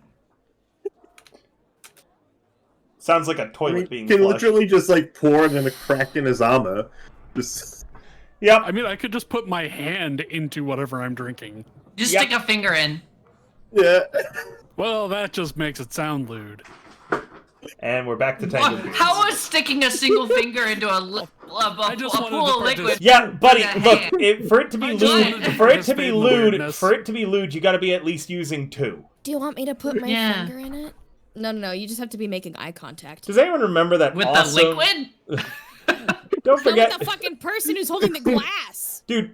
Sounds like a I toilet mean, being can flushed. literally just pour it in a crack in his armor. Just Yep. I mean, I could just put my hand into whatever I'm drinking. Just Yep. stick a finger in. yeah. Well, that just makes it sound lewd. And we're back to What? Tango Beans. How is sticking a single finger into a I just wanted pool to of liquid? Yeah, buddy, with a look, hand? for it to be I just lewd, wanted to for it to be participate in the lewd, weirdness. for it to be lewd, you gotta be at least using two. Do you want me to put my Yeah. finger in it? No. You just have to be making eye contact. Does anyone remember that With awesome... the liquid? Don't Not forget... with the fucking person who's holding the glass. Dude,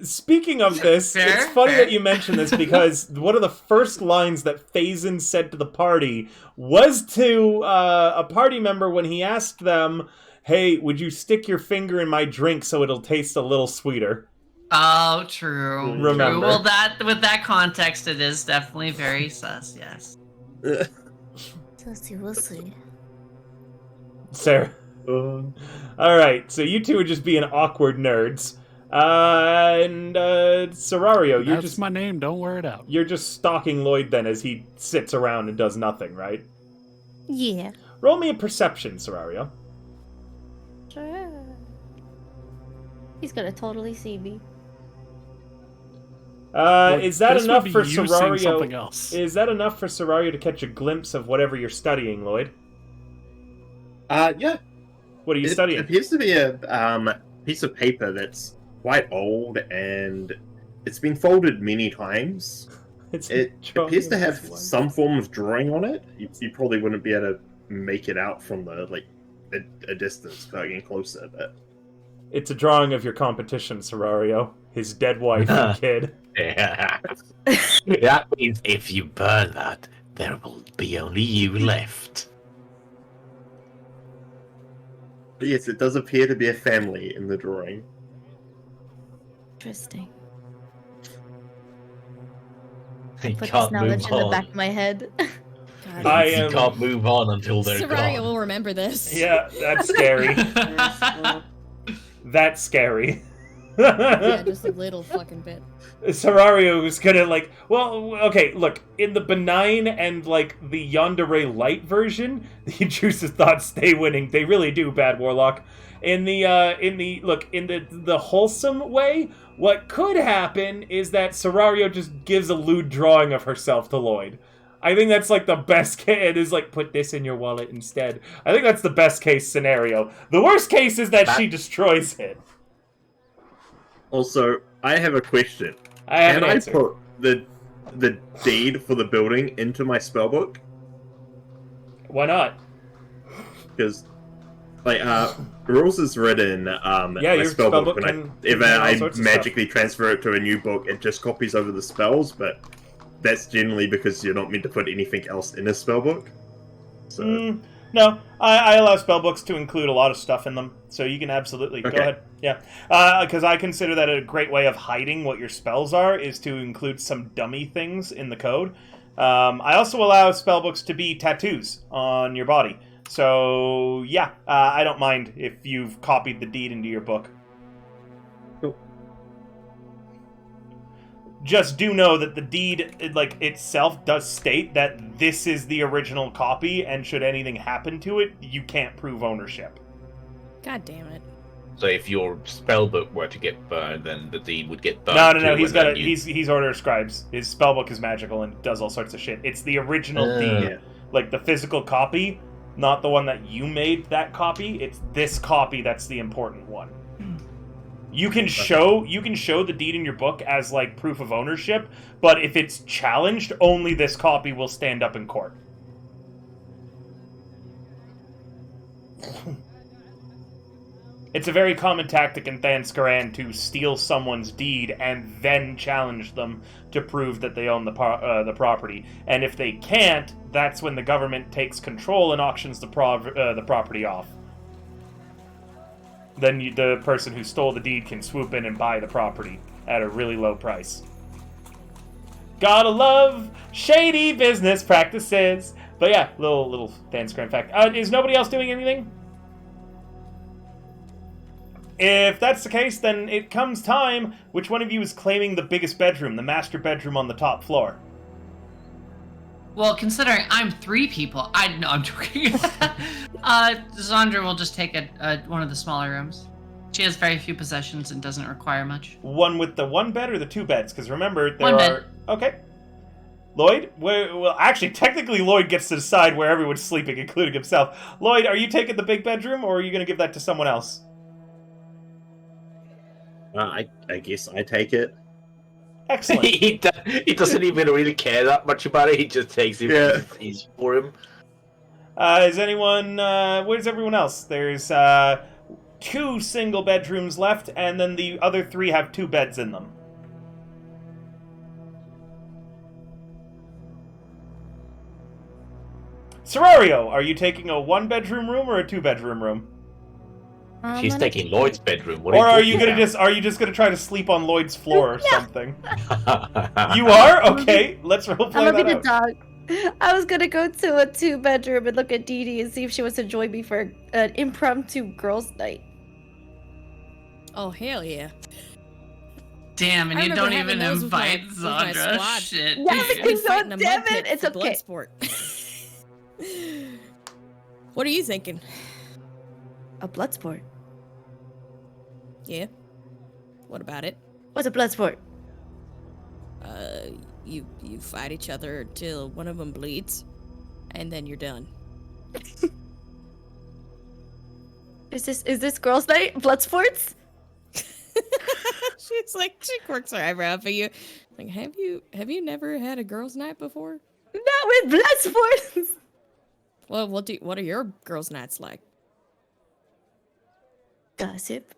speaking of this, Fair, it's funny fair. that you mention this because one of the first lines that Phazon said to the party was to a party member when he asked them, hey, would you stick your finger in my drink so it'll taste a little sweeter? Oh, true. Remember. True. Well, with that context, it is definitely very sus. Yes. We'll see. Sarah. Alright, so you two are just being awkward nerds. And Serario, you're That's just my name. Don't wear it out. you're just stalking Lloyd then as he sits around and does nothing, right? Yeah. Roll me a perception, Serario. Sure. He's gonna totally see me. Is that This would enough be for you saying Serario? something else. Is that enough for Serario to catch a glimpse of whatever you're studying, Lloyd? Yeah. What are you It studying? appears to be a piece of paper that's quite old and it's been folded many times. It's It drawing appears to a have line. some form of drawing on it. You probably wouldn't be able to make it out from the a distance, but getting closer. But It's a drawing of your competition, Serario. His dead wife and kid. Yeah. That means if you burn that, there will be only you left. But yes, it does appear to be a family in the drawing. Interesting. You Put this can't knowledge move in the on. back of my head. God. I You am- can't move on until they're Serario gone. will remember this. Yeah, that's scary. That's scary. Yeah, just a little fucking bit. Serario was gonna like, well, okay, look, in the benign and like the yandere light version, the intrusive thoughts stay winning. They really do, bad warlock. In the wholesome way, what could happen is that Serario just gives a lewd drawing of herself to Lloyd. I think that's like the best case. It is like, put this in your wallet instead. I think that's the best case scenario. The worst case is that she destroys it. Also, I have a question. I have Can an I answer. put the deed for the building into my spellbook? Why not? Because, like, rules is written, Yeah, my your spellbook when can if contain all I sorts of magically transfer it to a new book, it just copies over the spells, but that's generally because you're not meant to put anything else in a spellbook. So, No, I allow spellbooks to include a lot of stuff in them, so you can absolutely go Okay. ahead. Yeah, because I consider that a great way of hiding what your spells are is to include some dummy things in the code. I also allow spellbooks to be tattoos on your body. So yeah, I don't mind if you've copied the deed into your book. Cool. Just do know that the deed, like, itself does state that this is the original copy, and should anything happen to it, you can't prove ownership. God damn it. So if your spellbook were to get burned, then the deed would get burned. No, too, he's and got then a, you- he's Order of Scribes. His spellbook is magical and does all sorts of shit. It's the original deed, Yeah. like the physical copy, not the one that you made that copy. It's this copy that's the important one. You can show the deed in your book as like proof of ownership, but if it's challenged, only this copy will stand up in court. It's a very common tactic in Thanskaran to steal someone's deed and then challenge them to prove that they own the property. And if they can't, that's when the government takes control and auctions the property off. Then the person who stole the deed can swoop in and buy the property at a really low price. Gotta love shady business practices. But yeah, little Thanskaran fact. Is nobody else doing anything? If that's the case, then it comes time. Which one of you is claiming the biggest bedroom, the master bedroom on the top floor? Well, considering I'm 3 people, no, I'm joking. Zandra will just take one of the smaller rooms. She has very few possessions and doesn't require much. One with the 1 bed or the 2 beds? Because remember, there One are... bed. Okay. Lloyd? Well, actually, technically, Lloyd gets to decide where everyone's sleeping, including himself. Lloyd, are you taking the big bedroom, or are you going to give that to someone else? I guess I take it. Excellent. he doesn't even really care that much about it. He just takes it. Yeah. It's easy for him. Is anyone... where's everyone else? There's 2 single bedrooms left, and then the other 3 have 2 beds in them. Serario, are you taking a 1-bedroom room or a 2-bedroom room? She's I'm taking gonna Lloyd's bedroom. What Or are you you gonna talking are you just gonna try to sleep on Lloyd's floor or something? about? You are? Okay, let's roleplay I'm gonna be that the out. dog. I was gonna go to a 2-bedroom and look at Dee Dee and see if she wants to join me for an impromptu girls' night. Oh, hell yeah. Damn, and I you remember don't having even those with my- invite with my Zandra. squad. Shit. Yeah, dude. because Fight in a damn mud pit it, it's for okay. Bloodsport. What are you thinking? A blood sport. Yeah. What about it? What's a blood sport? You fight each other till one of them bleeds, and then you're done. Is this girls' night? Blood sports? She's like, she quirks her eyebrow up at you. Like, have you never had a girls' night before? Not with blood sports. Well, what are your girls' nights like? Gossip.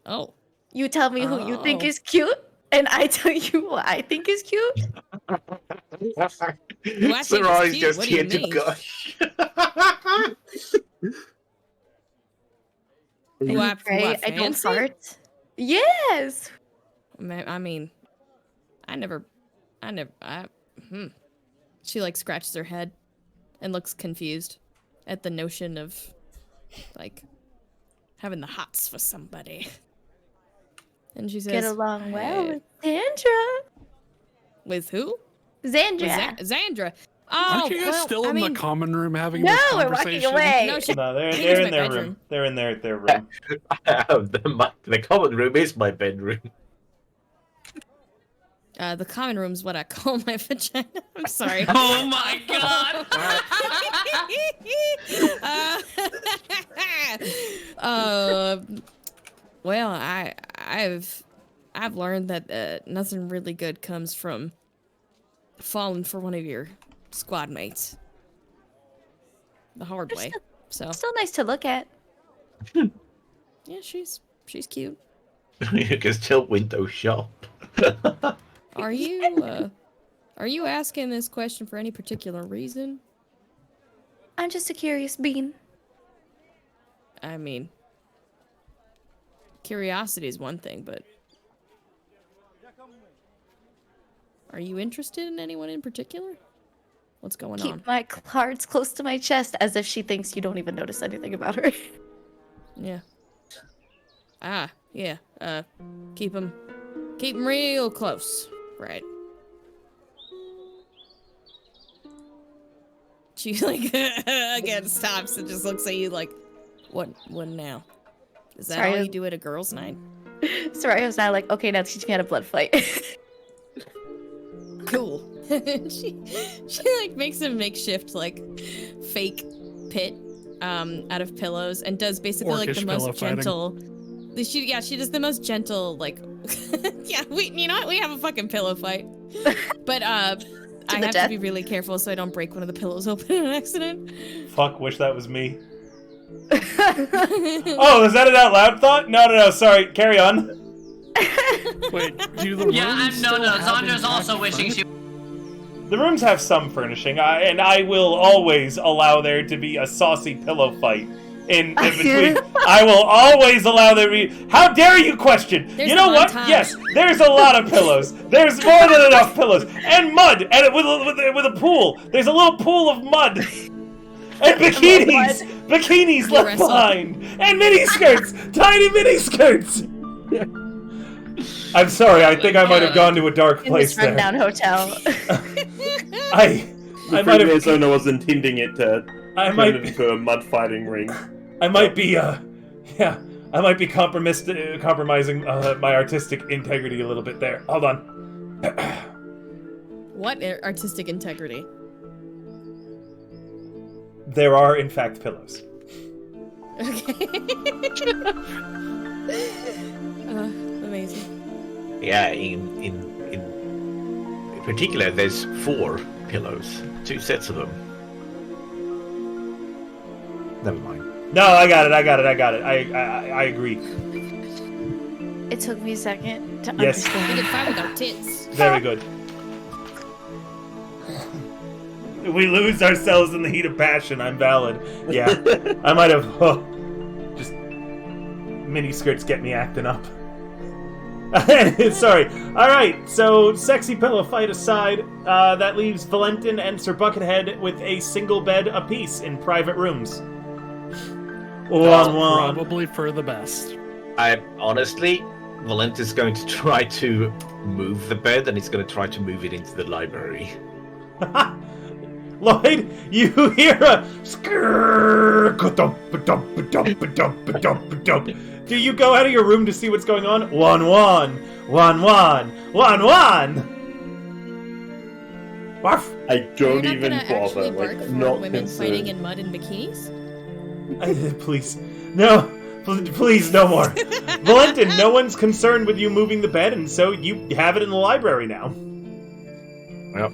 Oh. You tell me who you think Oh. is cute, and I tell you what I think is cute. Sarai's cute. just What do you here to mean? gush. Who I I don't fancy? fart. Yes. I mean, She like scratches her head and looks confused at the notion of like having the hots for somebody. And she says, Get along well "Hey, with Sandra. with who? Xandra. With Zandra. Oh, Aren't you guys well, still I in mean, the common room having No, this we're conversation? walking away. No, she, No, they're She they're was in my their bedroom. room. They're in their room. The common room is my bedroom. The common room's what I call my vagina. I'm sorry. Oh my god! Well, I've learned that nothing really good comes from falling for one of your squad mates the hard way. So Still nice to look at. yeah, she's cute. You can still window shop. Are you asking this question for any particular reason? I'm just a curious bean. I mean, curiosity is one thing, but are you interested in anyone in particular? What's going on? Keep my cards close to my chest as if she thinks you don't even notice anything about her. Yeah. Ah, yeah. Keep them real close. Right. She like again stops and just looks at you like, what now? Is that Sorry, all you do at a girls' night? Sorario's now like, okay, now teach me how to blood fight. Cool. she like makes a makeshift like fake pit out of pillows and does basically like the Orcish most pillow fighting. gentle. She does the most gentle like yeah, you know what? We have a fucking pillow fight. But I the have to death. be really careful so I don't break one of the pillows open in an accident. Fuck, wish that was me. Oh, is that an out loud thought? No, sorry, carry on. Wait, do the Yeah, rooms I'm no. still have Zandra's intact also wishing she. The rooms have some furnishing, and I will always allow there to be a saucy pillow fight in between. I will always allow there to be. How dare you question? There's You know a what? montage. Yes, there's a lot of pillows. There's more than enough pillows and mud, and with a pool. There's a little pool of mud. And bikinis! Bikinis left wrestle. behind! And miniskirts! Tiny miniskirts! I'm sorry, I think I might have gone to a dark In place this rundown there. hotel. I The might previous have. owner was intending it to I turn might. it into a mud fighting ring. I might be. Yeah. I might be compromising my artistic integrity a little bit there. Hold on. What artistic integrity? There are, in fact, pillows. Okay. Amazing. Yeah, in particular, there's 4 pillows, 2 sets of them. Never mind. No, I got it. I agree. It took me a second to Yes. We understand. can fight with our tits. Very good. We lose ourselves in the heat of passion. I'm valid. Yeah, I might have. Just miniskirts get me acting up. Sorry. All right. So, sexy pillow fight aside, that leaves Valentin and Sir Buckethead with a single bed apiece in private rooms. That's One. probably for the best. I honestly, Valent is going to try to move the bed, and he's going to try to move it into the library. Lloyd, you hear a skrrr. Do you go out of your room to see what's going on? 1-1. 1-1. 1-1. Barf. I don't You're even not gonna actually bother. bark Like, for not women concerned. fighting in mud and bikinis? Please. No. Please, no more. Valentin, no one's concerned with you moving the bed, and so you have it in the library now. Yep.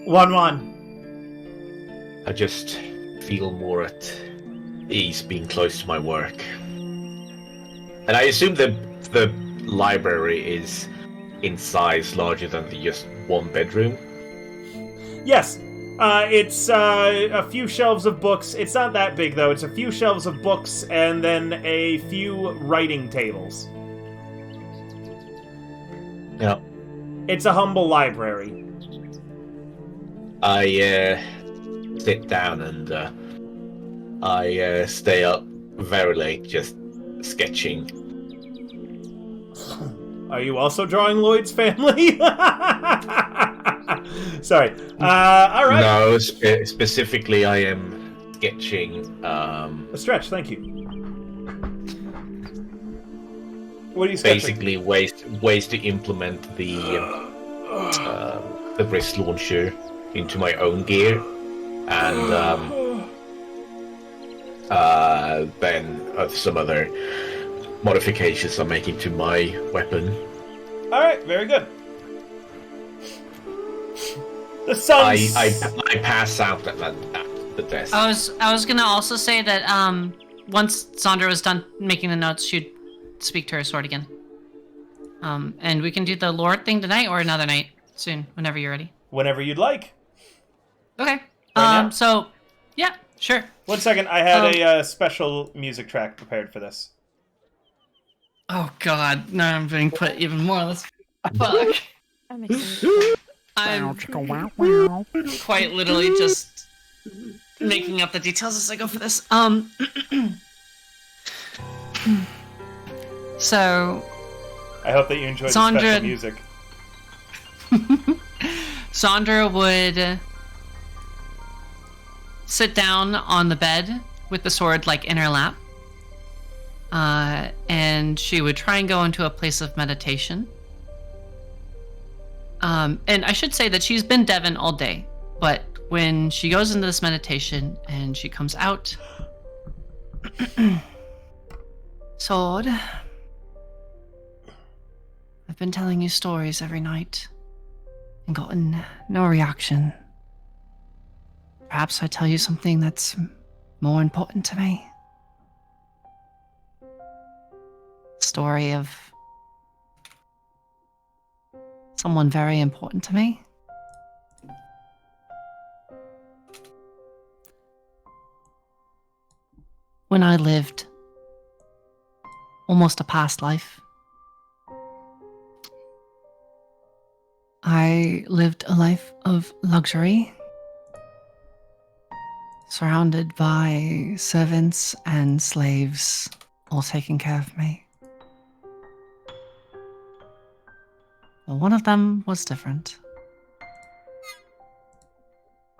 1-1. I just feel more at ease being close to my work. And I assume the library is in size larger than the just one bedroom. Yes. It's a few shelves of books. It's not that big, though. It's a few shelves of books and then a few writing tables. Yeah. It's a humble library. I sit down and I stay up very late just sketching. Are you also drawing Lloyd's family? Sorry. All right. No, specifically, I am sketching. A stretch. Thank you. What are you sketching? Basically, ways to implement the wrist launcher into my own gear, and then some other modifications I'm making to my weapon. All right. Very good. The sun's... I pass out at the desk. I was gonna also say that once Sandra was done making the notes, she'd speak to her sword again. And we can do the Lord thing tonight or another night soon, whenever you're ready. Whenever you'd like. Okay. now? So yeah, sure. 1 second. I had a special music track prepared for this. Oh God, now I'm being put even more on this. Fuck. I'm excited. I'm quite literally just making up the details as I go for this. So I hope that you enjoyed Sandra... the special music. Sandra would sit down on the bed with the sword like in her lap. And she would try and go into a place of meditation. And I should say that she's been Devon all day, but when she goes into this meditation and she comes out, Sword, I've been telling you stories every night and gotten no reaction. Perhaps I tell you something that's more important to me. Story of someone very important to me. When I lived almost a past life, I lived a life of luxury, surrounded by servants and slaves, all taking care of me. But one of them was different.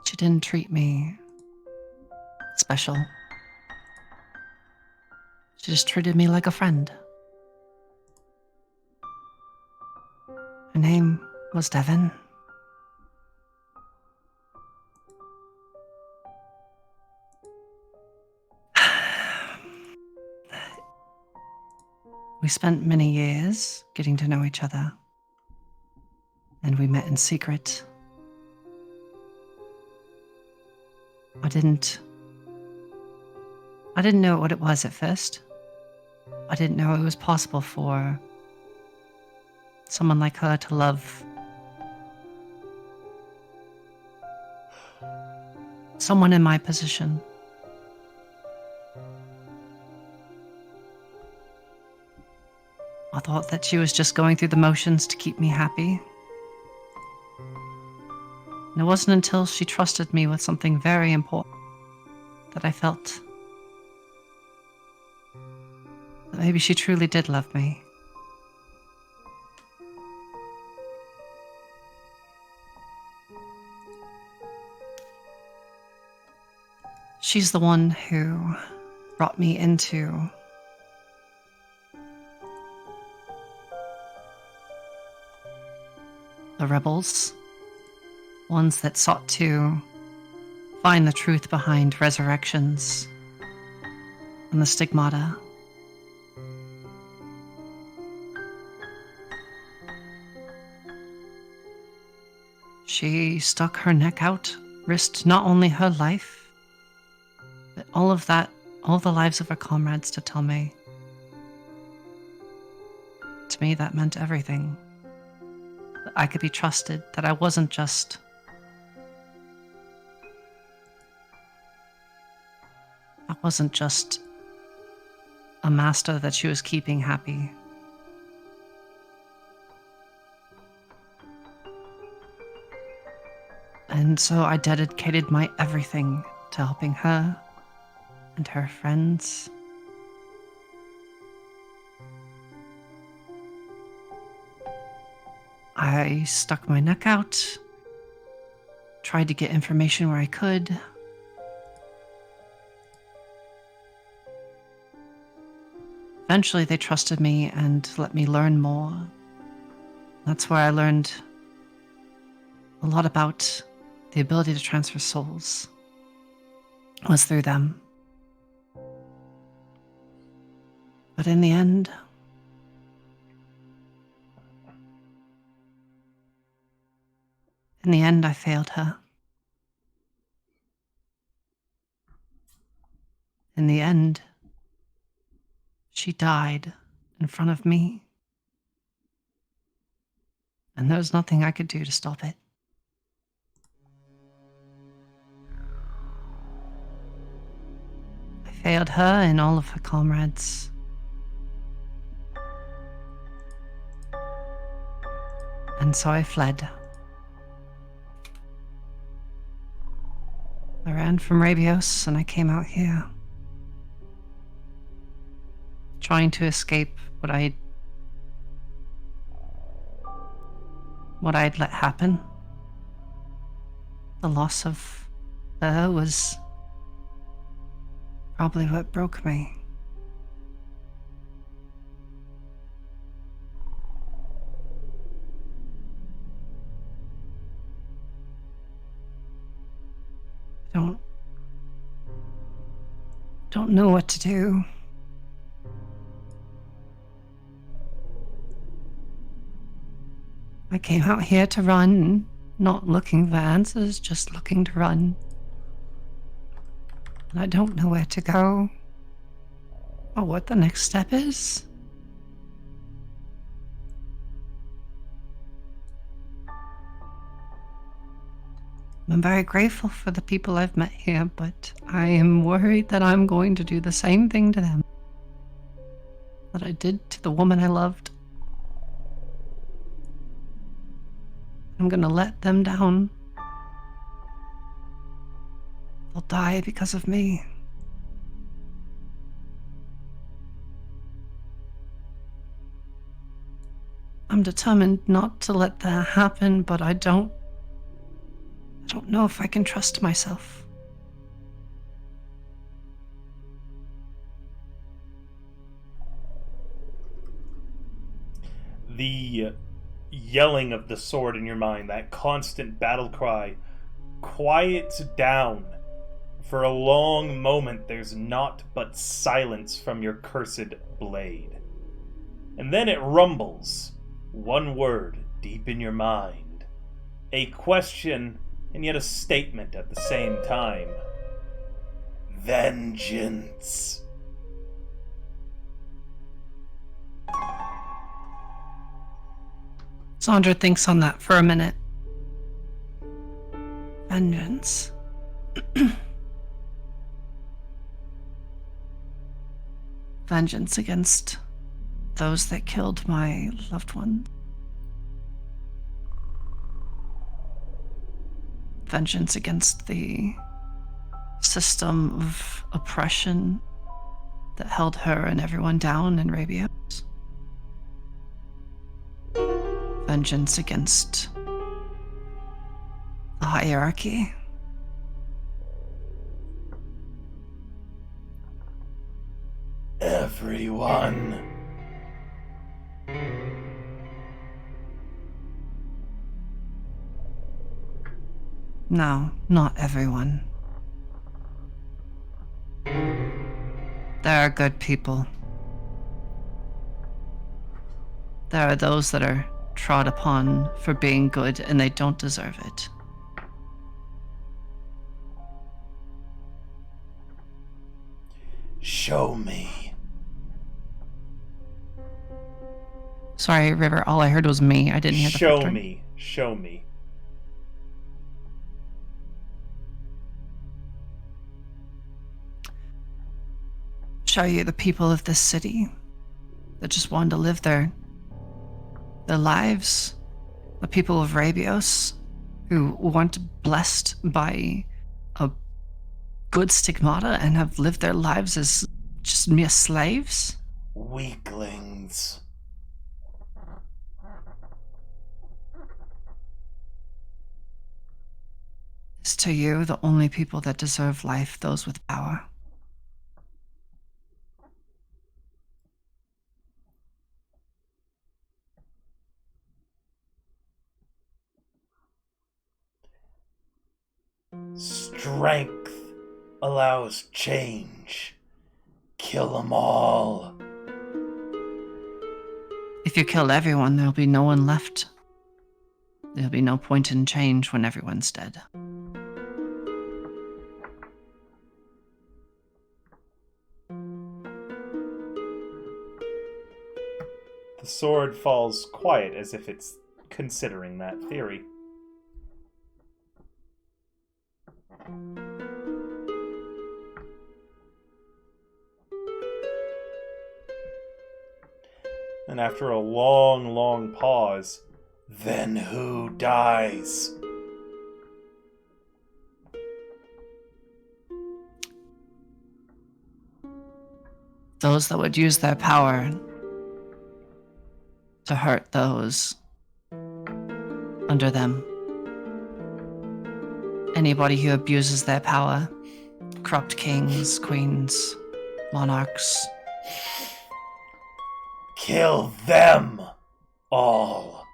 She didn't treat me special. She just treated me like a friend. Her name was Devon. We spent many years getting to know each other, and we met in secret. I didn't know what it was at first. I didn't know it was possible for someone like her to love someone in my position. I thought that she was just going through the motions to keep me happy. And it wasn't until she trusted me with something very important that I felt that maybe she truly did love me. She's the one who brought me into the rebels, ones that sought to find the truth behind resurrections and the stigmata. She stuck her neck out, risked not only her life, but all the lives of her comrades to tell me. To me, that meant everything. That I could be trusted, that I wasn't just a master that she was keeping happy. And so I dedicated my everything to helping her and her friends. I stuck my neck out, tried to get information where I could. Eventually, they trusted me and let me learn more. That's where I learned a lot about the ability to transfer souls. Was through them. But in the end, I failed her. In the end, she died in front of me. And there was nothing I could do to stop it. I failed her and all of her comrades. And so I fled. I ran from Rabios and I came out here. Trying to escape what I'd let happen. The loss of her was probably what broke me. Don't know what to do. I came out here to run, not looking for answers, just looking to run. And I don't know where to go, or what the next step is. I'm very grateful for the people I've met here, but I am worried that I'm going to do the same thing to them that I did to the woman I loved. I'm gonna let them down. They'll die because of me. I'm determined not to let that happen, but I don't know if I can trust myself. The yelling of the sword in your mind, that constant battle cry, quiets down. For a long moment, there's naught but silence from your cursed blade. And then it rumbles, one word deep in your mind. A question, and yet a statement at the same time. Vengeance. Sandra thinks on that for a minute. Vengeance. Vengeance against those that killed my loved ones. Vengeance against the system of oppression that held her and everyone down in Rabios. Vengeance against the hierarchy. Everyone. No, not everyone. There are good people. There are those that are trod upon for being good and they don't deserve it. Show me. Sorry, River, all I heard was me. I didn't hear the Show first word. me. Show me. Show you the people of this city that just wanted to live their lives. The people of Rabios who weren't blessed by a good stigmata and have lived their lives as just mere slaves. Weaklings. Is to you the only people that deserve life those with power? Strength allows change. Kill them all. If you kill everyone, there'll be no one left. There'll be no point in change when everyone's dead. The sword falls quiet as if it's considering that theory. And after a long, long pause, then who dies? Those that would use their power to hurt those under them. Anybody who abuses their power. Corrupt kings, queens, monarchs. Kill them all.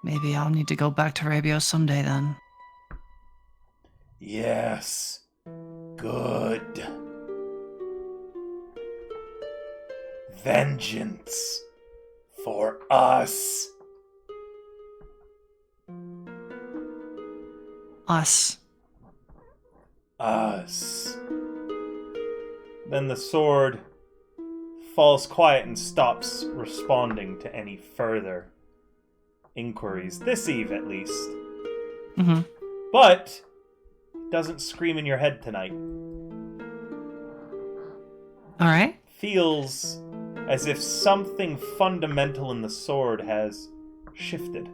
Maybe I'll need to go back to Arabia someday then. Yes. Good. Vengeance for us. Us. Us. Then the sword falls quiet and stops responding to any further inquiries. This eve, at least. Mm-hmm. But it doesn't scream in your head tonight. All right. Feels as if something fundamental in the sword has shifted.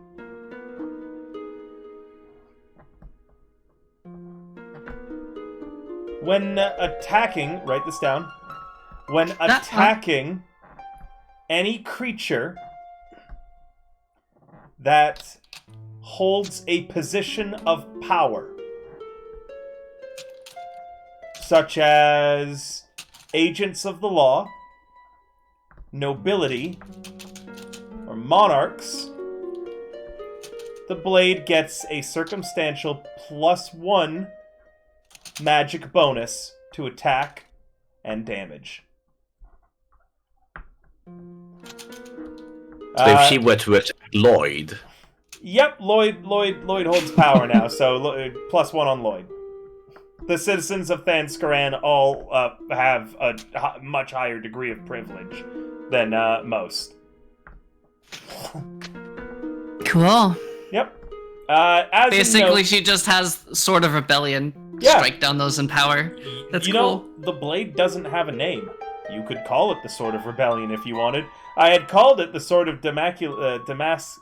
When attacking, write this down. When attacking any creature that holds a position of power, such as agents of the law, nobility, or monarchs, the blade gets a circumstantial +1 magic bonus to attack and damage. So if she were to attack Lloyd... Yep, Lloyd holds power now, so +1 on Lloyd. The citizens of Thanskaran all have a much higher degree of privilege than most. Cool. Yep. As Basically, she just has Sword of Rebellion. Yeah. Strike down those in power. That's you cool. know, the blade doesn't have a name. You could call it the Sword of Rebellion if you wanted. I had called it the Sword of Damocles.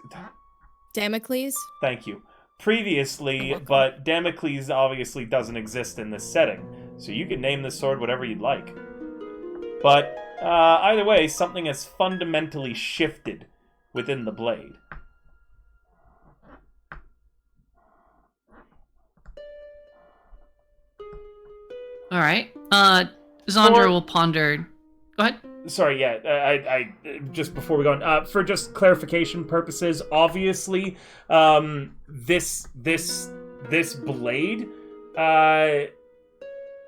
Thank you. Previously, but Damocles obviously doesn't exist in this setting, so you can name this sword whatever you'd like. But either way, something has fundamentally shifted within the blade. All right. Zandra will ponder. Go ahead. Sorry, yeah, I just before we go on, for just clarification purposes, obviously, this blade,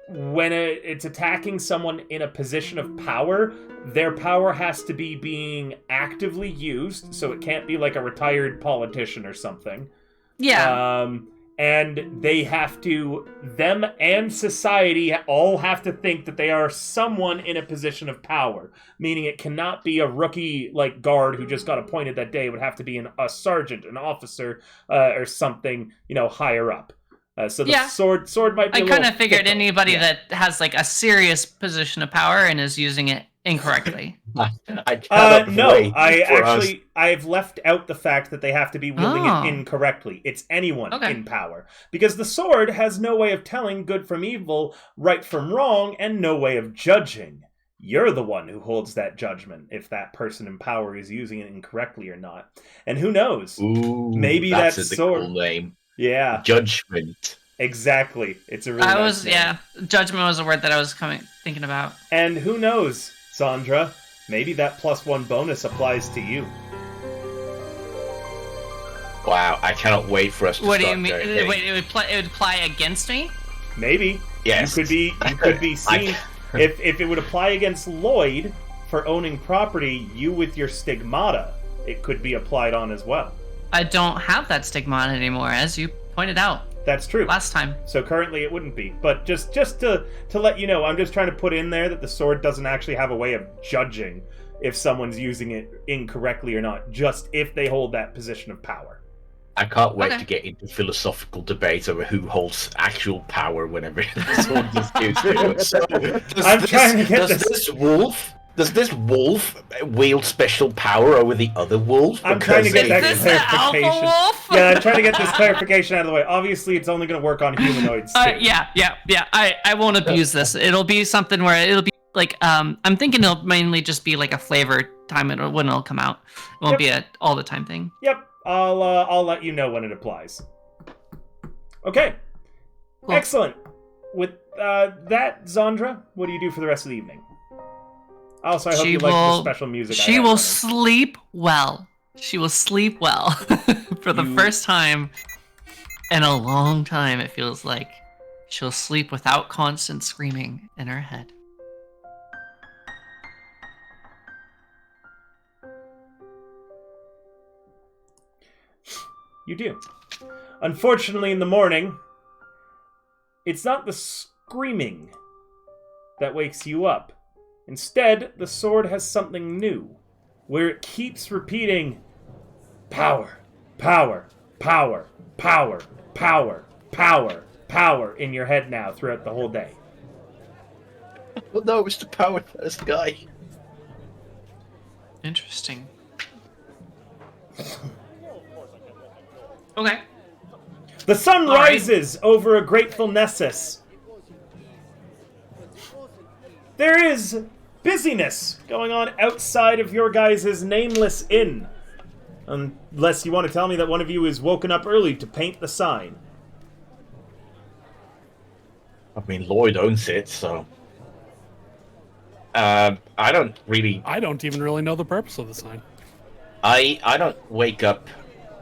when it's attacking someone in a position of power, their power has to be being actively used, so it can't be like a retired politician or something. Yeah. And they have to, them and society all have to think that they are someone in a position of power. Meaning it cannot be a rookie, like, guard who just got appointed that day. It would have to be a sergeant, an officer, or something, higher up. So the sword might be I kind of figured anybody that has, like, a serious position of power and is using it incorrectly. I've left out the fact that they have to be wielding it incorrectly. It's anyone in power. Because the sword has no way of telling good from evil, right from wrong, and no way of judging. You're the one who holds that judgment if that person in power is using it incorrectly or not. And who knows? Ooh, Maybe that's that a sword. cool name. Yeah, Judgment. exactly. It's a really nice name. Yeah, judgment was a word that I was thinking about. And who knows, Sandra? Maybe that +1 bonus applies to you. Wow, I cannot wait for us to What do start you mean? doing Wait, it would apply against me? Maybe. Yes. You could be seen if it would apply against Lloyd for owning property, you with your stigmata, it could be applied on as well. I don't have that stigmata anymore, as you pointed out That's true. last time. So currently it wouldn't be. But just to let you know, I'm just trying to put in there that the sword doesn't actually have a way of judging if someone's using it incorrectly or not, just if they hold that position of power. I can't wait Okay. to get into philosophical debates over who holds actual power whenever someone gets used to it. So, does this wolf wield special power over the other wolves? I'm trying to get that Is this the alpha clarification. wolf? Yeah, I'm trying to get this clarification out of the way. Obviously, it's only going to work on humanoids too. Yeah. I won't abuse this. It'll be something where it'll be like, I'm thinking it'll mainly just be like a flavor time when it'll come out. It won't be a all the time thing. Yep, I'll let you know when it applies. Okay, Cool. excellent. With that, Zandra, what do you do for the rest of the evening? Also, I hope you like the special music. She will sleep well. She will sleep well for the first time in a long time. It feels like she'll sleep without constant screaming in her head. You do. Unfortunately, in the morning, it's not the screaming that wakes you up. Instead, the sword has something new, where it keeps repeating, power, power, power, power, power, power, power in your head now throughout the whole day. Well, no, it's the power first guy. Interesting. Okay. The sun All right. rises over a grateful Nessus. There is busyness going on outside of your guys' nameless inn. Unless you want to tell me that one of you is woken up early to paint the sign. I mean, Lloyd owns it, so... I don't even really know the purpose of the sign. I don't wake up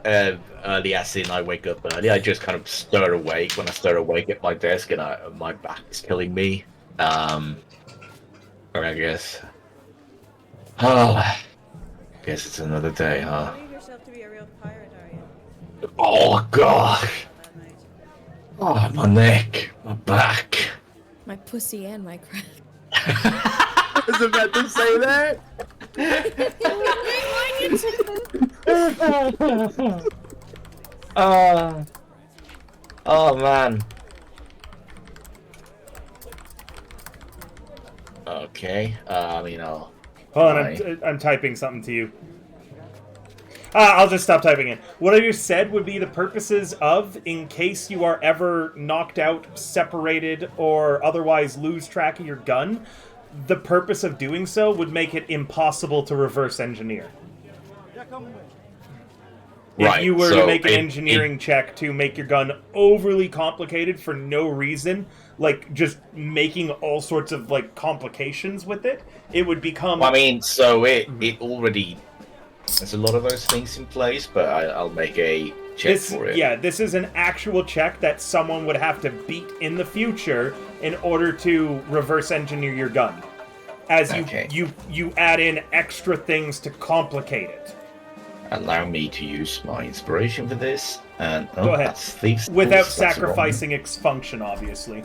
early, as in I wake up early. I just kind of stir awake. When I stir awake at my desk and my back is killing me. Or I guess... I guess it's another day, huh? You believe yourself to be a real pirate, are you? Oh, God! Oh, my neck, my back. My pussy and my crack. I was about to say that. Oh, man. Okay, I'll... Hold on, I'm typing something to you. I'll just stop typing it. What you said would be the purposes of, in case you are ever knocked out, separated, or otherwise lose track of your gun, the purpose of doing so would make it impossible to reverse engineer. Right, If you were so to make an engineering check to make your gun overly complicated for no reason, like just making all sorts of like complications with it, it would become... I mean, so it already... There's a lot of those things in place, but I'll make a check for it. Yeah, this is an actual check that someone would have to beat in the future in order to reverse engineer your gun. As you add in extra things to complicate it. Allow me to use my inspiration for this, and Go ahead. That's Thieves' Without Tools, that's sacrificing its function, obviously.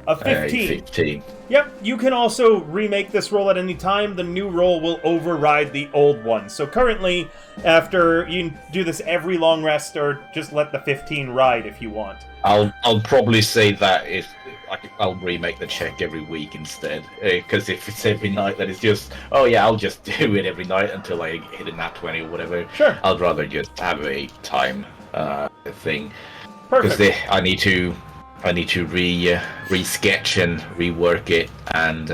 A 15. 15. Yep, you can also remake this roll at any time. The new roll will override the old one. So currently, after you can do this every long rest, or just let the 15 ride if you want. I'll probably say that if I'll remake the check every week instead, because if it's every night, then it's just I'll just do it every night until I hit a nat 20 or whatever. Sure. I'd rather just have a time thing, Perfect. because I need to I need to re-sketch and rework it and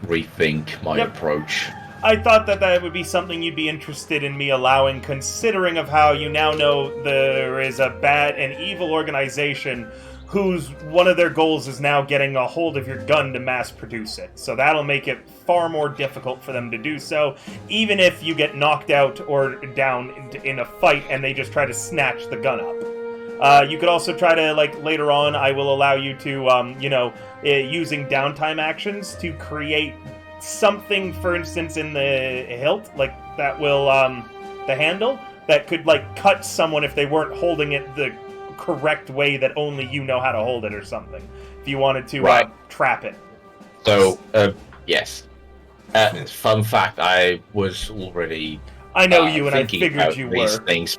rethink my approach. I thought that would be something you'd be interested in me allowing, considering of how you now know there is a bad and evil organization whose one of their goals is now getting a hold of your gun to mass produce it. So that'll make it far more difficult for them to do so, even if you get knocked out or down in a fight and they just try to snatch the gun up. You could also try to, like, later on, I will allow you to, using downtime actions to create something, for instance, in the hilt, like, that will, the handle, that could, like, cut someone if they weren't holding it the correct way that only you know how to hold it or something. If you wanted to trap it. So, yes. Fun fact, I was already I know you, and I thinking figured about you these were. things,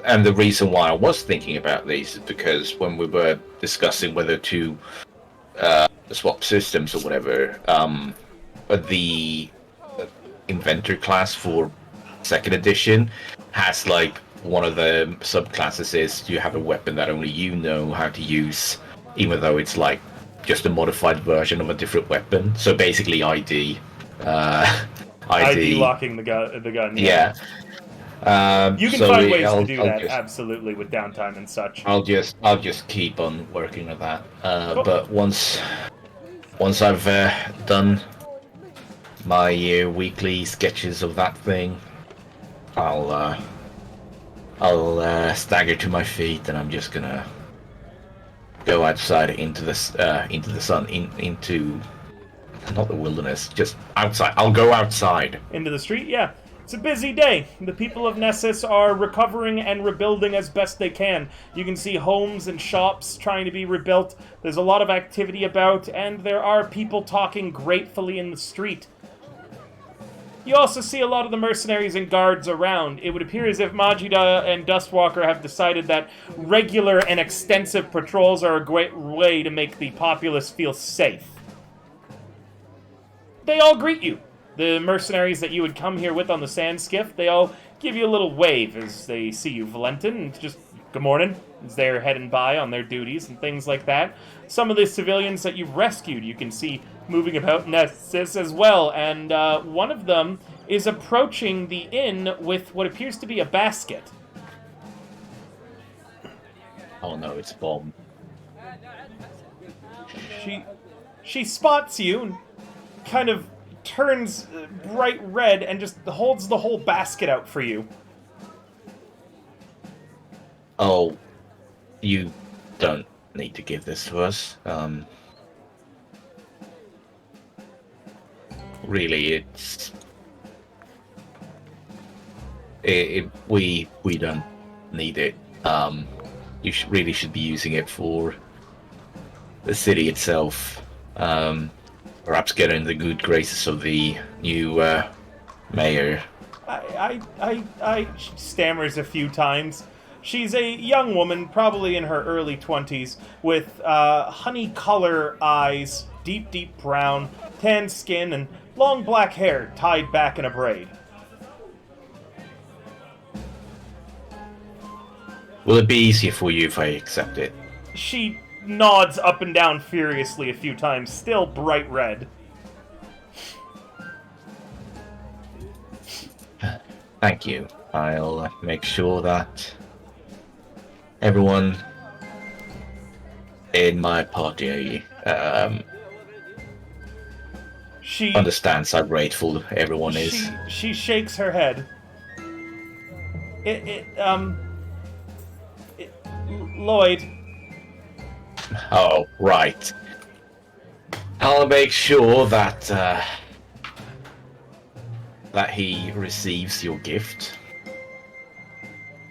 and the reason why I was thinking about these is because when we were discussing whether to swap systems or whatever, the inventor class for second edition has, like, one of the subclasses is you have a weapon that only you know how to use, even though it's like just a modified version of a different weapon. So basically ID locking the gun. Yeah. You can find ways to do that, absolutely, with downtime and such. I'll just keep on working on that. Cool. But once I've done my weekly sketches of that thing, I'll stagger to my feet, and I'm just gonna go outside into the sun, into not the wilderness, just outside. I'll go outside. Into the street, yeah. It's a busy day. The people of Nessus are recovering and rebuilding as best they can. You can see homes and shops trying to be rebuilt. There's a lot of activity about, and there are people talking gratefully in the street. You also see a lot of the mercenaries and guards around. It would appear as if Majida and Dustwalker have decided that regular and extensive patrols are a great way to make the populace feel safe. They all greet you. The mercenaries that you would come here with on the sand skiff, they all give you a little wave as they see you, Valentin, and just good morning as they're heading by on their duties and things like that. Some of the civilians that you've rescued, you can see moving about Nessus as well, and one of them is approaching the inn with what appears to be a basket. Oh no, it's a bomb. She spots you and kind of turns bright red and just holds the whole basket out for you. Oh, you don't need to give this to us. Really, we don't need it. You really should be using it for the city itself. Perhaps get in the good graces of the new mayor. She stammers a few times. She's a young woman, probably in her early 20s, with honey color eyes, deep brown, tan skin, and long black hair tied back in a braid. Will it be easier for you if I accept it? She nods up and down furiously a few times, still bright red. Thank you. I'll make sure that everyone in my party understands how grateful everyone is. She shakes her head. Lloyd. Oh, right. I'll make sure that he receives your gift.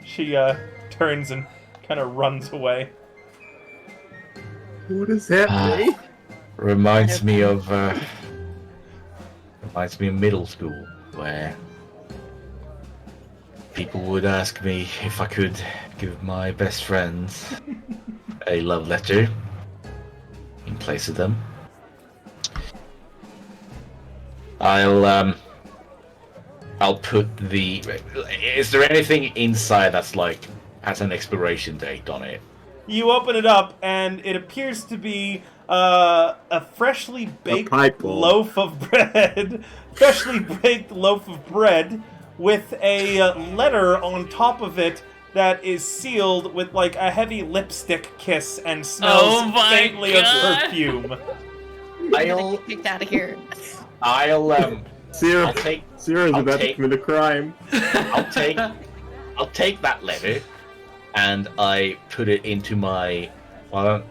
She turns and kind of runs away. What does that mean? Reminds me of middle school, where people would ask me if I could give my best friends a love letter in place of them. I'll put the... Is there anything inside that's like has an expiration date on it? You open it up, and it appears to be a freshly baked pipe bomb. loaf of bread. Freshly baked loaf of bread with a letter on top of it that is sealed with like a heavy lipstick kiss and smells faintly of perfume. I'll Kicked out of here. I'll Sierra, take Sierra's I'll about take- to commit a crime. I'll take that letter, and I put it into my. Well,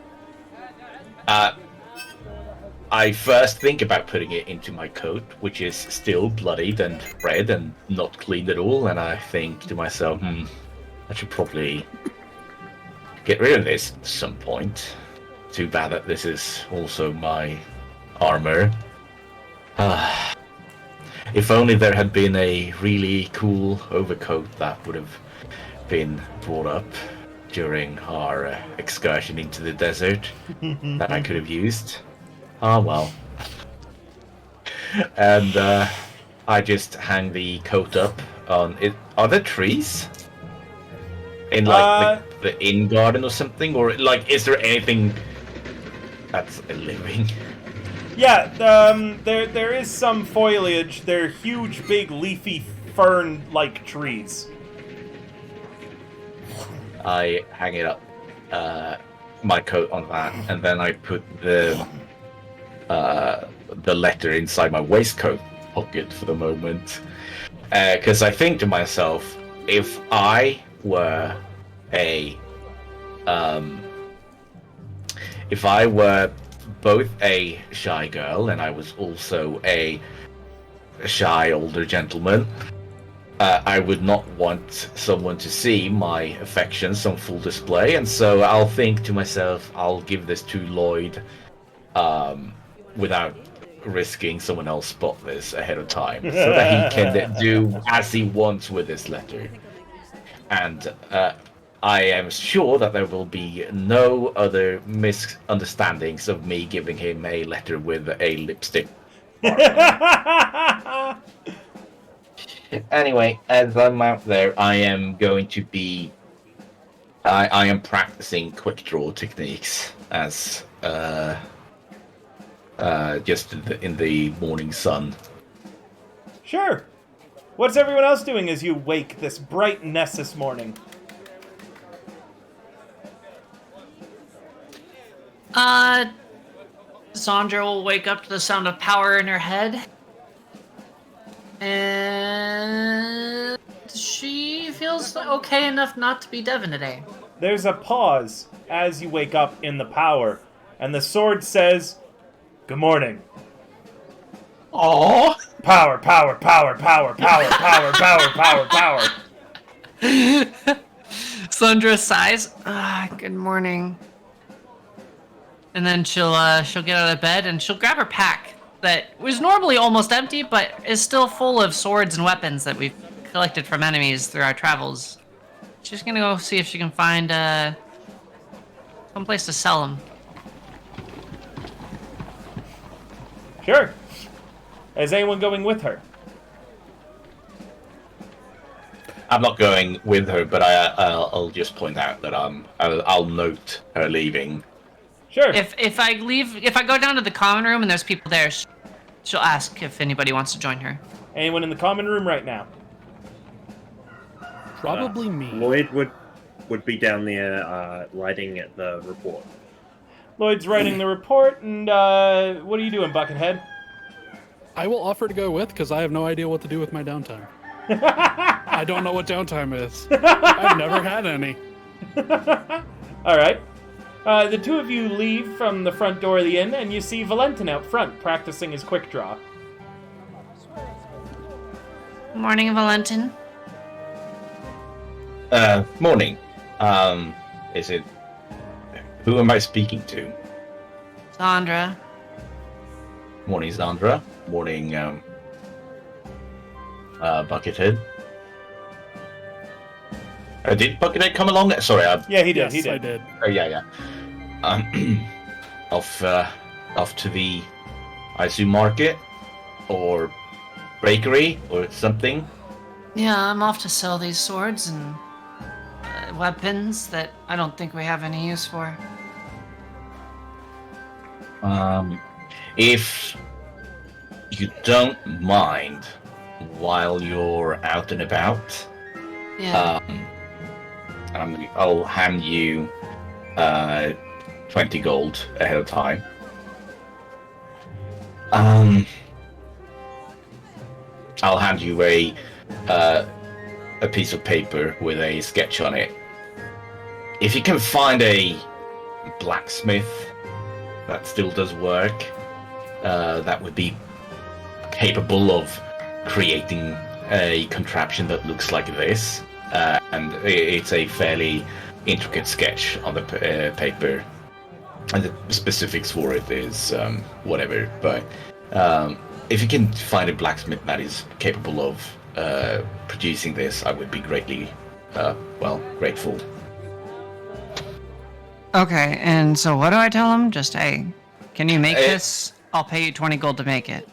I first think about putting it into my coat, which is still bloodied and red and not cleaned at all, and I think to myself, I should probably get rid of this at some point. Too bad that this is also my armor. If only there had been a really cool overcoat that would have been brought up during our excursion into the desert that I could have used. Ah, well. And I just hang the coat up on it. Are there trees? In like the inn garden or something? Or like, is there anything that's living? Yeah, there is some foliage. They're huge, big, leafy, fern-like trees. I hang it up, my coat on that, and then I put the letter inside my waistcoat pocket for the moment, because I think to myself, if I were both a shy girl and I was also a shy older gentleman, I would not want someone to see my affections on full display, and so I'll think to myself, I'll give this to Lloyd without risking someone else spot this ahead of time, so that he can do as he wants with this letter. And I am sure that there will be no other misunderstandings of me giving him a letter with a lipstick. Anyway, as I'm out there, I am going to be. I am practicing quick draw techniques as just in the morning sun. Sure. What's everyone else doing as you wake this bright Nessus morning? Sandra will wake up to the sound of power in her head. And she feels okay enough not to be Devin today. There's a pause as you wake up in the power, and the sword says, "Good morning." Aww. Power, power, power, power, power, power, power, power, power. Sandra sighs. Good morning. And then she'll get out of bed and she'll grab her pack that was normally almost empty, but is still full of swords and weapons that we've collected from enemies through our travels. She's gonna go see if she can find some place to sell them. Sure. Is anyone going with her? I'm not going with her, but I'll just point out that I'll note her leaving. Sure. If I go down to the common room and there's people there, she'll ask if anybody wants to join her. Anyone in the common room right now? Probably me. Lloyd would be down there writing the report. Lloyd's writing the report, and what are you doing, Buckethead? I will offer to go with because I have no idea what to do with my downtime. I don't know what downtime is. I've never had any. All right. The two of you leave from the front door of the inn, and you see Valentin out front practicing his quick draw. Morning, Valentin. Morning. Is it? Who am I speaking to? Sandra. Morning, Sandra. Morning, Buckethead. Did Buckethead come along? Sorry, Yeah, he did. Yes, He did. I did. Oh yeah. Off to the, I assume, market or bakery or something. Yeah, I'm off to sell these swords and weapons that I don't think we have any use for. If you don't mind, while you're out and about, Yeah. I'll hand you 20 gold ahead of time. I'll hand you a piece of paper with a sketch on it. If you can find a blacksmith that still does work, that would be capable of creating a contraption that looks like this, and it's a fairly intricate sketch on the paper, and the specifics for it is whatever, but if you can find a blacksmith that is capable of producing this, I would be greatly grateful. Okay, and so what do I tell him? Just, hey, can you make this? I'll pay you 20 gold to make it.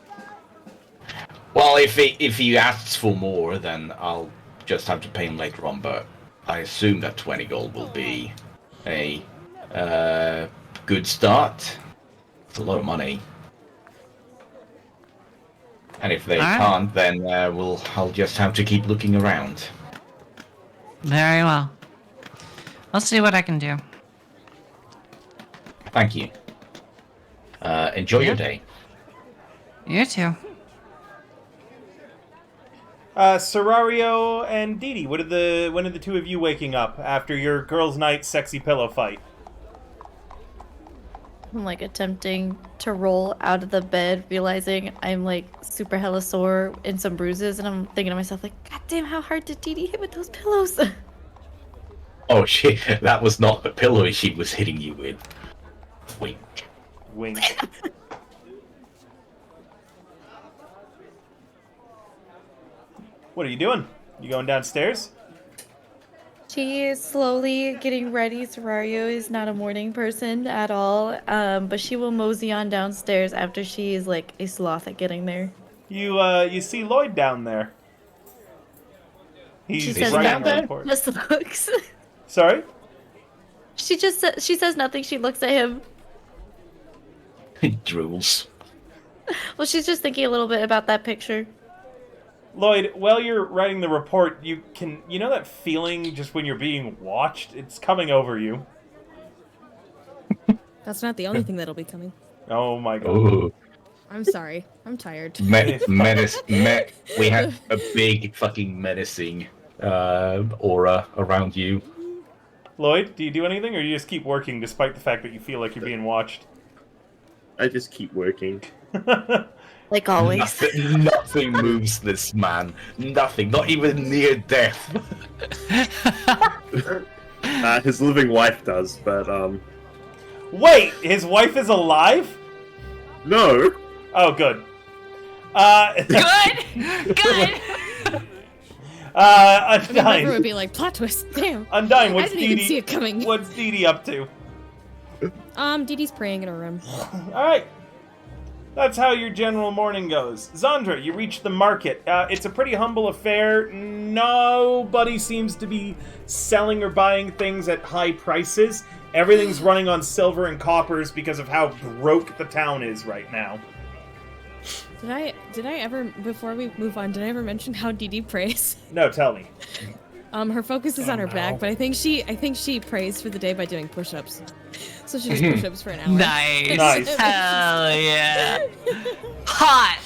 Well, if he asks for more, then I'll just have to pay him later on, but I assume that 20 gold will be a good start. It's a lot of money. And if they can't, then I'll just have to keep looking around. Very well. I'll see what I can do. Thank you. Enjoy your day. You too. Serario and Didi, when are the two of you waking up after your girls' night sexy pillow fight? I'm like attempting to roll out of the bed, realizing I'm like super hella sore and some bruises, and I'm thinking to myself like, God damn, how hard did Didi hit with those pillows? Oh shit, that was not the pillow she was hitting you with. Wink. Wink. What are you doing? You going downstairs? She is slowly getting ready. Serario is not a morning person at all, but she will mosey on downstairs after she is like a sloth at getting there. You see Lloyd down there. She He's says writing a nothing. report. Just looks. Sorry? She says nothing. She looks at him. Drools. Well, she's just thinking a little bit about that picture. Lloyd, while you're writing the report, you know that feeling just when you're being watched? It's coming over you. That's not the only thing that'll be coming. Oh my god. Ooh. I'm sorry. I'm tired. We have a big fucking menacing aura around you. Lloyd, do you do anything, or do you just keep working despite the fact that you feel like you're being watched? I just keep working. Like always. Nothing moves this man. Nothing. Not even near death. His living wife does, but Wait, his wife is alive? no. Oh, good. Good. Good. I mean, Lever Undyne. would be like, plot twist. Damn. Undyne, I what's didn't even see Didi? it coming. What's Didi up to? Didi's praying in her room. Alright. That's how your general morning goes. Zandra, you reach the market. It's a pretty humble affair. Nobody seems to be selling or buying things at high prices. Everything's running on silver and coppers because of how broke the town is right now. Did I ever, before we move on, did I ever mention how Didi prays? No, tell me. Her focus is on her back, but I think she prays for the day by doing push-ups. So she does push-ups for an hour. Nice. Nice. Hell yeah. Hot.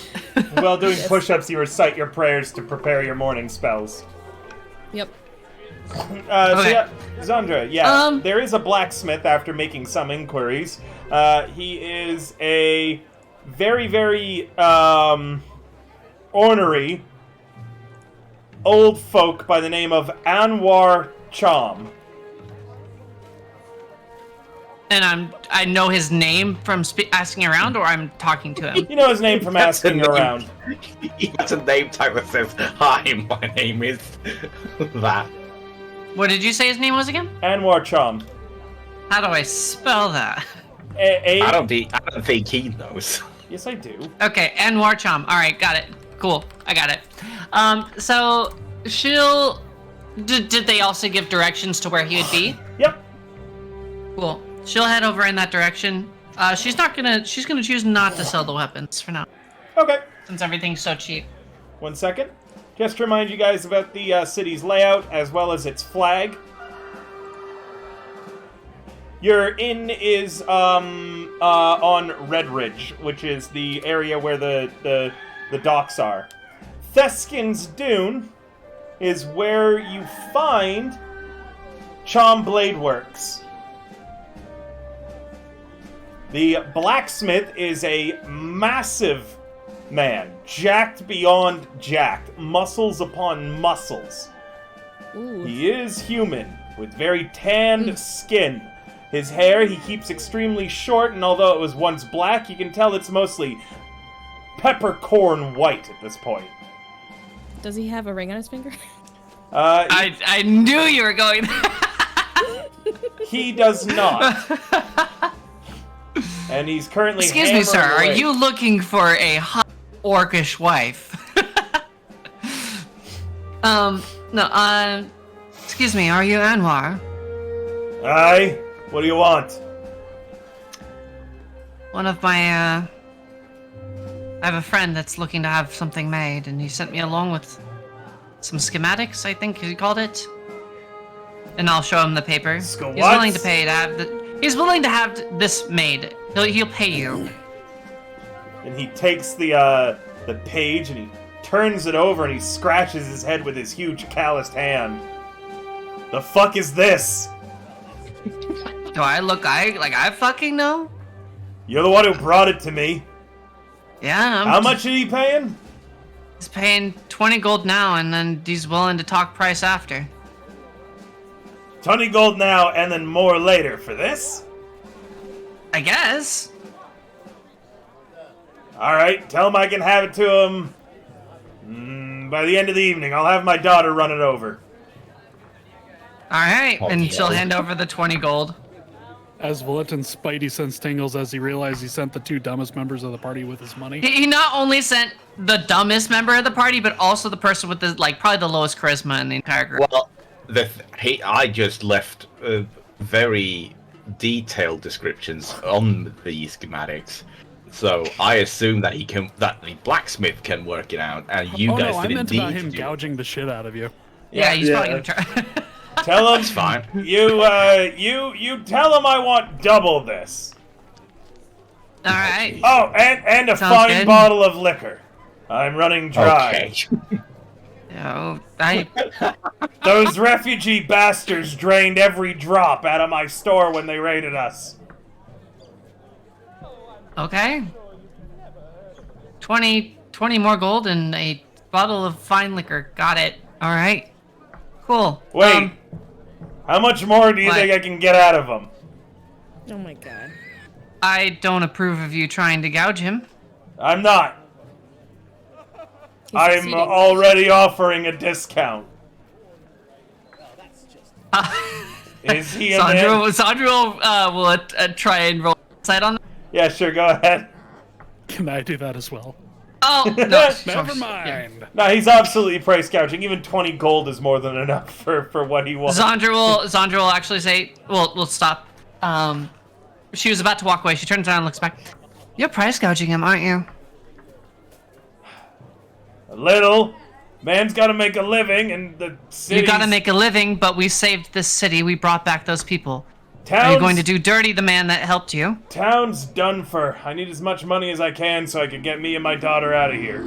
While doing push-ups, you recite your prayers to prepare your morning spells. Yep. So Okay. yeah, Zandra, there is a blacksmith after making some inquiries. He is a very, very, ornery old folk by the name of Anwar Cham. And I know his name from asking around, or I'm talking to him. You know his name from asking That's a name. around. He has a name tag that says, "Hi, my name is that." What did you say his name was again? Anwar Cham. How do I spell that? I don't think he knows. Yes, I do. Okay, Anwar Cham. All right, got it. Cool, I got it. So she'll Did they also give directions to where he would be? Yep. Cool. She'll head over in that direction. She's gonna choose not to sell the weapons for now, Okay. since everything's so cheap. 1 second. Just to remind you guys about the city's layout as well as its flag. Your inn is on Red Ridge, which is the area where the docks are. Theskin's Dune is where you find Chom Blade Works. The blacksmith is a massive man, jacked beyond jacked, muscles upon muscles. Ooh. He is human, with very tanned skin. His hair he keeps extremely short, and although it was once black, you can tell it's mostly peppercorn white at this point. Does he have a ring on his finger? I knew you were going. He does not. And he's currently Excuse me, sir. hammering Are away. you looking for a hot orcish wife? No, excuse me, are you Anwar? Aye? What do you want? One of my, I have a friend that's looking to have something made, and he sent me along with some schematics, I think he called it. And I'll show him the paper. He's willing to pay to have he's willing to have this made. He'll pay you. And he takes the page and he turns it over and he scratches his head with his huge calloused hand. The fuck is this? Do I look I fucking know? You're the one who brought it to me. Yeah, How much are you paying? He's paying 20 gold now, and then he's willing to talk price after. 20 gold now and then more later for this? I guess. Alright, tell him I can have it to him by the end of the evening. I'll have my daughter run it over. Alright, Oh, and she'll yeah. hand over the 20 gold. As Voliton's spidey sense tingles as he realizes he sent the two dumbest members of the party with his money. He not only sent the dumbest member of the party, but also the person with the probably the lowest charisma in the entire group. Well, I just left very detailed descriptions on the schematics, so I assume that the blacksmith can work it out, and you guys I didn't meant need about him to. gouging the shit out of you. Yeah, he's Yeah. probably gonna try. Tell him It's fine. you tell him I want double this. All right. Oh, and a Sounds fine good. bottle of liquor. I'm running dry. Okay. Oh, I Those refugee bastards drained every drop out of my store when they raided us. okay. 20 more gold and a bottle of fine liquor. Got it. All right. Cool. Wait, how much more do you what? think I can get out of them? Oh my god. I don't approve of you trying to gouge him. I'm not. He's I'm succeeding. already offering a discount. Is he a man? Sandra will try and roll insight on that. Yeah, sure, go ahead. Can I do that as well? Oh no! Never Yeah. mind. No, he's absolutely price gouging. Even 20 gold is more than enough for what he wants. Sandra will actually say, "Well, we'll stop." She was about to walk away. She turns around and looks back. You're price gouging him, aren't you? A little. Man's gotta make a living, and the city. You gotta make a living, but we saved this city. We brought back those people. Are Town's, you going to do dirty the man that helped you? Town's done for. I need as much money as I can so I can get me and my daughter out of here.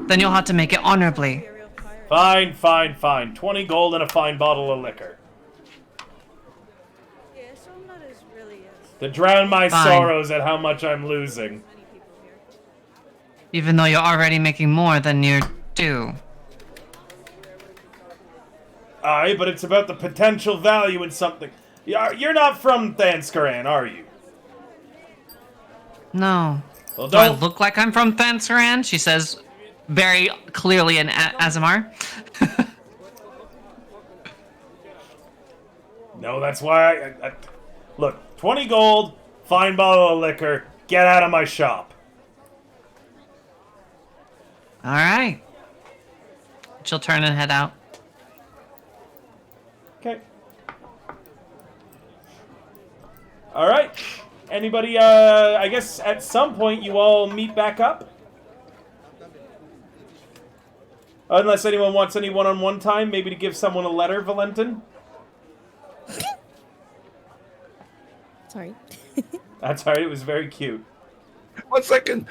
Then you'll have to make it honorably. Be a real pirate. Fine. 20 gold and a fine bottle of liquor. Yeah, so I'm not as really as To drown my Fine. sorrows at how much I'm losing. many people here. Even though you're already making more than you're due. Aye, but it's about the potential value in something. You're not from Thanskaran, are you? No. Well, Do I don't. look like I'm from Thansaran? She says, very clearly in Azamar. No, that's why I look, 20 gold, fine bottle of liquor, get out of my shop. All right. She'll turn and head out. Okay. All right. Anybody? I guess at some point you all meet back up. Unless anyone wants any one-on-one time, maybe to give someone a letter, Valentin. Sorry. That's alright. It was very cute. 1 second.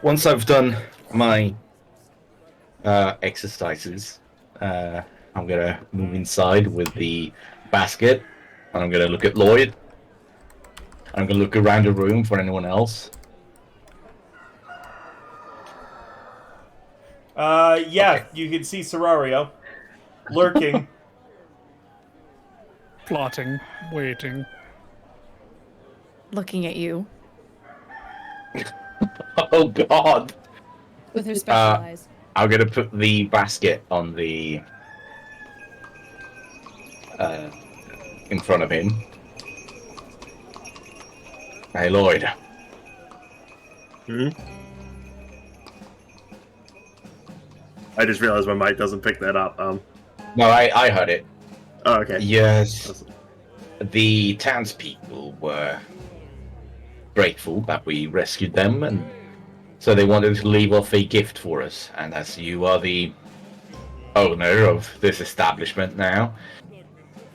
Once I've done my exercises, I'm gonna move inside with the basket, and I'm gonna look at Lloyd. I'm gonna look around the room for anyone else. Yeah, Okay. you can see Serario lurking. Plotting, waiting. Looking at you. Oh God! With her special eyes. I'm gonna put the basket on the in front of him. Hey, Lloyd. Hmm? I just realized my mic doesn't pick that up. No, I heard it. Oh, okay. Yes. The townspeople were grateful that we rescued them, and so they wanted to leave off a gift for us. And as you are the owner of this establishment now,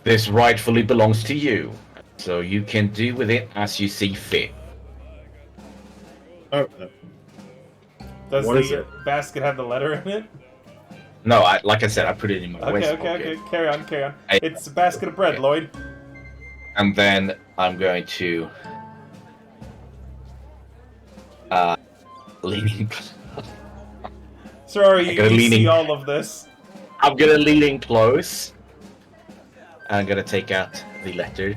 this rightfully belongs to you. So you can do with it as you see fit. Oh, Does What is the it? basket have the letter in it? No, like I said, I put it in my waist Okay, pocket. okay. Carry on, carry on. I- It's a basket of bread, Okay. Lloyd. And then I'm going to leaning. Sorry, I you got a see leaning- all of this. I'm gonna lean in close. I'm gonna take out the letter,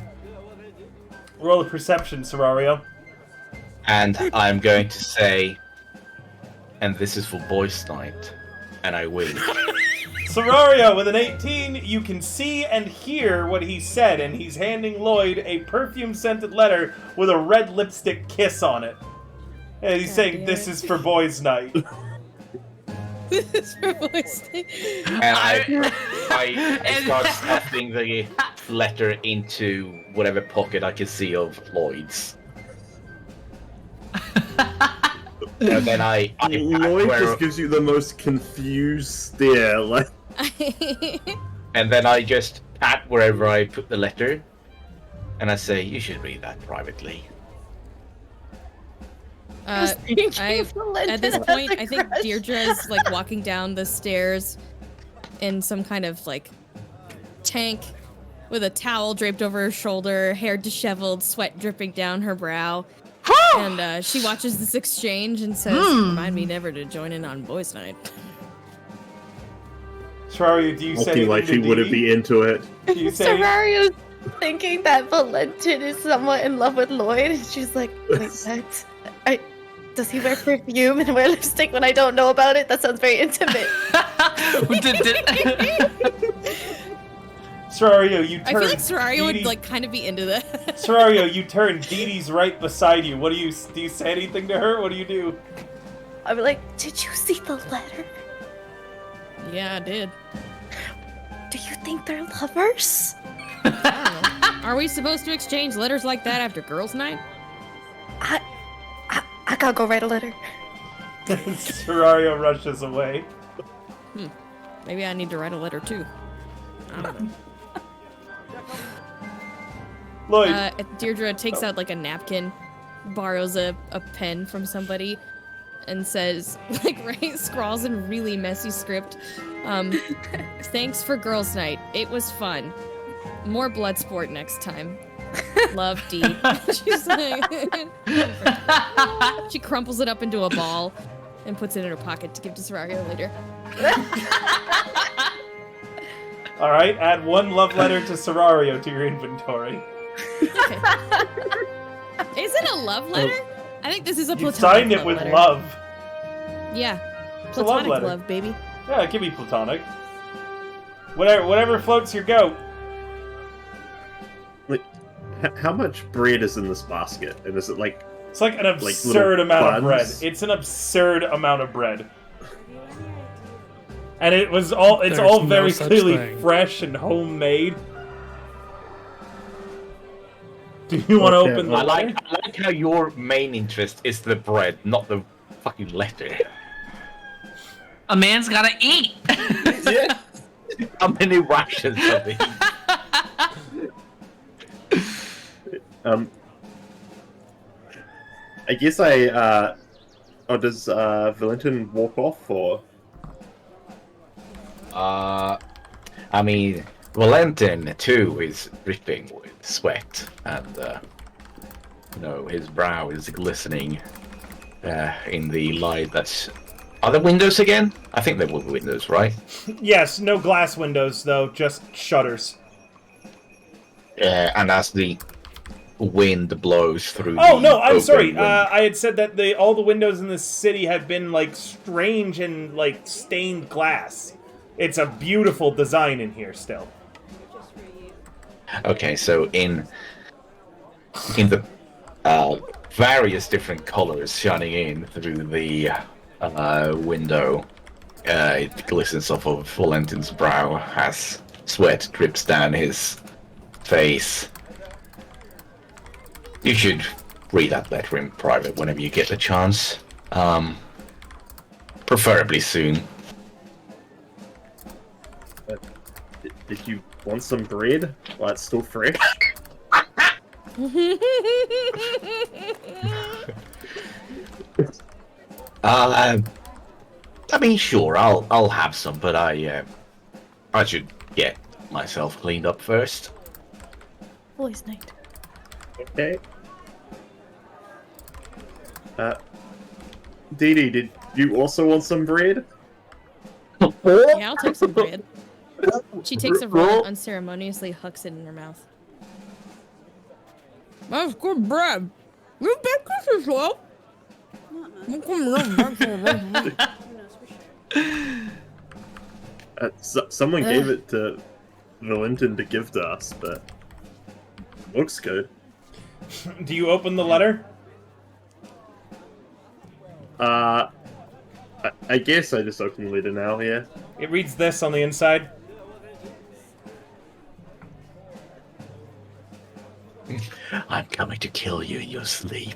Roll a perception, Serario. and I'm going to say, "And this is for boys' night," and I will. Serario, with an 18, you can see and hear what he said, and he's handing Lloyd a perfume-scented letter with a red lipstick kiss on it. And he's God saying, damn this it. is for boys' night. This is for voice. And I start stuffing the letter into whatever pocket I can see of Lloyd's. And then I Lloyd where- just gives you the most confused stare. Like, and then I just pat wherever I put the letter, and I say, "You should read that privately." At this point, I think Deirdre's like walking down the stairs in some kind of like tank with a towel draped over her shoulder, hair disheveled, sweat dripping down her brow. And she watches this exchange and says, "Remind me never to join in on boys' night." Serario, do you say looking like anything she to wouldn't Dee? be into it. Do you say Serario's thinking that Valentin is somewhat in love with Lloyd, and she's like, wait, what? Does he wear perfume and wear lipstick when I don't know about it? That sounds very intimate. Serario, you turn. I feel like Serario would Dee- like kind of be into that. Serario, you turn. Dee Dee's right beside you. What do you say anything to her? What do you do? I'm like, did you see the letter? Yeah, I did. Do you think they're lovers? I don't know. Are we supposed to exchange letters like that after girls' night? I gotta go write a letter. Serario rushes away. Maybe I need to write a letter too. I don't know. Lloyd, Deirdre takes out like a napkin, borrows a pen from somebody, and says, scrawls in really messy script, thanks for girls' night. It was fun. More blood sport next time. Love, Dee. She's like, she crumples it up into a ball and puts it in her pocket to give to Serario later. all right, add one love letter to Serario to your inventory. Okay. Is it a love letter? I think this is a You platonic signed it love with letter. love. Yeah. It's a love Platonic letter. love, baby. Yeah, it can be platonic. Whatever floats your goat. Like, how much bread is in this basket? And is it like It's like an little absurd amount of bread. buns? It's an absurd amount of bread. And it's all There's very no such clearly thing. fresh and homemade. Do you want to Okay, open the I letter? like how your main interest is the bread, not the fucking letter. A man's gotta eat. Yeah. How many rations are they? I guess oh, does Valentin walk off or? I mean, Valentin too is dripping with sweat, and his brow is glistening in the light. Are there windows again? I think there were windows, right? Yes, no glass windows though, just shutters. And as the wind blows through. Oh the no, I'm open sorry. window- I had said that all the windows in this city have been like strange and like stained glass. It's a beautiful design in here still. Okay, so in the various different colors shining in through the window, it glistens off of Valentin's brow as sweat drips down his face. You should read that letter in private whenever you get the chance. Preferably soon. Did you want some bread while it's still fresh? I mean, sure, I'll have some, but I should get myself cleaned up first. Boys' night. Okay. Dee Dee, did you also want some bread? Yeah, I'll take some bread. She takes a roll and unceremoniously hucks it in her mouth. That's good bread. You bake this as well? Who knows? We should. Someone gave it to Valentin to give to us, but looks good. Do you open the letter? I guess I just open the letter now, yeah. It reads this on the inside. I'm coming to kill you in your sleep.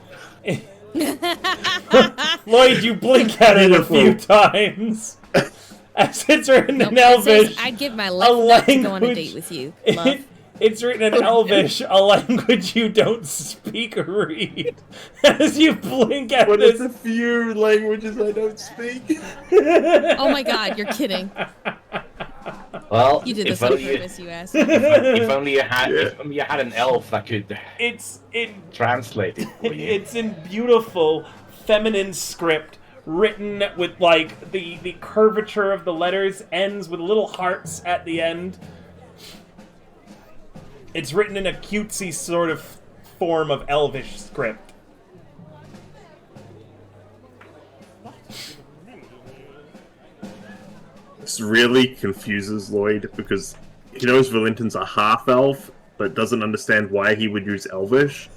Lloyd, you blink at it a few Beautiful. times. As it's written Nope, in it says, Elvish. I'd give my a left nut to go on a language- date with you, love. It's written in Elvish, a language you don't speak or read. As you blink at But this. it's a few languages I don't speak. Oh my god, you're kidding. Well, You did if this on only you- purpose, you ass. if only you had an elf that could It's in translate it for you. it's in beautiful feminine script, written with like the curvature of the letters ends with little hearts at the end. It's written in a cutesy sort of form of Elvish script. This really confuses Lloyd because he knows Valentin's a half elf, but doesn't understand why he would use Elvish.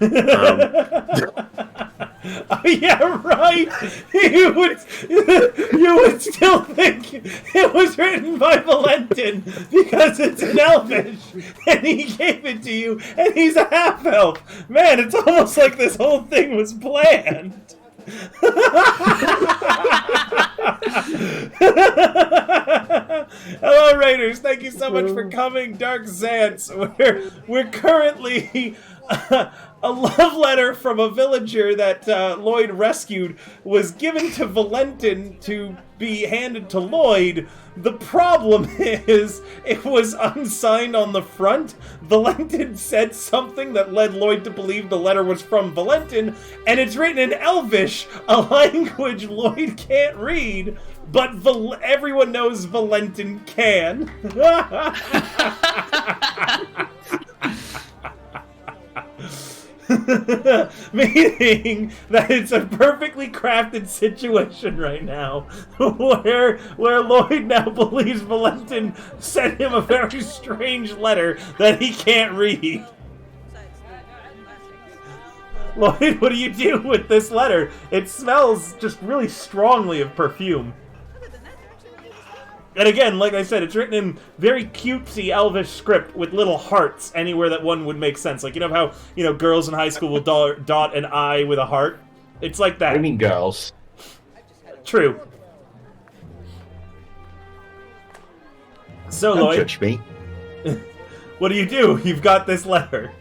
Oh, yeah, right. You would still think it was written by Valentin because it's in Elvish, and he gave it to you, and he's a half elf. Man, it's almost like this whole thing was planned. Hello, Raiders. Thank you so much for coming, Dark Zance. We're currently. A love letter from a villager that Lloyd rescued was given to Valentin to be handed to Lloyd. The problem is, it was unsigned on the front. Valentin said something that led Lloyd to believe the letter was from Valentin, and it's written in Elvish, a language Lloyd can't read, but everyone knows Valentin can. Meaning that it's a perfectly crafted situation right now where Lloyd now believes Valentin sent him a very strange letter that he can't read. Lloyd, what do you do with this letter? It smells just really strongly of perfume. And again, like I said, it's written in very cutesy Elvish script with little hearts anywhere that one would make sense. Like, you know how, girls in high school will dot an I with a heart? It's like that. I mean girls. True. So, Don't Lloyd, judge me. what do? You've got this letter.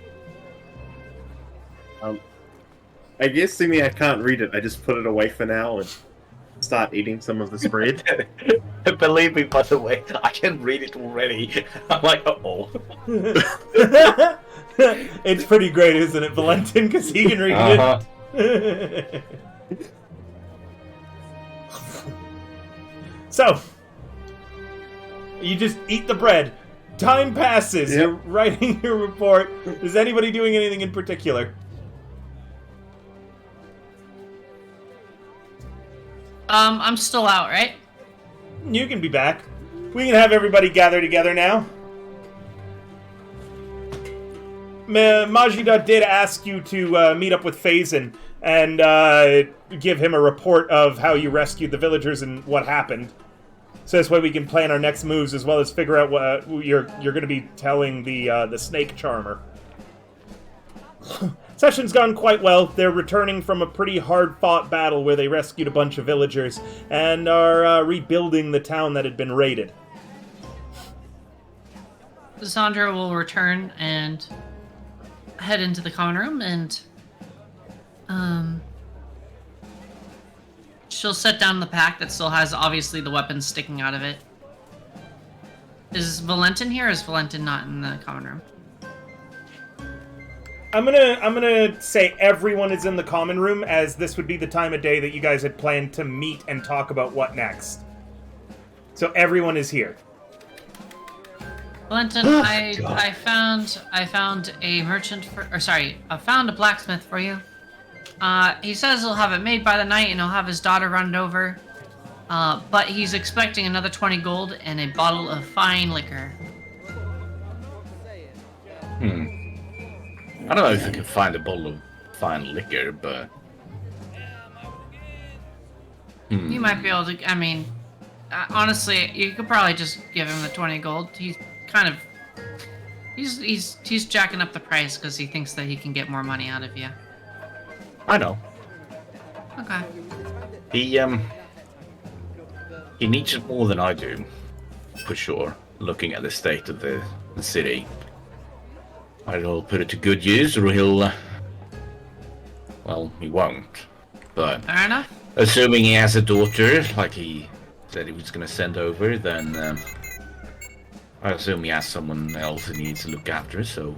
I guess seeing I can't read it, I just put it away for now and start eating some of this bread. Believe me, by the way, I can read it already. I'm like, uh-oh. It's pretty great, isn't it, Valentin? Because he can read it. So, you just eat the bread. Time passes. Yep. You're writing your report. Is anybody doing anything in particular? I'm still out, right? You can be back. We can have everybody gather together now. Majida did ask you to meet up with Phazon and give him a report of how you rescued the villagers and what happened. So this way we can plan our next moves as well as figure out what you're going to be telling the snake charmer. Session's gone quite well. They're returning from a pretty hard-fought battle where they rescued a bunch of villagers and are rebuilding the town that had been raided. Sandra will return and head into the common room and she'll set down the pack that still has obviously the weapons sticking out of it. Is Valentin here or is Valentin not in the common room? I'm gonna say everyone is in the common room, as this would be the time of day that you guys had planned to meet and talk about what next. So everyone is here. Valentin, I found a merchant I found a blacksmith for you. He says he'll have it made by the night and he'll have his daughter run it over. But he's expecting another 20 gold and a bottle of fine liquor. I don't know if I can find a bottle of fine liquor, but... You might be able to, I mean, honestly, you could probably just give him the 20 gold. He's kind of... He's jacking up the price because he thinks that he can get more money out of you. I know. Okay. He needs it more than I do, for sure, looking at the state of the city. Either he'll put it to good use, or he'll... well, he won't. But Fair enough. assuming he has a daughter, like he said he was going to send over, then I assume he has someone else he needs to look after, so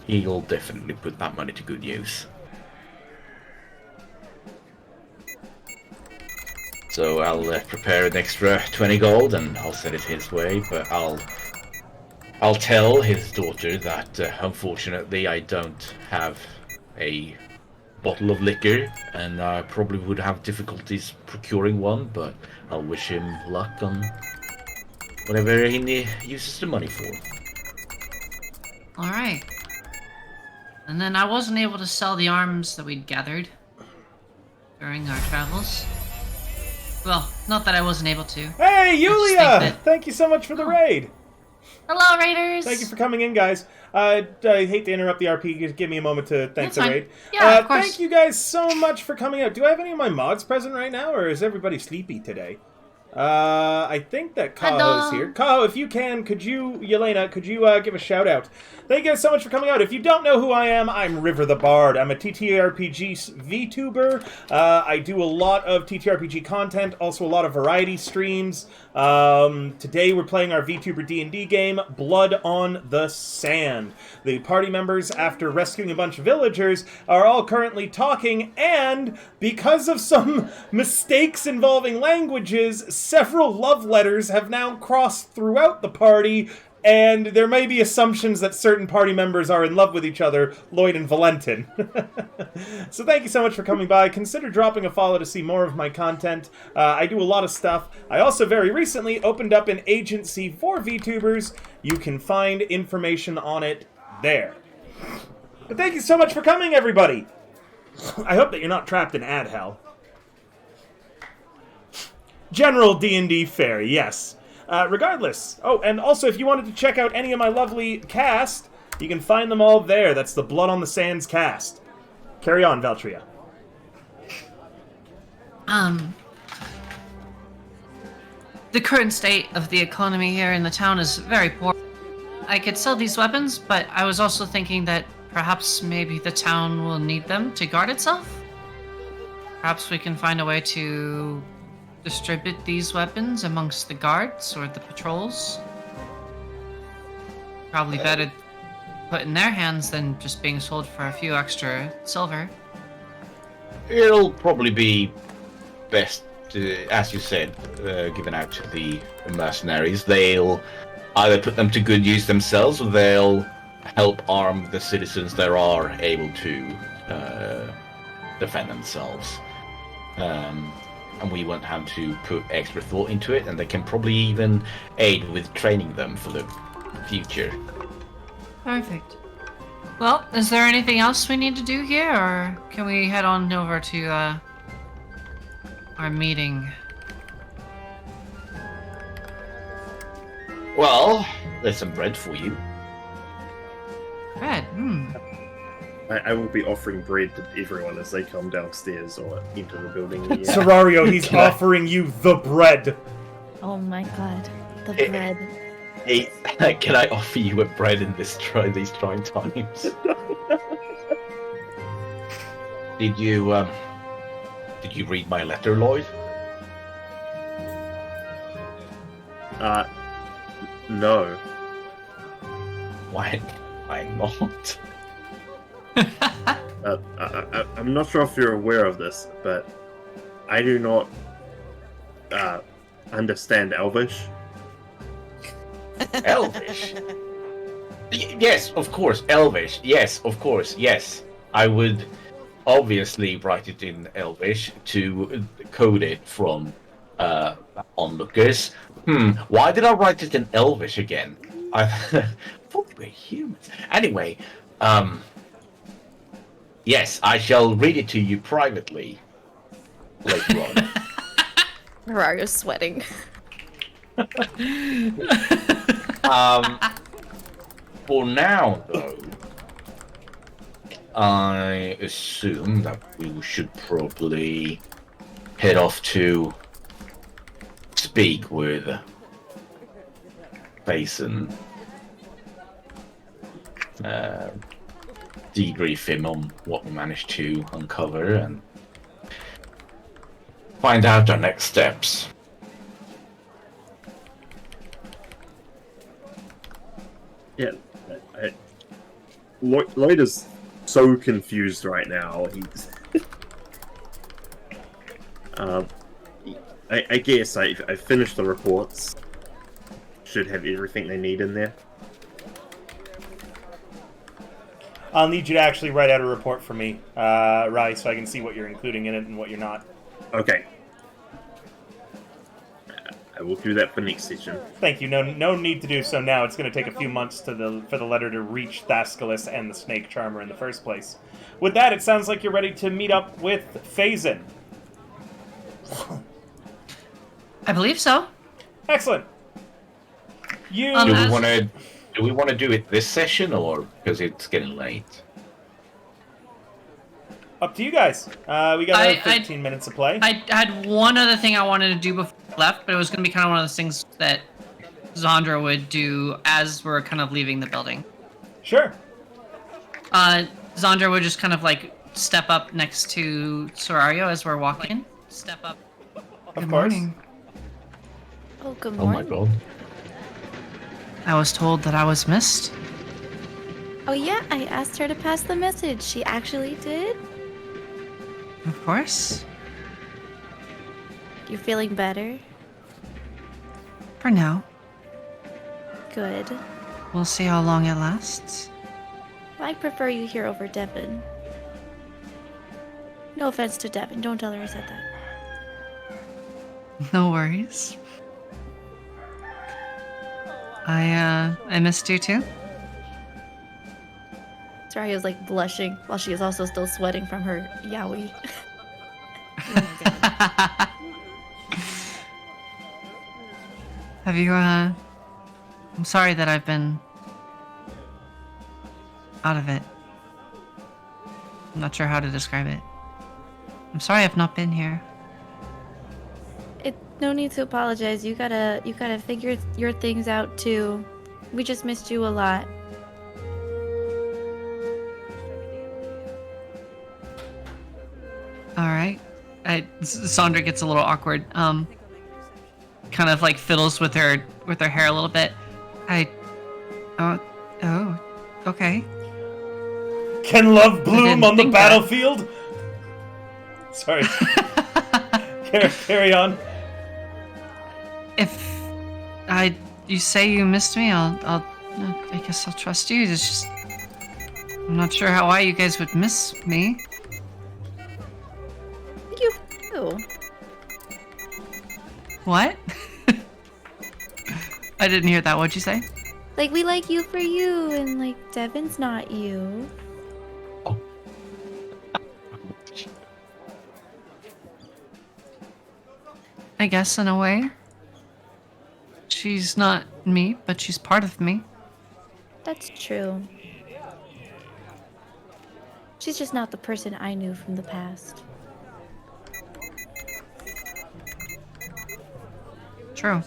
he'll definitely put that money to good use. So I'll prepare an extra 20 gold and I'll send it his way, but I'll tell his daughter that unfortunately I don't have a bottle of liquor and I probably would have difficulties procuring one, but I'll wish him luck on whatever he uses the money for. Alright. And then I wasn't able to sell the arms that we'd gathered during our travels. Well, not that I wasn't able to. Hey, Yulia! that- Thank you so much for the raid. Hello, Raiders! Thank you for coming in, guys. I hate to interrupt the RP. Just give me a moment to thank That's the fine. raid. Yeah, of course. Thank you guys so much for coming out. Do I have any of my mods present right now, or is everybody sleepy today? I think that Kaho is here. Kaho, if you can, Yelena, could you give a shout out? Thank you guys so much for coming out. If you don't know who I am, I'm River the Bard. I'm a TTRPG VTuber. I do a lot of TTRPG content, also a lot of variety streams. Today we're playing our VTuber D&D game, Blood on the Sand. The party members, after rescuing a bunch of villagers, are all currently talking, and because of some mistakes involving languages, several love letters have now crossed throughout the party, and there may be assumptions that certain party members are in love with each other, Lloyd and Valentin. So thank you so much for coming by. Consider dropping a follow to see more of my content. I do a lot of stuff. I also very recently opened up an agency for VTubers. You can find information on it there. But thank you so much for coming, everybody. I hope that you're not trapped in ad hell. General D&D fare, yes. Regardless. Oh, and also, if you wanted to check out any of my lovely cast, you can find them all there. That's the Blood on the Sands cast. Carry on, Valtria. The current state of the economy here in the town is very poor. I could sell these weapons, but I was also thinking that perhaps maybe the town will need them to guard itself. Perhaps we can find a way to distribute these weapons amongst the guards or the patrols. Probably better put in their hands than just being sold for a few extra silver. It'll probably be best, as you said, given out to the mercenaries. They'll either put them to good use themselves, or they'll help arm the citizens that are able to defend themselves. And we won't have to put extra thought into it, and they can probably even aid with training them for the future. Perfect. Well, is there anything else we need to do here, or can we head on over to our meeting? Well, there's some bread for you. Bread, I will be offering bread to everyone as they come downstairs or enter the building. Serario, he's offering you the bread. Oh my god, the Eh. bread. Hey, can I offer you a bread in these trying times? Did you read my letter, Lloyd? No. Why not? I'm not sure if you're aware of this, but I do not understand Elvish. Elvish? Yes, of course, Elvish. Yes, of course, yes. I would obviously write it in Elvish to code it from onlookers. Why did I write it in Elvish again? I thought we were humans. Anyway, yes, I shall read it to you privately later on. Mario's sweating. For now, though, I assume that we should probably head off to speak with Basin, debrief him on what we managed to uncover, and find out our next steps. Yeah, Lloyd is so confused right now. He's, I guess I finished the reports. Should have everything they need in there. I'll need you to actually write out a report for me, Rai, so I can see what you're including in it and what you're not. Okay. I will do that for next session. Thank you. No need to do so now. It's going to take a few months for the letter to reach Thascalus and the Snake Charmer in the first place. With that, it sounds like you're ready to meet up with Phazin. I believe so. Excellent. You. Do we want to do it this session, or because it's getting late? Up to you guys. We got another 15 minutes of play. I had one other thing I wanted to do before I left, but it was going to be kind of one of those things that Zandra would do as we're kind of leaving the building. Sure. Zandra would just kind of like step up next to Serario as we're walking. Step up. Of Good course. morning. Oh, good Oh my morning. god. I was told that I was missed. Oh yeah, I asked her to pass the message. She actually did. Of course. You feeling better? For now. Good. We'll see how long it lasts. I prefer you here over Devin. No offense to Devin. Don't tell her I said that. No worries. I missed you too. Sarahio's like blushing while she is also still sweating from her yaoi. Have you, I'm sorry that I've been out of it. I'm not sure how to describe it. I'm sorry I've not been here. No need to apologize. You gotta figure your things out too. We just missed you a lot. Alright. Sandra gets a little awkward. Kind of like fiddles with her hair a little bit. Oh, okay. Can love bloom on the think battlefield? Sorry. Carry on. If you say you missed me, I guess I'll trust you. It's just, I'm not sure why you guys would miss me. You too. What? I didn't hear that. What'd you say? Like we like you for you, and like Devin's not you. I guess in a way. She's not me, but she's part of me. That's true. She's just not the person I knew from the past. True.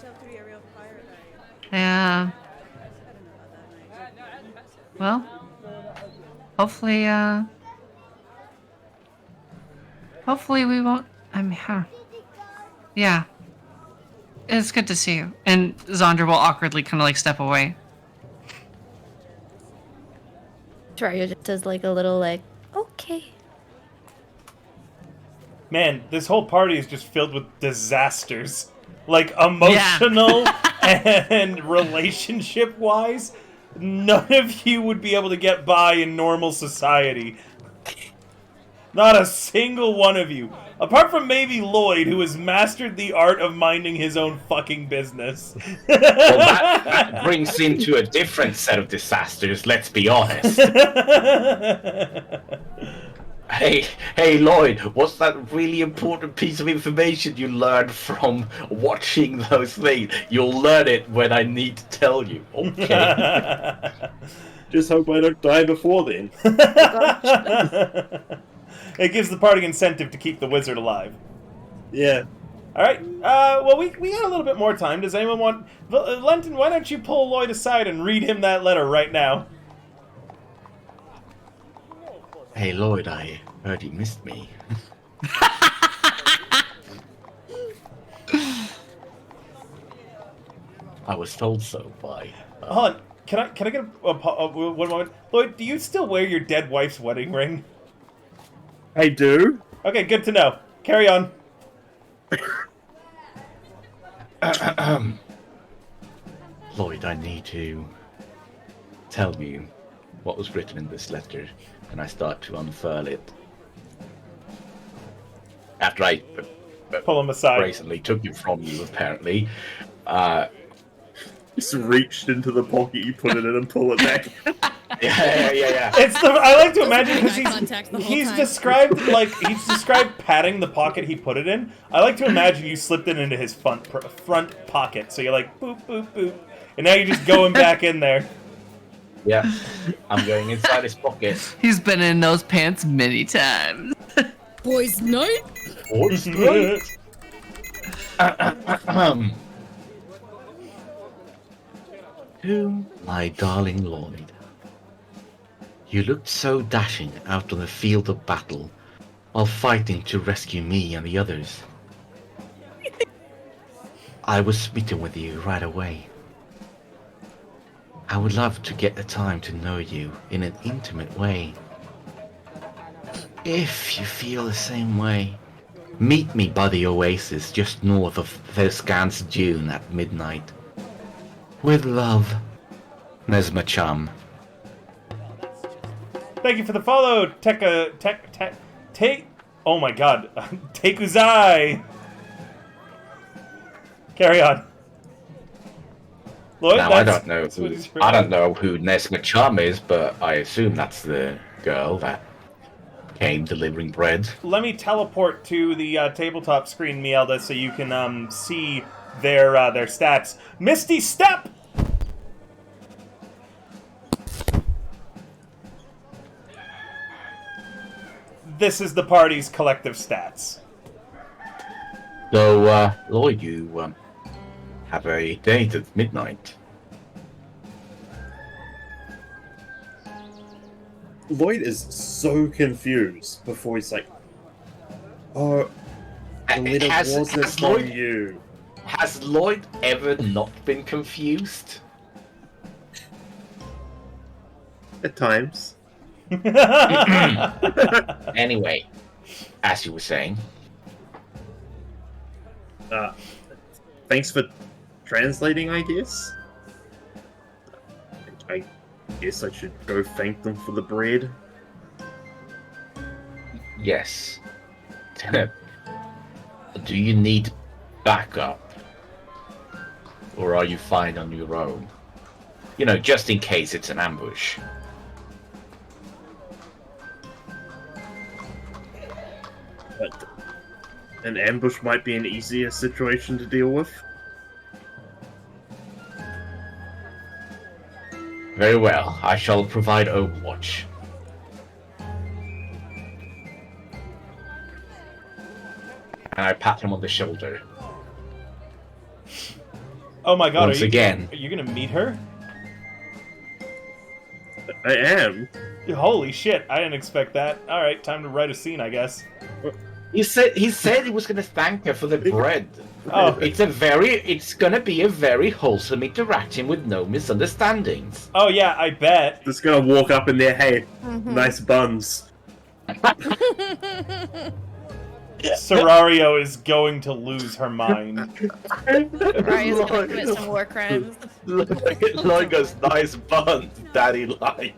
Yeah. Well, hopefully we won't. I mean, yeah. It's good to see you. And Zandra will awkwardly kind of like step away. Dario just does like a little like, okay. Man, this whole party is just filled with disasters. Like, emotional and relationship-wise, none of you would be able to get by in normal society. Not a single one of you. Apart from maybe Lloyd, who has mastered the art of minding his own fucking business. Well, that brings into a different set of disasters, let's be honest. Hey, Lloyd, what's that really important piece of information you learned from watching those things? You'll learn it when I need to tell you, okay? Just hope I don't die before then. It gives the party incentive to keep the wizard alive. Yeah. Alright, well, we got a little bit more time. Does anyone want... Lenton, why don't you pull Lloyd aside and read him that letter right now? Hey, Lloyd, I heard you missed me. I was told so by... Hold on, can I get one moment? Lloyd, do you still wear your dead wife's wedding ring? I do. Okay, good to know. Carry on. Lloyd, I need to tell you what was written in this letter, and I start to unfurl it. After I Pull him aside. brazenly took it from you, apparently. Just reached into the pocket you put it in and pull it back. Yeah. I like to imagine because Eye contact the whole he's time. described patting the pocket he put it in. I like to imagine you slipped it into his front pocket, so you're like boop boop boop, and now you're just going back in there. Yeah, I'm going inside his pocket. He's been in those pants many times. Boys' night? What's right? To my darling Lloyd, you looked so dashing out on the field of battle while fighting to rescue me and the others. I was smitten with you right away. I would love to get the time to know you in an intimate way. If you feel the same way, meet me by the oasis just north of Thescan's Dune at midnight. With love, Nesma Chum. Thank you for the follow, oh my god, Tekuzai. Carry on. Lloyd, Now I don't know who Nesma Chum is, but I assume that's the girl that came delivering bread. Let me teleport to the tabletop screen, Mielda, so you can see their stats. Misty Step! This is the party's collective stats. So, Lloyd, you have a date at midnight. Lloyd is so confused before he's like, "Oh, the letter wasn't from you." Has Lloyd ever not been confused? At times. Anyway, as you were saying. Thanks for translating, I guess. I guess I should go thank them for the bread. Yes. Do you need backup? Or are you fine on your own? You know, just in case it's an ambush. But an ambush might be an easier situation to deal with. Very well, I shall provide Overwatch. And I pat him on the shoulder. Oh my god, Once again. Are you gonna meet her? I am. Holy shit, I didn't expect that. Alright, time to write a scene, I guess. He said he was gonna thank her for the bread. Oh. It's gonna be a very wholesome interaction with no misunderstandings. Oh yeah, I bet. Just gonna walk up in there, hey, nice buns. Serario is going to lose her mind. Raya's gonna commit some war crimes. Lloyd goes, nice buns, daddy like.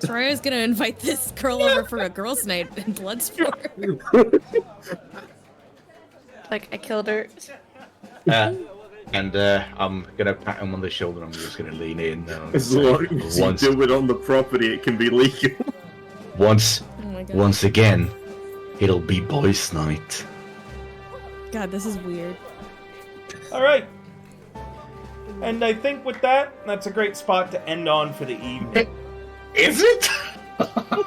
Soraya's gonna invite this girl over for a girls' night in Bloodsport. Like, I killed her. And I'm gonna pat him on the shoulder. I'm just gonna lean in. As long as you do it on the property, it can be legal. Once Oh my god. Once again, it'll be boys' night. God, this is weird. Alright. And I think with that, that's a great spot to end on for the evening. Is it?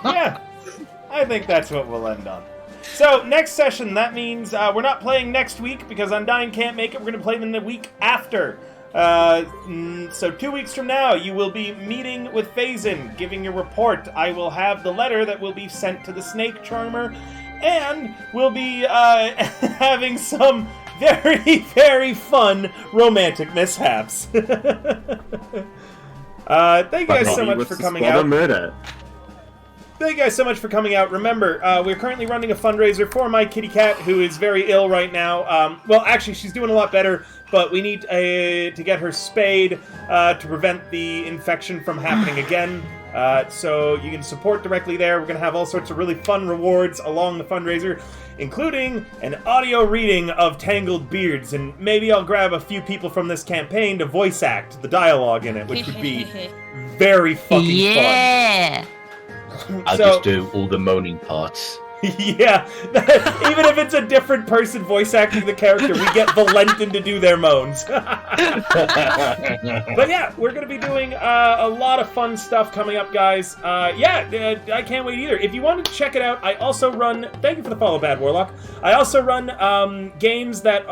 Yeah, I think that's what we'll end on. So, next session, that means we're not playing next week because Undyne can't make it. We're going to play them the week after. So 2 weeks from now, you will be meeting with Phazin, giving your report. I will have the letter that will be sent to the Snake Charmer, and we'll be having some very, very fun romantic mishaps. Thank you guys so much for coming out. Thank you guys so much for coming out. Remember, we're currently running a fundraiser for my kitty cat, who is very ill right now. Well, actually, she's doing a lot better, but we need to get her spayed to prevent the infection from happening again. So you can support directly there. We're going to have all sorts of really fun rewards along the fundraiser, including an audio reading of Tangled Beards, and maybe I'll grab a few people from this campaign to voice act the dialogue in it, which would be very fucking fun. I'll just do all the moaning parts. Yeah, even if it's a different person voice acting the character, we get Valentin to do their moans. But yeah, we're going to be doing a lot of fun stuff coming up, guys. I can't wait either. If you wanted to check it out, I also run, thank you for the follow, Bad Warlock. I also run games that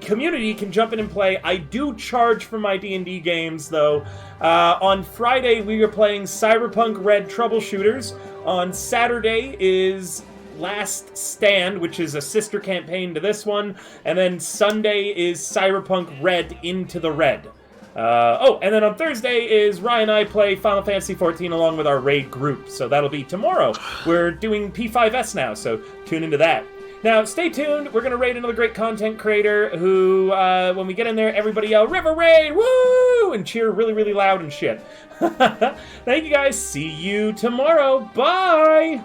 community can jump in and play. I do charge for my D&D games, though. On Friday, we are playing Cyberpunk Red Troubleshooters. On Saturday is Last Stand, which is a sister campaign to this one. And then Sunday is Cyberpunk Red Into the Red. And then on Thursday is Ryan and I play Final Fantasy XIV along with our raid group. So that'll be tomorrow. We're doing P5S now, so tune into that. Now, stay tuned. We're going to raid another great content creator who, when we get in there, everybody yell, River Raid! Woo! And cheer really, really loud and shit. Thank you, guys. See you tomorrow. Bye!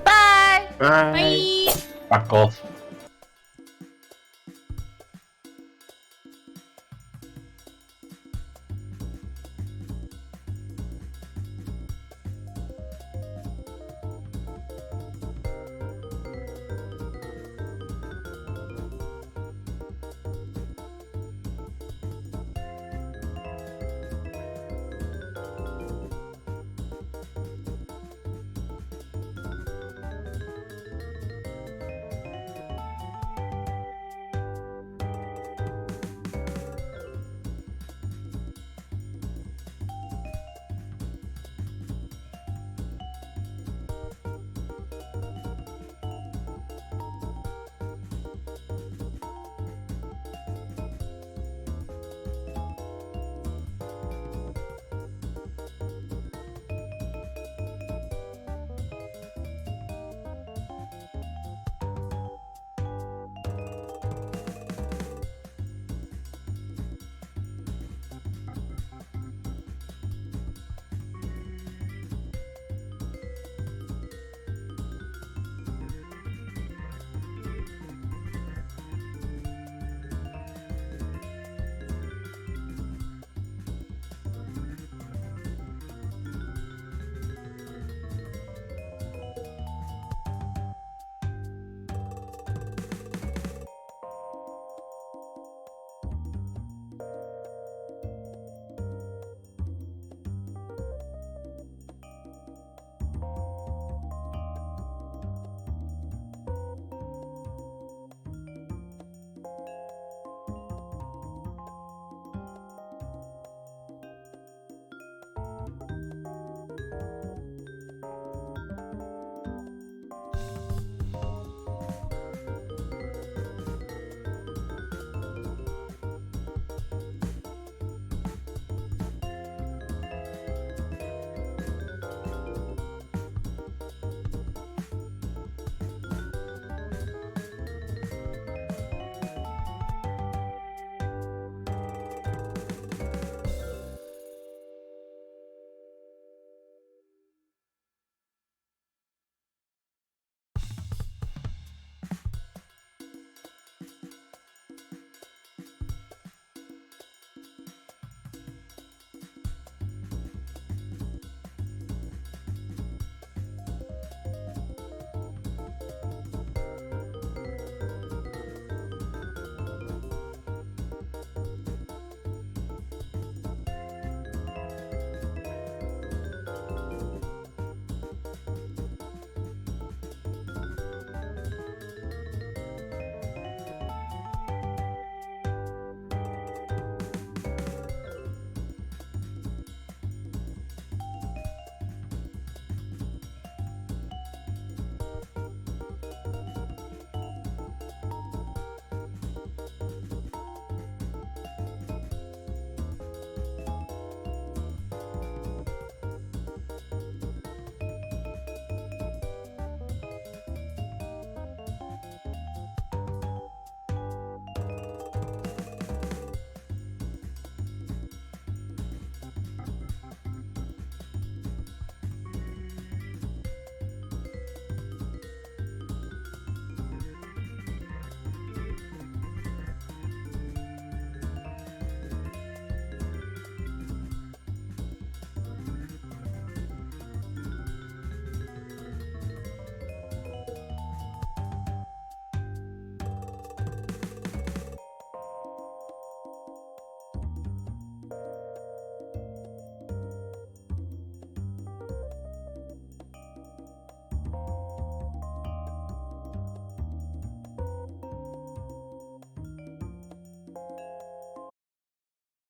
Bye! Bye. Bye. Back off.